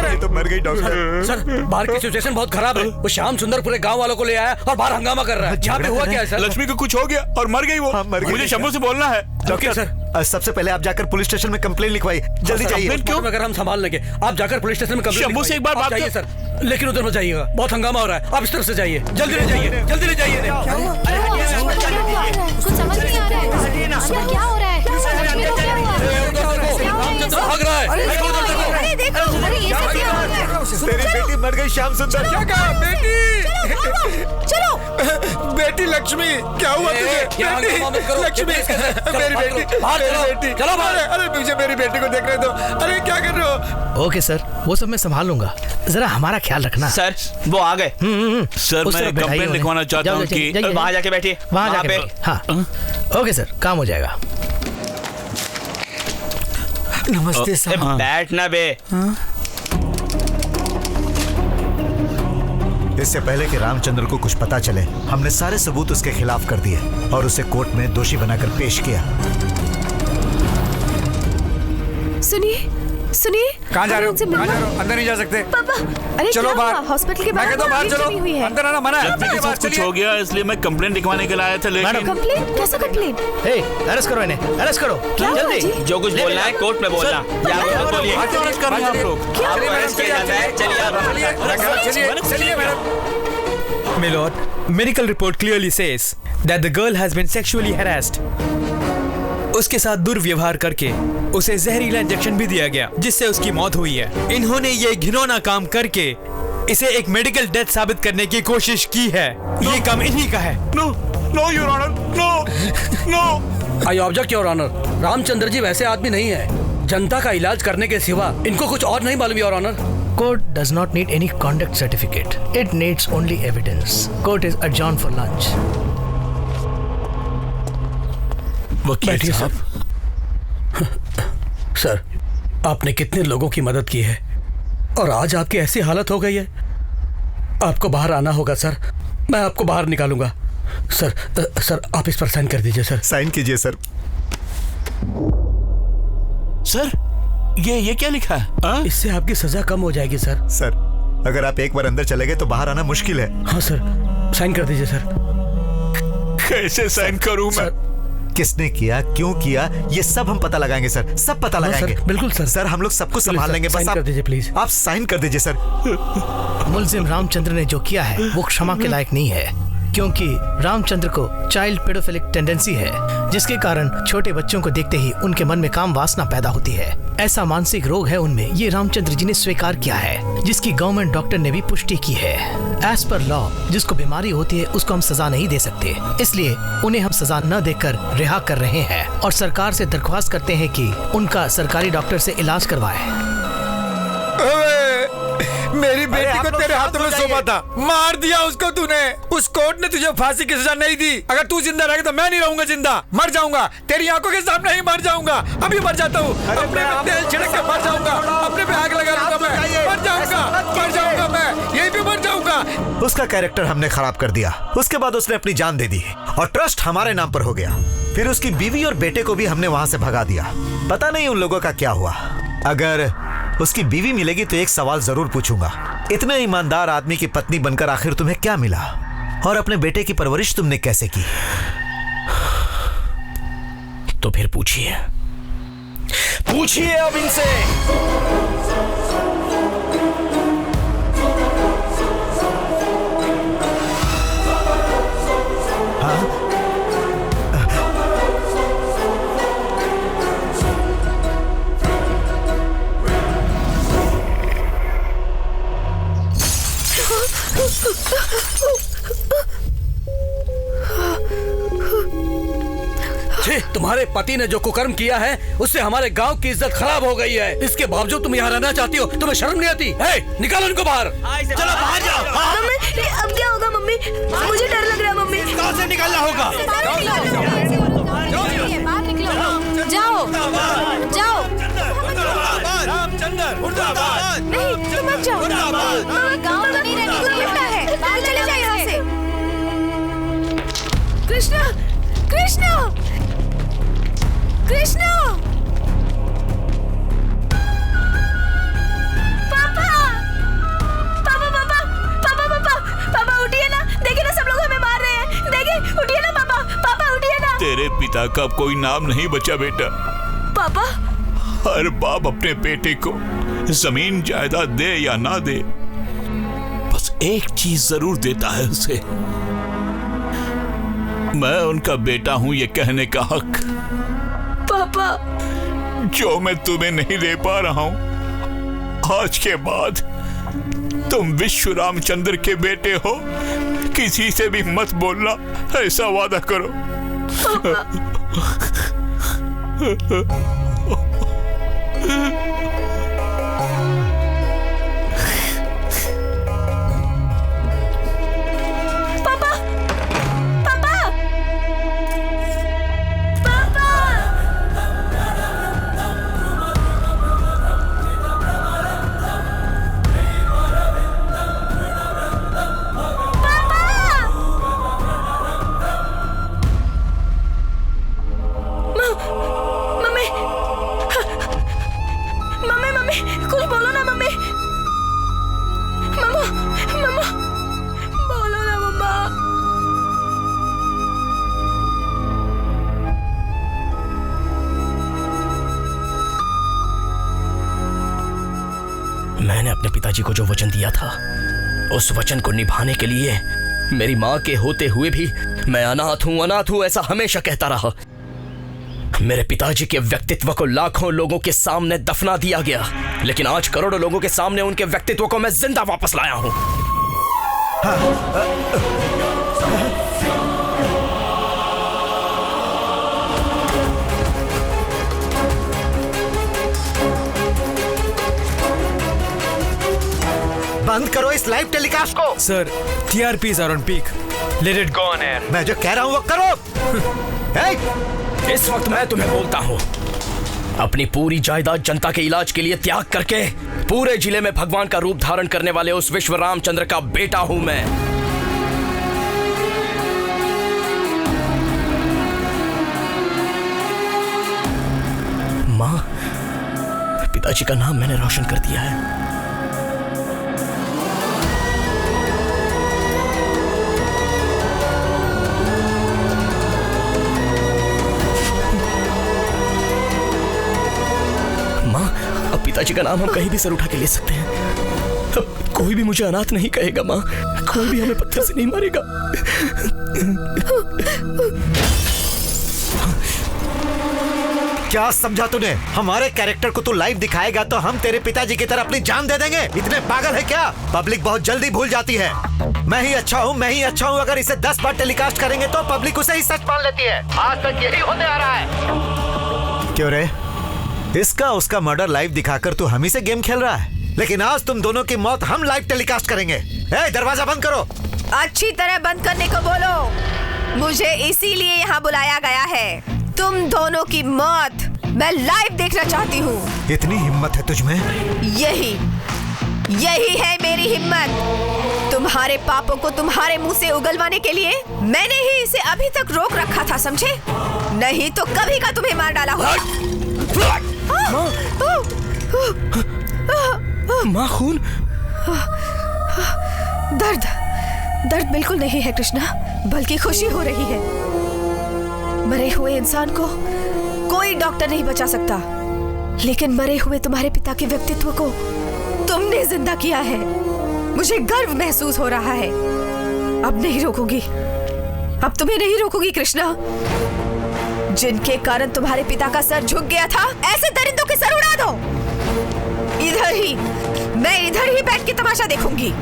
ये तो मर गई डॉक्टर। सर, बाहर की सिचुएशन बहुत खराब है। वो श्याम सुंदर पूरे गांव वालों को ले आया और बाहर हंगामा कर रहा है। यहाँ पे हुआ क्या है सर? लक्ष्मी को कुछ हो गया और मर गई वो। मुझे शंभू से बोलना है। डॉक्टर सर, सबसे पहले आप जाकर पुलिस स्टेशन में कंप्लेंट लिखवाइए, जल्दी जाइए। क्यों? अगर हम संभाल लेंगे, आप जाकर पुलिस स्टेशन में कंप्लेंट शंभू से एक बार बात चाहिए सर, लेकिन उधर मत जाइएगा, बहुत हंगामा हो रहा है। आप इस तरफ से जाइए, जल्दी ले जाइए, जल्दी ले जाइए। कुछ समझ नहीं आ रहा है, क्या हो रहा है? भाग रहा है। अरे देखो, अरे ये सब क्या हो रहा है? तेरी बेटी मर गई श्याम सुंदर। क्या कहा? बेटी, चलो बेटी लक्ष्मी, क्या हुआ तुझे? लक्ष्मी, मेरी बेटी, चलो बाहर। अरे पीछे मेरी बेटी को देख रहे हो? अरे क्या कर रहे हो? ओके सर, वो सब मैं संभाल लूंगा, जरा हमारा ख्याल रखना। सर वो आ गए। सर मैं कंप्लेंट लिखवाना चाहता हूँ कि वहाँ जाके बैठिए, वहाँ जाके हाँ, ओके सर, काम हो जाएगा। नमस्ते सर। बैठना बे। इससे पहले कि रामचंद्र को कुछ पता चले, हमने सारे सबूत उसके खिलाफ कर दिए और उसे कोर्ट में दोषी बनाकर पेश किया। सुनिए सुनिए, कहाँ जा रहे हो? कहाँ जा रहे हो? अंदर नहीं जा सकते। पापा, अरे चलो बाहर। हॉस्पिटल के मैं कहता हूँ बाहर चलो, अंदर आना मना है। लक्ष्मी के साथ कुछ हो गया इसलिए मैं कंप्लेंट लिखवाने के लिए आया था, लेकिन कंप्लेंट? कैसा कंप्लेंट? अरेस्ट करो इन्हें, अरेस्ट करो जल्दी। जो कुछ बोलना है कोर्ट में बोलना। बोलिए, अरेस्ट कर रहे हैं आप लोग। आपको अरेस्ट किया जाता है। चलिए madam. My lord, medical report clearly says that the girl has been sexually harassed. उसके साथ दुर्व्यवहार करके उसे जहरीला इंजेक्शन भी दिया गया, जिससे उसकी मौत हुई है। इन्होंने ये घिनौना काम करके इसे एक मेडिकल डेथ साबित करने की कोशिश की है। ये काम इन्हीं का है। No no your honour, no no. I object your honour, Ramchandra ji वैसे आदमी नहीं है। जनता का इलाज करने के सिवा इनको कुछ और नहीं मालूम your honour. Court does not need any conduct certificate. It needs only evidence. Court is adjourned for lunch. वकील साहब, सर, आपने कितने लोगों की मदद की है और आज आपकी ऐसी हालत हो गई है। आपको बाहर आना होगा सर, मैं आपको बाहर निकालूंगा। सर आप इस पर साइन कर दीजिए सर। साइन कीजिए सर। सर ये क्या लिखा है? इससे आपकी सजा कम हो जाएगी सर। सर, अगर आप एक बार अंदर चले गए तो बाहर आना मुश्किल है। हाँ सर, साइन कर दीजिए सर। कैसे साइन करूं मैं? किसने किया, क्यों किया, ये सब हम पता लगाएंगे सर, सब पता लगाएंगे। बिल्कुल सर। सर हम लोग सब कुछ संभाल लेंगे, बस कर दीजिए प्लीज। आप साइन कर दीजिए सर। मुलजिम रामचंद्र ने जो किया है वो क्षमा के लायक नहीं है, क्योंकि रामचंद्र को चाइल्ड पेडोफिलिक टेंडेंसी है, जिसके कारण छोटे बच्चों को देखते ही उनके मन में काम वासना पैदा होती है। ऐसा मानसिक रोग है उनमें, ये रामचंद्र जी ने स्वीकार किया है, जिसकी गवर्नमेंट डॉक्टर ने भी पुष्टि की है। एज पर लॉ जिसको बीमारी होती है उसको हम सजा नहीं दे सकते, इसलिए उन्हें हम सजा न देकर रिहा कर रहे हैं और सरकार से दरख्वास्त करते हैं कि उनका सरकारी डॉक्टर से इलाज करवाए। मेरी बेटी को तेरे हाथों में सौंपा था, मार दिया उसको तूने। उस कोर्ट ने तुझे फांसी की सजा नहीं दी। अगर तू जिंदा रहेगा तो मैं नहीं रहूंगा जिंदा, मर जाऊंगा। तेरी आंखों के सामने ही मर जाऊंगा। अभी मर जाता हूँ, अपने पे तेल छिड़क के मर जाऊंगा, अपने पे आग लगा लूंगा मैं, मर जाऊंगा मैं, यहीं पे मर जाऊंगा। उसका कैरेक्टर हमने खराब कर दिया। उसके बाद उसने अपनी जान दे दी और ट्रस्ट हमारे नाम पर हो गया। फिर उसकी बीवी और बेटे को भी हमने वहां से भगा दिया। पता नहीं उन लोगों का क्या हुआ। अगर उसकी बीवी मिलेगी तो एक सवाल जरूर पूछूंगा, इतने ईमानदार आदमी की पत्नी बनकर आखिर तुम्हें क्या मिला? और अपने बेटे की परवरिश तुमने कैसे की? तो फिर पूछिए अब इनसे। तुम्हारे पति ने जो कुकर्म किया है उससे हमारे गांव की इज्जत खराब हो गई है। इसके बावजूद तुम यहाँ रहना चाहती हो? तुम्हें शर्म नहीं आती? निकालो इनको बाहर। चलो बाहर जाओ। मम्मी अब क्या होगा? मम्मी मुझे डर लग रहा है। मम्मी कहाँ से निकलना होगा? बाहर निकलो, जाओ जाओ। रामचंद्र मुर्दाबाद। नहीं तुम मत जाओ, गाँव में नहीं रहने को मिलता है। बाहर चले जाओ यहाँ से। कृष्णा कृष्णा कृष्णा, पापा पापा पापा पापा पापा पापा उठिए ना, देखिए ना सब लोग हमें मार रहे हैं। देखिए उठिए ना पापा, पापा उठिए ना। तेरे पिता का कोई नाम नहीं बचा बेटा। पापा हर बाप अपने बेटे को जमीन जायदाद दे या ना दे, बस एक चीज जरूर देता है उसे, मैं उनका बेटा हूं ये कहने का हक। पापा जो मैं तुम्हें नहीं दे पा रहा हूं, आज के बाद तुम विश्व रामचंद्र के बेटे हो, किसी से भी मत बोलना, ऐसा वादा करो। मैंने अपने पिताजी को जो वचन दिया था, उस वचन को निभाने के लिए मेरी माँ के होते हुए भी मैं अनाथ हूँ ऐसा हमेशा कहता रहा। मेरे पिताजी के व्यक्तित्व को लाखों लोगों के सामने दफना दिया गया, लेकिन आज करोड़ों लोगों के सामने उनके व्यक्तित्व को मैं जिंदा वापस लाया हूँ। बंद करो इस लाइव टेलीकास्ट को। Sir, TRPs are on peak. Let it go on air. मैं जो कह रहा हूँ वो करो। इस वक्त मैं तुम्हें बोलता हूँ, अपनी पूरी जायदाद जनता के इलाज के लिए त्याग करके पूरे जिले में भगवान का रूप धारण करने वाले उस विश्व रामचंद्र का बेटा हूं मैं। माँ, पिताजी का नाम मैंने रोशन कर दिया है। पिताजी का नाम हम कहीं भी सर उठा के ले सकते हैं। अब कोई भी मुझे अनाथ नहीं कहेगा माँ, कोई भी हमें पत्थर से नहीं मारेगा। क्या समझा तूने? हमारे कैरेक्टर को तू लाइव दिखाएगा तो हम तेरे पिताजी की तरह अपनी जान दे देंगे? इतने पागल है क्या? पब्लिक बहुत जल्दी भूल जाती है। मैं ही अच्छा हूँ। अगर इसे 10 बार टेलीकास्ट करेंगे तो पब्लिक उसे ही सच मान लेती है। आज तक यही होते आ रहा है। क्यों रे? इसका उसका मर्डर लाइव दिखाकर तू हम ही से गेम खेल रहा है? लेकिन आज तुम दोनों की मौत हम लाइव टेलीकास्ट करेंगे। दरवाजा बंद करो। अच्छी तरह बंद करने को बोलो। मुझे इसीलिए यहाँ बुलाया गया है। तुम दोनों की मौत मैं लाइव देखना चाहती हूँ। इतनी हिम्मत है तुझमें? यही है मेरी हिम्मत। तुम्हारे पापों को तुम्हारे मुंह से उगलवाने के लिए मैंने ही इसे अभी तक रोक रखा था, समझे? नहीं तो कभी का तुम्हें मार डाला होगा। माँ, खून? दर्द बिल्कुल नहीं है कृष्णा, बल्कि खुशी हो रही है। मरे हुए इंसान को कोई डॉक्टर नहीं बचा सकता, लेकिन मरे हुए तुम्हारे पिता के व्यक्तित्व को तुमने जिंदा किया है। मुझे गर्व महसूस हो रहा है। अब नहीं रोकूंगी, अब तुम्हें नहीं रोकूंगी कृष्णा। जिनके कारण तुम्हारे पिता का सर झुक गया था, ऐसे दरिंदों के सर उड़ा दो। मैं इधर ही बैठ के तमाशा देखूंगी।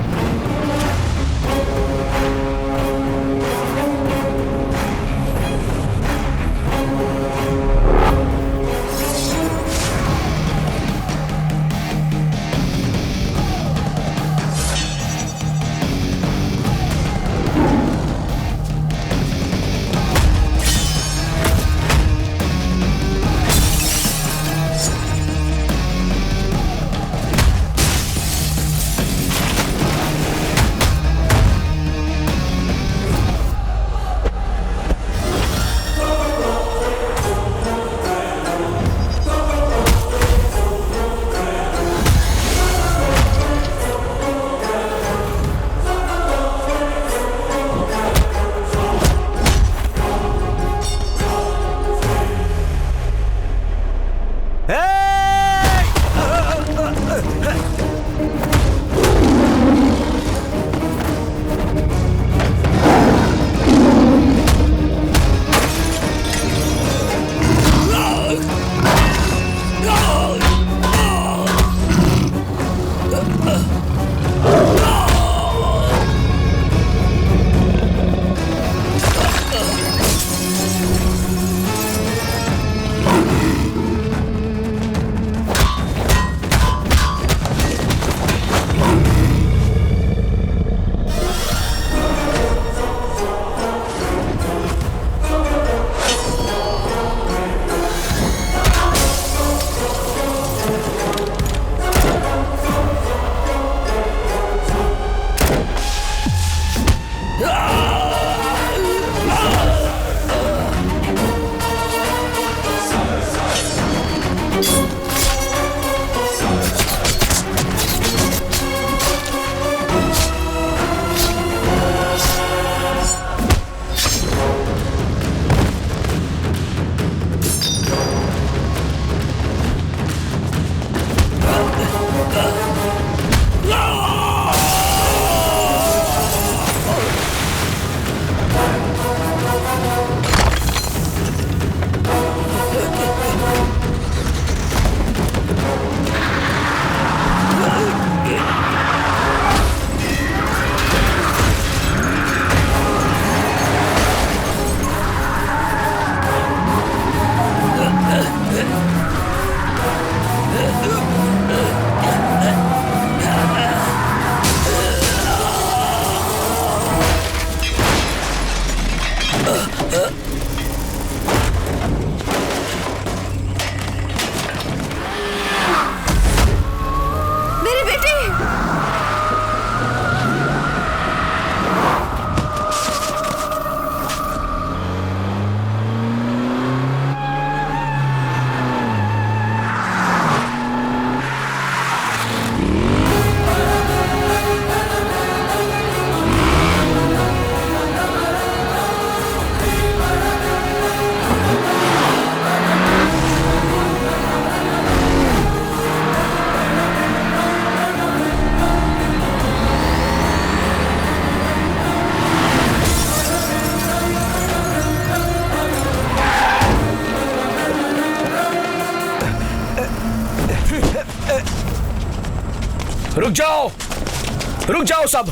रुक जाओ सब।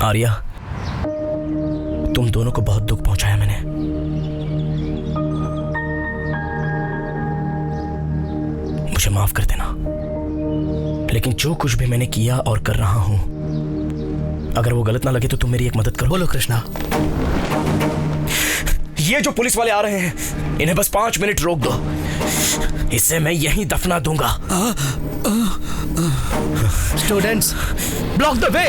आर्या, तुम दोनों को बहुत दुख पहुंचाया मैंने। मुझे माफ कर देना, लेकिन जो कुछ भी मैंने किया और कर रहा हूं, अगर वो गलत ना लगे तो तुम मेरी एक मदद करो। बोलो कृष्णा। ये जो पुलिस वाले आ रहे हैं, इन्हें बस 5 मिनट रोक दो, इसे मैं यहीं दफना दूंगा। Students, block the way.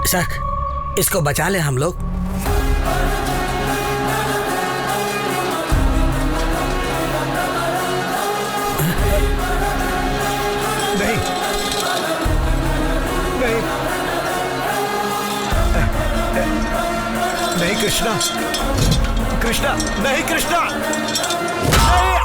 Sir, इसको बचा ले हम लोग। नहीं नहीं नहीं कृष्णा, कृष्णा नहीं, कृष्णा नहीं।